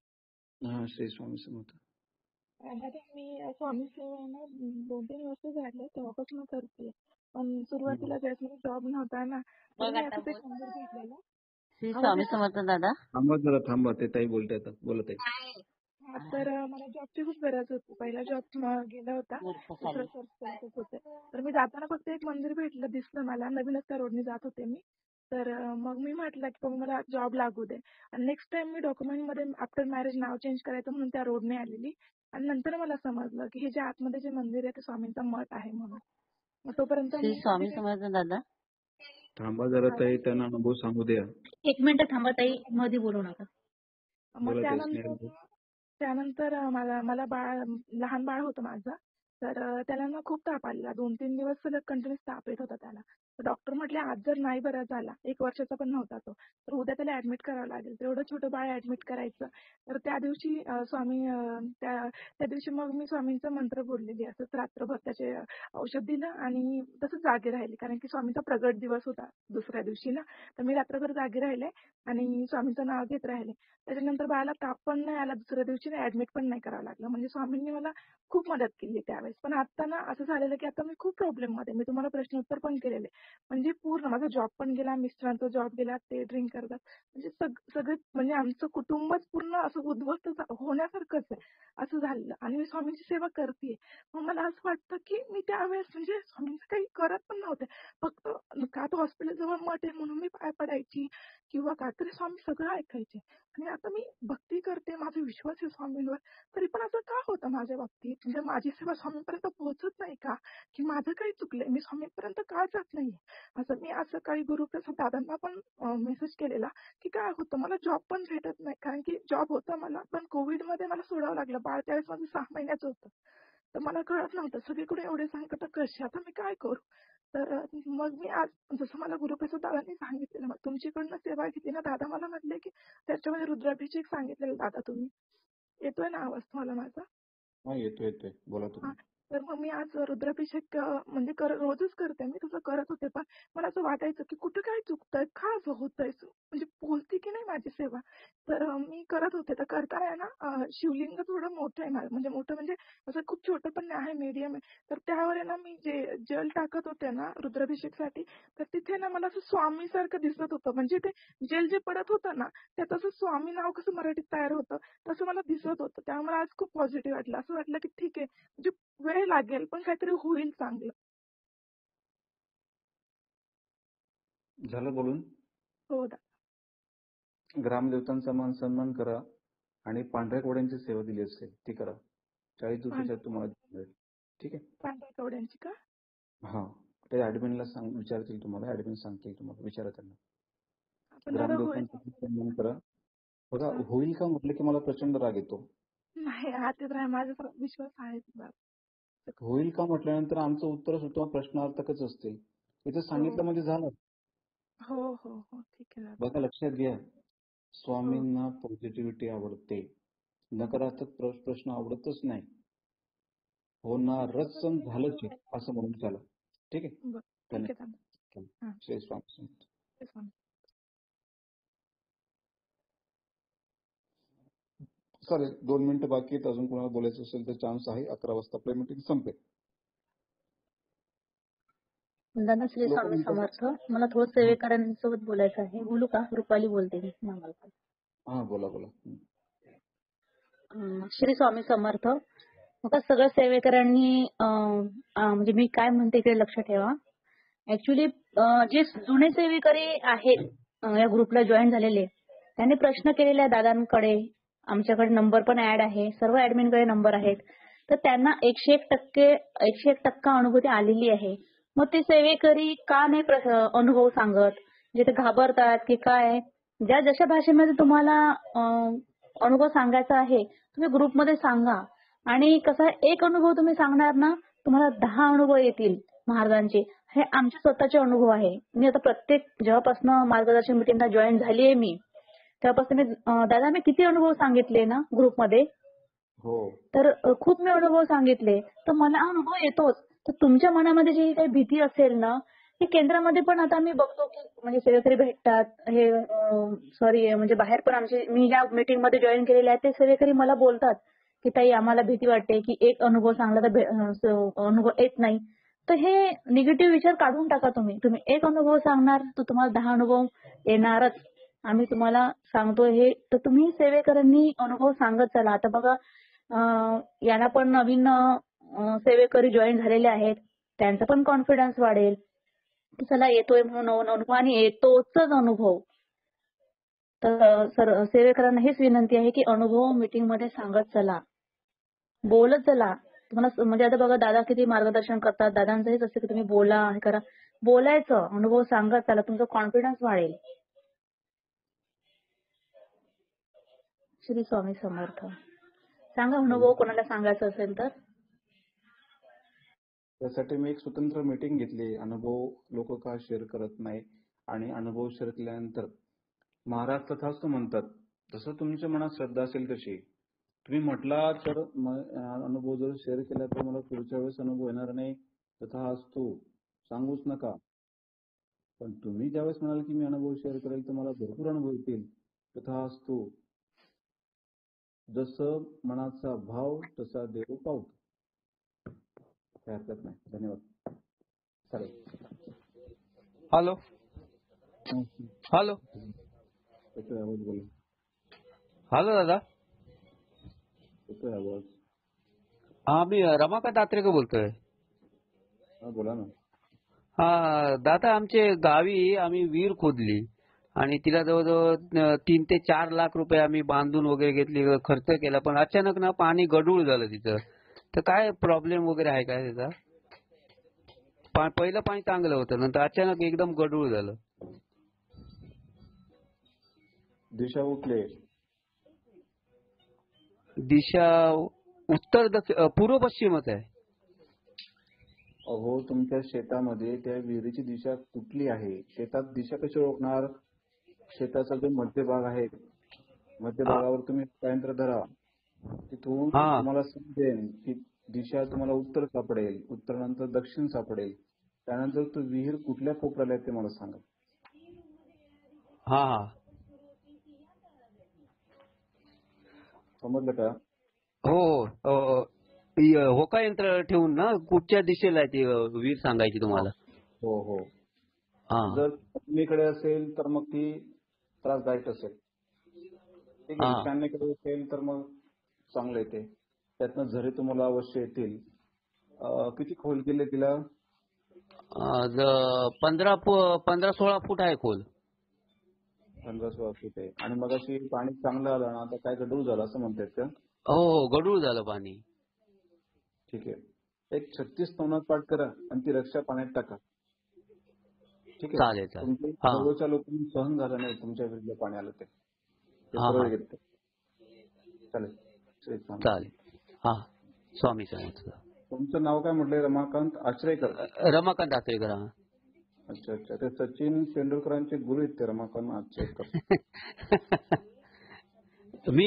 श्री स्वामी समर्थ. दादा मी स्वामी सेवा 2-3 वर्ष झाले तेव्हापासून करते. पण सुरुवातीला ज्यावेळेस मला जॉब नव्हता ना तर बघ मी आता असंच एक बोल. नंबर भेटलेला. श्री आवाज स्वामी येतो? समर्थ दादा. थांबा ते ताई बोलतायत, बोलत आहे. हा, तर मला जॉबची खूप गरज होती. पहिला जॉब गेला होता, दुसरा सर्च करतच होते. तर मी जाताना फक्त एक मंदिर भेटलं, दिसलं मला, नवीनच त्या रोडने जात होते मी. तर मग मी म्हटलं की बाबा मला जॉब लागू दे. आणि नेक्स्ट टाइम मी डॉक्युमेंट मध्ये आफ्टर मॅरेज नाव चेंज करायचं म्हणून त्या रोडने आलेली. आणि नंतर मला समजलं की हे जे आतमध्ये जे मंदिर आहे ते स्वामींचा मठ आहे म्हणून. मग तोपर्यंत श्री मी स्वामी समर्थ दादा. थांबा जरा ताई, त्यांना अनुभव सांगू द्या. एक मिनिट थांबा ताई, मध्ये बोलू नका. मग बोला ताई, स्नेहल. त्यानंतर मला लहान बाळ होतं माझं. तर त्याला ना खूप ताप आलेला. 2-3 दिवस सलग कंटिन्यूस ताप येत होता त्याला. तर डॉक्टर म्हटले आज जर नाही बरा झाला, 1 वर्षाचा पण नव्हता तो, तर उद्या त्याला ऍडमिट करावं लागेल. तर एवढं छोटं बाळ ऍडमिट करायचं. तर त्या दिवशी त्या दिवशी मग मी स्वामींचा मंत्र बोललेली. असंच रात्रभर त्याचे औषध दिलं आणि तसंच जागे राहिले. कारण की स्वामींचा प्रगट दिवस होता दुसऱ्या दिवशी ना. तर मी रात्रभर जागे राहिले आणि स्वामींचं नाव घेत राहिले. त्याच्यानंतर बाळाला ताप पण नाही आला दुसऱ्या दिवशी, ऍडमिट पण नाही करावं लागलं. म्हणजे स्वामींनी मला खूप मदत केली त्यावेळेस. पण आता ना असं झालेलं की आता मी खूप प्रॉब्लेम मध्ये. मी तुम्हाला प्रश्नोत्तर पण केलेले. म्हणजे पूर्ण माझा जॉब पण गेला, मिस्टरांचा जॉब गेला, ते ड्रिंक करतात. म्हणजे सगळे म्हणजे आमचं कुटुंबच पूर्ण असं उद्ध्वस्त होण्यासारखंच आहे असं झालेलं. आणि मी स्वामींची सेवा करते. मग मला असं वाटतं की मी त्यावेळेस म्हणजे स्वामींचं काही करत पण नव्हते. फक्त का तो हॉस्पिटल जवळ मठ आहे म्हणून मी पाय पडायची किंवा काहीतरी स्वामी सगळं ऐकायचे. आणि आता मी भक्ती करते, माझा विश्वास आहे स्वामींवर, तरी पण असं का होतं माझ्या बाबतीत? म्हणजे माझी सेवा स्वामींपर्यंत पोहोचत नाही का? की माझं काही चुकलंय? मी स्वामींपर्यंत का जात नाहीये? असं मी आज सकाळी गुरुप्रसाद दादांना पण मेसेज केलेला की काय होतं मला जॉब पण भेटत नाही. कारण की जॉब होता मला, पण कोविडमध्ये मला सोडावं लागलं. बाळ त्यावेळेस माझं 6 महिन्याचं होतं. तर मला कळत नव्हतं सगळीकडे एवढे संकट कशी, आता मी काय करू? तर मग मी आज जसं मला गुरुप्रसाद दादांनी सांगितलेलं, मग तुमच्याकडनं सेवा घेतली ना, दादा मला म्हटले की त्याच्यामध्ये रुद्राभिषेक सांगितलेलं दादा तुम्ही. येतोय ना आवाज तुम्हाला माझा? हा, येतोय बोला हा, तुम्ही. तर मग मी आज रुद्राभिषेक म्हणजे रोजच करते मी, तसं करत होते. पण मला असं वाटायचं की कुठं काय चुकतंय, का असं होतंय, म्हणजे बोलते की नाही माझी सेवा. तर मी करत होते. तर करताना आहे ना शिवलिंग थोडं मोठं आहे माझं, म्हणजे मोठं म्हणजे असं खूप छोटं पण नाही आहे, मीडियम आहे. तर त्यावर आहे ना मी जे जल टाकत होते ना रुद्राभिषेकसाठी, तर तिथे ना मला असं स्वामी सारखं दिसत होतं. म्हणजे ते जेल जे पडत होतं ना, त्यात असं स्वामी नाव कसं मराठीत तयार होतं तसं मला दिसत होतं. त्यामुळे मला आज खूप पॉझिटिव्ह वाटलं. असं वाटलं की ठीक आहे, म्हणजे वेळ लागेल पण काहीतरी होईल चांगलं. झालं बोलून? हो दा. ग्रामदेवतांचा मान सन्मान करा आणि पांढऱ्या कोड्यांची सेवा दिली असेल ती करा. 40 दिवसाच्या तुम्हाला मिळेल. ठीक आहे. पांढऱ्या कवड्यांची का? हा, ते ऍडमिनला विचारतील तुम्हाला, ऍडमिन सांगतील तुम्हाला, विचारा त्यांना. पण दादा होईल? ग्रामदेवतांचा सन्मान करा. बघा, होईल का म्हटलं की मला प्रचंड राग येतो. नाही, हात राहा, माझा विश्वास आहे दादा. होईल का म्हटल्यानंतर आमचं उत्तर सुद्धा प्रश्नार्थकच असते. इथे सांगितलं म्हणजे झालं. हो हो हो, ठीक आहे दादा. बघा, लक्षात घ्या, स्वामींना पॉझिटिव्हिटी आवडते, नकारात्मक प्रश्न आवडतच नाही. होणारच झालंच असं म्हणून चला. ठीक आहे. ठीक आहे दादा. श्री स्वामी. चालेल, 2 मिनिटं बाकी आहेत. अजून कोणाला बोलायचं असेल तर चान्स आहे. 11 वाजता आपली मीटिंग संपेल. दादा श्री स्वामी समर्थ. मला थोडं सेवेकरांसोबत बोलायचं आहे. बोलू का? रुपाली बोलते मी. हा, बोला. श्री स्वामी समर्थ. मग सगळ्या सेवेकरांनी म्हणजे मी काय म्हणते इकडे लक्ष ठेवा. ऍक्च्युली जे जुने सेवेकरी आहेत या ग्रुपला जॉईन झालेले, त्यांनी प्रश्न केलेले दादांकडे. आमच्याकडे नंबर पण ऍड आहे, सर्व ऍडमिनकडे नंबर आहेत. तर त्यांना 101% अनुभूती आलेली आहे. मग ते सेवेकरी का नाही अनुभव सांगत? जे ते घाबरतात की काय? ज्या जशा भाषेमध्ये तुम्हाला अनुभव सांगायचा आहे तुम्ही ग्रुपमध्ये सांगा. आणि कसा एक अनुभव तुम्ही सांगणार ना, तुम्हाला 10 अनुभव येतील महाराजांचे. हे आमचे स्वतःचे अनुभव आहे. मी आता प्रत्येक जेव्हापासून मार्गदर्शन मीटिंगला जॉईन झाली आहे मी, तेव्हापासून दादा मी किती अनुभव सांगितले ना ग्रुपमध्ये. तर खूप मी अनुभव सांगितले. तर मला अनुभव येतोच. तर तुमच्या मनामध्ये जी काही भीती असेल ना, ही केंद्रामध्ये पण आता मी बघतो की म्हणजे सेवेकरी भेटतात. हे सॉरी म्हणजे बाहेर पण आमचे, मी ज्या मीटिंग मध्ये जॉईन केलेले आहे ते सेवेकरी मला बोलतात की ताई आम्हाला भीती वाटते की एक अनुभव सांगला तर अनुभव येत नाही. तर हे निगेटिव्ह विचार काढून टाका तुम्ही एक अनुभव सांगणार तर तुम्हाला 10 अनुभव येणारच. आम्ही तुम्हाला सांगतोय हे तर तुम्ही सेवेकरांनी अनुभव सांगत चला. आता बघा याला पण नवीन सेवेकरी जॉईन झालेले आहेत, त्यांचा पण कॉन्फिडन्स वाढेल की चला येतोय म्हणून नवीन अनुभव आणि येतोच अनुभव. तर सेवेकरांना हेच विनंती आहे की अनुभव मीटिंग मध्ये सांगत चला, बोलत चला. तुम्हाला म्हणजे आता बघा दादा किती मार्गदर्शन करतात, दादांचं हेच असतं की तुम्ही बोला, हे करा, बोलायचं, अनुभव सांगत चला, तुमचा कॉन्फिडन्स वाढेल. श्री स्वामी समर्थ. सांगा अनुभव कोणाला सांगायचा असेल तर. त्यासाठी मी एक स्वतंत्र मीटिंग घेतली. अनुभव लोक का शेअर करत नाही आणि अनुभव शेअर केल्यानंतर महाराज तथास्तु म्हणतात. जसं तुमच्या मनात श्रद्धा असेल तशी तुम्ही म्हटला तर अनुभव जर शेअर केला तर मला पुढच्या वेळेस अनुभव येणार नाही, तथास्तु सांगूच नका. पण तुम्ही ज्यावेळेस म्हणाल की मी अनुभव शेअर करेल तर मला भरपूर अनुभव येतील, तथास्तु. जसं मनाचा भाव तसा देव पावतो. काही हरकत नाही. धन्यवाद. चालेल. हॅलो हॅलो येतोय आवाज? बोला. हॅलो दादा. येतोय आवाज? हा, मी रमाकांत आत्रेकर बोलतोय. हा, बोला ना. हा दादा, आमचे गावी आम्ही विहीर खोदली आणि तिला जवळजवळ 3 ते 4 लाख रुपये आम्ही बांधून वगैरे घेतली, खर्च केला. पण अचानक ना पाणी गढूळ झालं तिथं. तर काय प्रॉब्लेम वगैरे आहे काय त्याचा? पहिलं पाणी चांगलं होतं, नंतर अचानक एकदम गढूळ झालं. दिशा कुठली? दिशा उत्तर पूर्व पश्चिमच आहे. अहो, तुमच्या शेतामध्ये त्या विहिरीची दिशा कुठली आहे? शेतात दिशा कशी ओळखणार? शेताचा जो मध्यभाग आहे, मध्यभागावर तुम्ही पॉइंटर धरा, तिथून तुम्हाला समजेल की दिशा तुम्हाला उत्तर सापडेल, उत्तरानंतर दक्षिण सापडेल. त्यानंतर तो विहीर कुठल्या कोपऱ्याला आहे ते मला सांगा. हा हा, समजलं का? हो. होका यंत्र ठेवून ना कुठच्या दिशेला आहे ती विहीर सांगायची तुम्हाला. हो हो. जर पश्चिमेकडे असेल तर मग ती त्रासदायक असेल. ठीक आहे. ईशान्येकडे असेल तर मग चांगलं येते. त्यातनं झरे तुम्हाला अवश्य येतील. किती खोल केले तिला? 15-16 फूट आहे खोल. 15-16 फूट आहे. आणि मग अशी पाणी चांगलं आलं ना, आता काय गढूळ झालं असं म्हणतात का? हो, गढूळ झालं पाणी. ठीक आहे. एक 36 स्तवनात पाठ करा आणि ती रक्षा पाण्यात टाका. ठीक आहे. चालेल. जवळच्या लोकांनी सहन झालं नाही तुमच्या विरुद्ध पाणी आलं ते. चालेल. हा, स्वामी समर्थ. तुमचं नाव काय म्हटलंय? रमाकांत आचरेकर. रमाकांत आचरेकर. अच्छा अच्छा. ते सचिन तेंडुलकरांचे गुरु आहेत ते रमाकांत आचरेकर. मी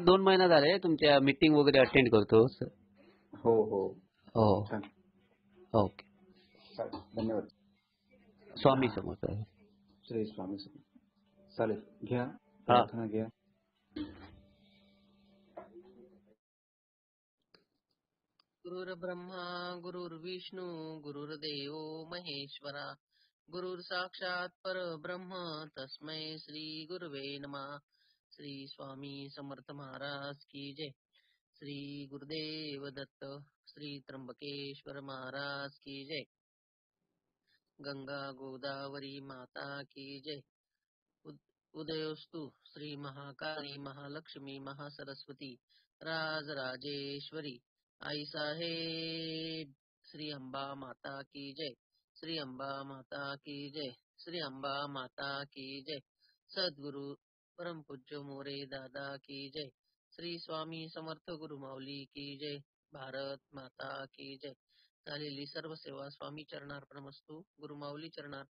2 महिना झाले तुमच्या मीटिंग वगैरे अटेंड करतो. हो हो हो. छान. ओके. धन्यवाद. स्वामी समर्थ. श्री स्वामी समर्थ. चालेल. घ्या, प्रार्थना घ्या. गुरुर्ब्रह्मा गुरुर्विष्णू गुरुर्देव महेश्वरा गुरुर्साक्षात परब्रह्म तस्मै श्री गुरुवे नमः. श्री स्वामी समर्थ महाराज की जय. श्री गुरुदेव दत्त. श्री त्र्यंबकेश्वर महाराज की जय. गंगा गोदावरी माता की जय. उदयोस्तु श्री महाकाली महालक्ष्मी महासरस्वती राजराजेश्वरी आई साहेब. श्री अंबा माता की जय. श्री अंबा माता की जय. श्री अंबा माता की जय. सद्गुरु परम पूज्य मोरे दादा की जय. श्री स्वामी समर्थ गुरु माऊली की जय. भारत माता की जय. झालेली सर्व सेवा स्वामी चरणार्पणमस्तु. गुरु माऊली चरणार्पण.